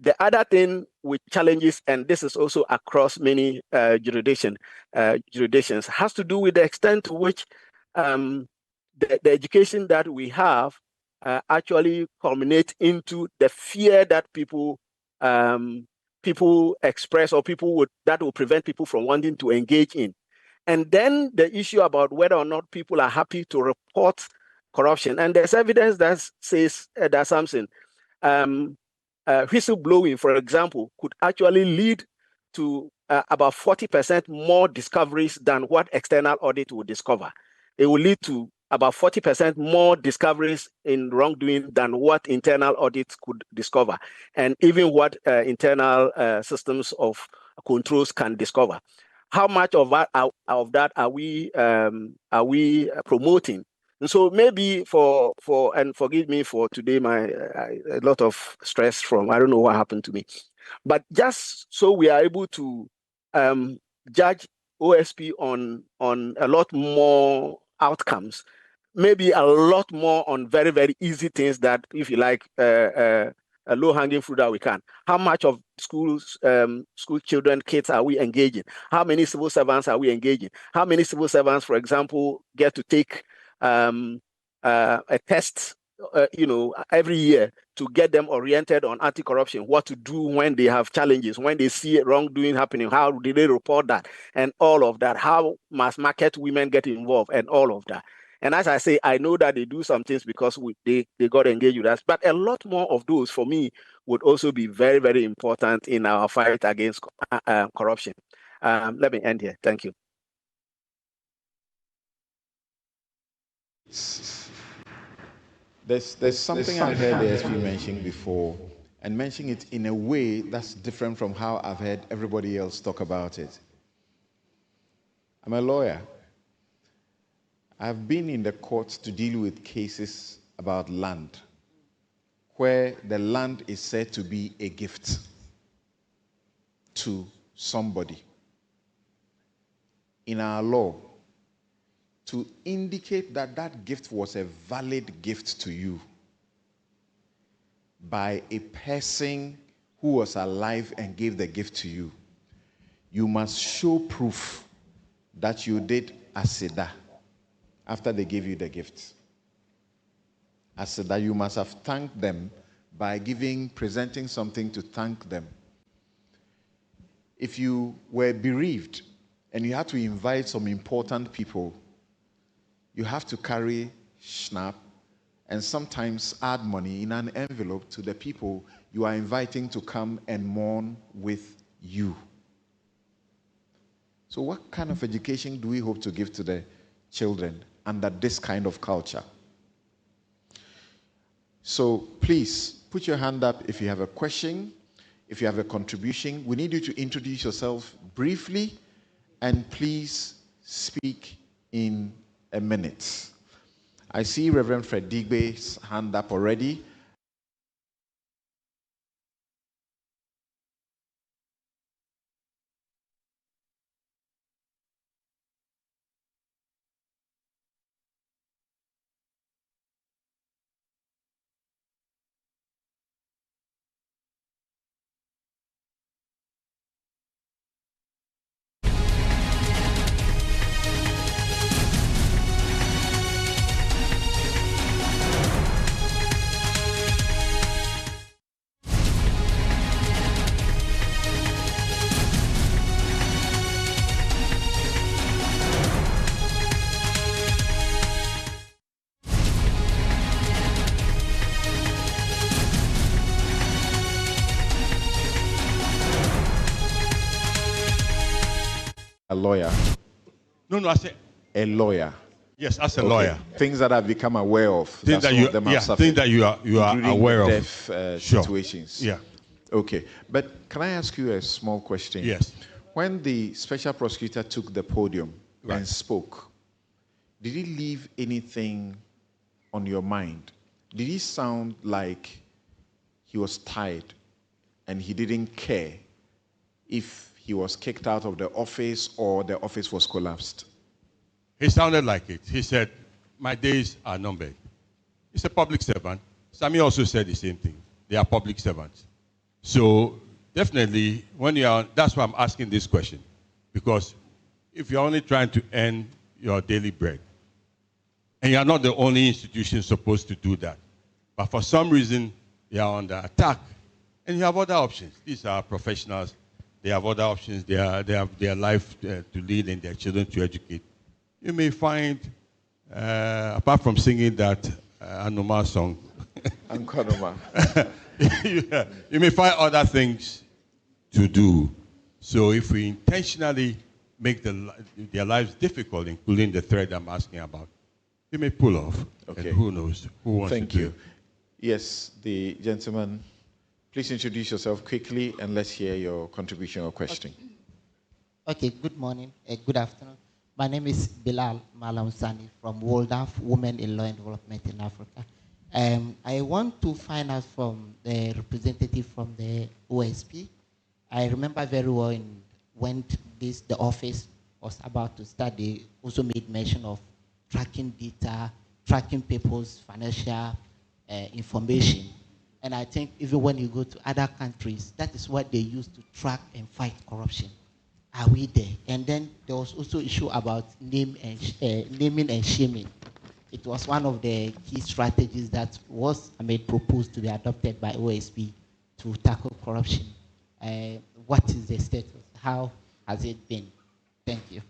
The other thing with challenges, and this is also across many jurisdictions, has to do with the extent to which the education that we have actually culminate into the fear that people express, or that will prevent people from wanting to engage in. And then the issue about whether or not people are happy to report corruption. And there's evidence that says that something, whistleblowing, for example, could actually lead to about 40% more discoveries than what external audit would discover. It will lead to about 40% more discoveries in wrongdoing than what internal audits could discover, and even what internal systems of controls can discover. How much of that are we promoting? And so maybe and forgive me for today, a lot of stress from, I don't know what happened to me, but just so we are able to judge OSP on a lot more outcomes, maybe a lot more on very, very easy things that, if you like, a low-hanging fruit that we can. How much of school children, kids are we engaging? How many civil servants are we engaging? How many civil servants, for example, get to take a test, every year to get them oriented on anti-corruption, what to do when they have challenges, when they see wrongdoing happening, how do they report that, and all of that? How must market women get involved, and all of that? And as I say, I know that they do some things because they got engaged with us, but a lot more of those, for me, would also be very, very important in our fight against corruption. Let me end here. Thank you. There's something I heard the SP mention before, and mention it in a way that's different from how I've heard everybody else talk about it. I'm a lawyer. I've been in the courts to deal with cases about land, where the land is said to be a gift to somebody. In our law, to indicate that that gift was a valid gift to you by a person who was alive and gave the gift to you, you must show proof that you did aseda after they gave you the gift. Aseda, you must have thanked them by presenting something to thank them. If you were bereaved and you had to invite some important people, you have to carry schnapp and sometimes add money in an envelope to the people you are inviting to come and mourn with you. So what kind of education do we hope to give to the children under this kind of culture? So please put your hand up if you have a question, if you have a contribution. We need you to introduce yourself briefly, and please speak in a minute. I see Reverend Fred Digbe's hand up already. A lawyer. No, I said a lawyer. Yes, as a lawyer. Things that I've become aware of. Things that you are aware of. Death Sure. situations. Yeah. Okay, but can I ask you a small question? Yes. When the special prosecutor took the podium and spoke, did he leave anything on your mind? Did he sound like he was tired and he didn't care if he was kicked out of the office or the office was collapsed? He sounded like it. He said, my days are numbered. He's a public servant. Sami also said the same thing. They are public servants. So definitely, that's why I'm asking this question. Because if you're only trying to earn your daily bread, and you're not the only institution supposed to do that, but for some reason, you are under attack, and you have other options. These are professionals. They have other options. They have their life to lead and their children to educate. You may find, apart from singing that Anoma song, you may find other things to do. So if we intentionally make their lives difficult, including the threat I'm asking about, you may pull off. Okay. And who knows? Who wants Thank to do you. it? Yes, the gentleman. Please introduce yourself quickly and let's hear your contribution or question. Okay, good morning, good afternoon. My name is Bilal Malamsani from Waldorf Women in Law and Development in Africa. I want to find out from the representative from the OSP. I remember very well when the office was about to start, they also made mention of tracking data, tracking people's financial information. And I think even when you go to other countries, that is what they use to track and fight corruption. Are we there? And then there was also issue about naming and shaming. It was one of the key strategies that was proposed to be adopted by OSP to tackle corruption. What is the status? How has it been? Thank you.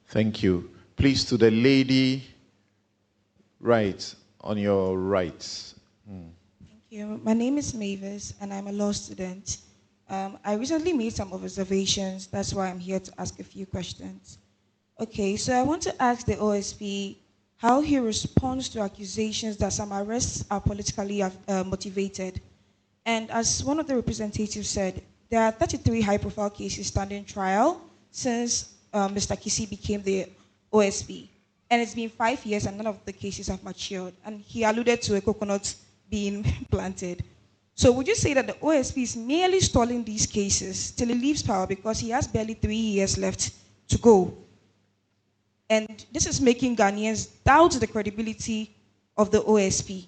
Thank you. Please, to the lady right, on your right. Thank you. My name is Mavis, and I'm a law student. I recently made some observations. That's why I'm here to ask a few questions. Okay, so I want to ask the OSP how he responds to accusations that some arrests are politically motivated. And as one of the representatives said, there are 33 high-profile cases standing trial since Mr. Kissi became the OSP. And it's been 5 years and none of the cases have matured. And he alluded to a coconut being planted. So would you say that the OSP is merely stalling these cases till he leaves power because he has barely 3 years left to go? And this is making Ghanaians doubt the credibility of the OSP.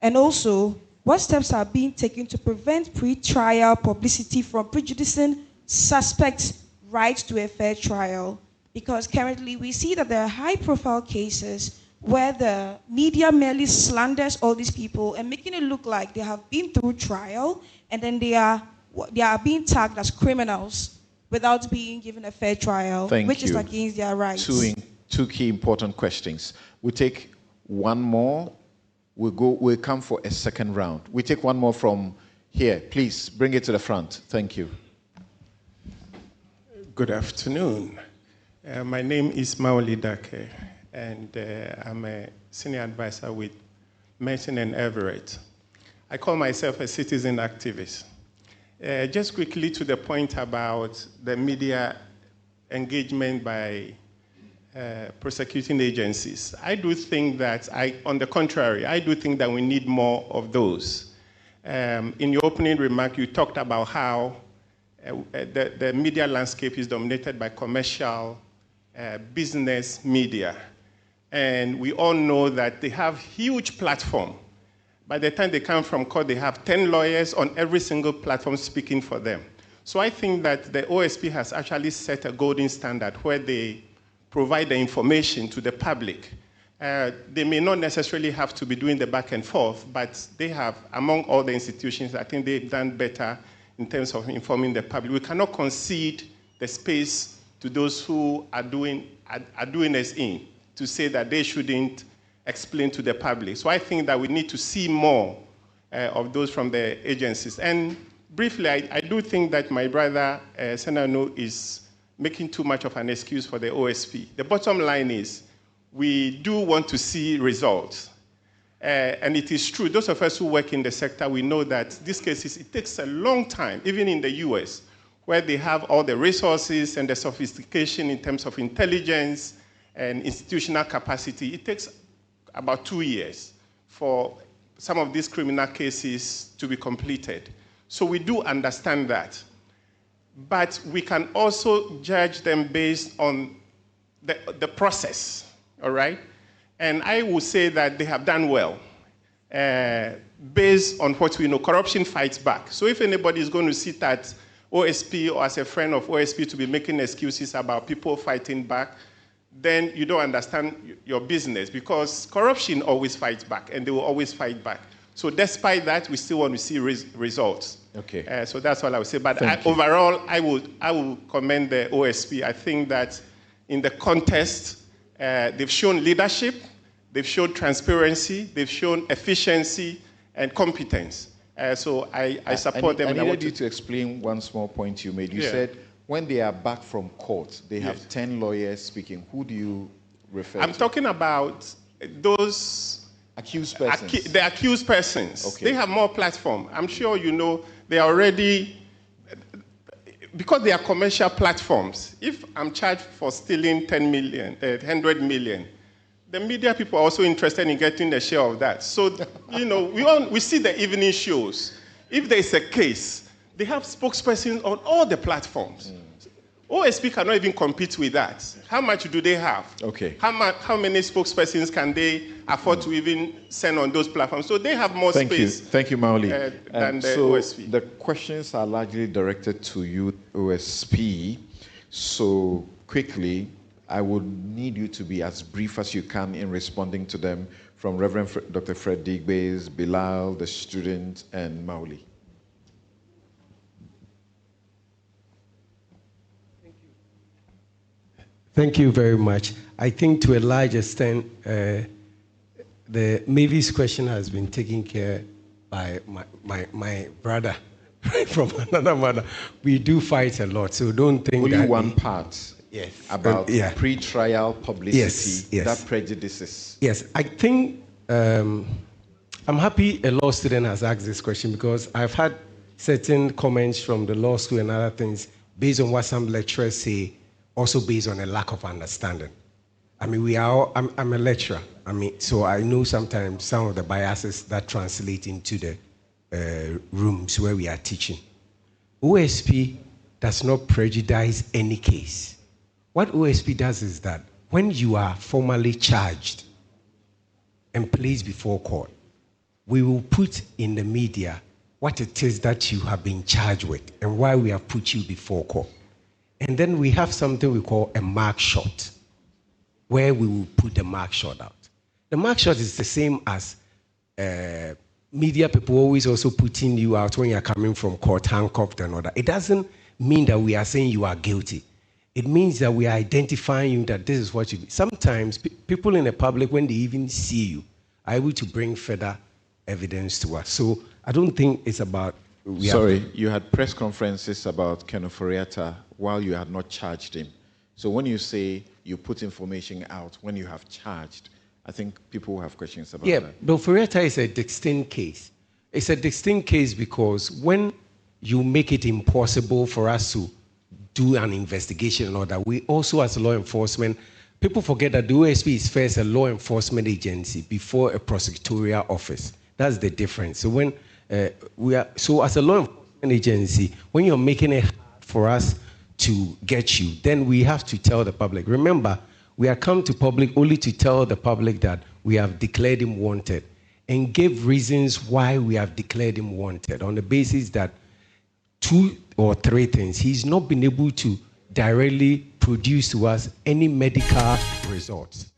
And also, what steps are being taken to prevent pre-trial publicity from prejudicing suspects' right to a fair trial? Because currently we see that there are high-profile cases where the media merely slanders all these people and making it look like they have been through trial and then they are being tagged as criminals without being given a fair trial, which is against their rights. Two key important questions. We take one more. We'll come for a second round. We take one more from here. Please bring it to the front. Thank you. Good afternoon. My name is Maoli Dake, and I'm a senior advisor with Merton and Everett. I call myself a citizen activist. Just quickly to the point about the media engagement by prosecuting agencies. I do think that, on the contrary, I do think that we need more of those. In your opening remark, you talked about how the media landscape is dominated by commercial business media. And we all know that they have huge platform. By the time they come from court, they have 10 lawyers on every single platform speaking for them. So I think that the OSP has actually set a golden standard where they provide the information to the public. They may not necessarily have to be doing the back and forth, but they have, among all the institutions, I think they've done better in terms of informing the public. We cannot concede the space to those who are doing us in to say that they shouldn't explain to the public. So I think that we need to see more of those from the agencies. And briefly, I do think that my brother, Senano, is making too much of an excuse for the OSP. The bottom line is, we do want to see results. And it is true, those of us who work in the sector, we know that these cases, it takes a long time, even in the US, where they have all the resources and the sophistication in terms of intelligence and institutional capacity. It takes about 2 years for some of these criminal cases to be completed. So we do understand that. But we can also judge them based on the process, all right? And I will say that they have done well based on what we know. Corruption fights back. So if anybody is going to sit at OSP or as a friend of OSP to be making excuses about people fighting back, then you don't understand your business, because corruption always fights back and they will always fight back. So despite that, we still want to see results. Okay. So that's all I would say. But overall, I will commend the OSP. I think that in the contest, they've shown leadership, they've shown transparency, they've shown efficiency and competence. So I support them. I needed you to explain one small point you made. You said when they are back from court, they have 10 lawyers speaking. Who do you refer to? I'm talking about those accused persons. The accused persons. Okay. They have more platform. I'm sure you know they are already, because they are commercial platforms. If I'm charged for stealing 10 million, 100 million, the media people are also interested in getting a share of that. So, you know, we see the evening shows. If there is a case, they have spokespersons on all the platforms. OSP cannot even compete with that. How much do they have? Okay. How many spokespersons can they afford to even send on those platforms? So they have more space. Thank you, Maoli. Than the so OSP. The questions are largely directed to you, OSP. So quickly, I would need you to be as brief as you can in responding to them, from Reverend Dr. Fred Digbe's, Bilal, the student, and Maoli. Thank you very much. I think to a large extent, the Mavis question has been taken care by my brother from another mother. We do fight a lot, so don't think only that one part. Yes. About pre-trial publicity that prejudices. Yes, I think I'm happy a law student has asked this question because I've had certain comments from the law school and other things based on what some lecturers say, also based on a lack of understanding. I mean, I'm a lecturer. I mean, so I know sometimes some of the biases that translate into the rooms where we are teaching. OSP does not prejudice any case. What OSP does is that when you are formally charged and placed before court, we will put in the media what it is that you have been charged with and why we have put you before court. And then we have something we call a mark shot, where we will put the mark shot out. The mark shot is the same as media people always also putting you out when you're coming from court, handcuffed and all that. It doesn't mean that we are saying you are guilty. It means that we are identifying you that this is what you do. Sometimes people in the public, when they even see you, are able to bring further evidence to us. So I don't think it's about... Sorry, you had press conferences about Ken Oforiatta while you had not charged him. So when you say you put information out when you have charged, I think people will have questions about that. Yeah, but Oforiatta is a distinct case. It's a distinct case because when you make it impossible for us to do an investigation and all that, we also as law enforcement, people forget that the OSP is first a law enforcement agency before a prosecutorial office. That's the difference. So when so as a law enforcement agency, when you're making it hard for us to get you, then we have to tell the public. Remember, we are come to public only to tell the public that we have declared him wanted and give reasons why we have declared him wanted on the basis that 2 or 3 things. He's not been able to directly produce to us any medical results.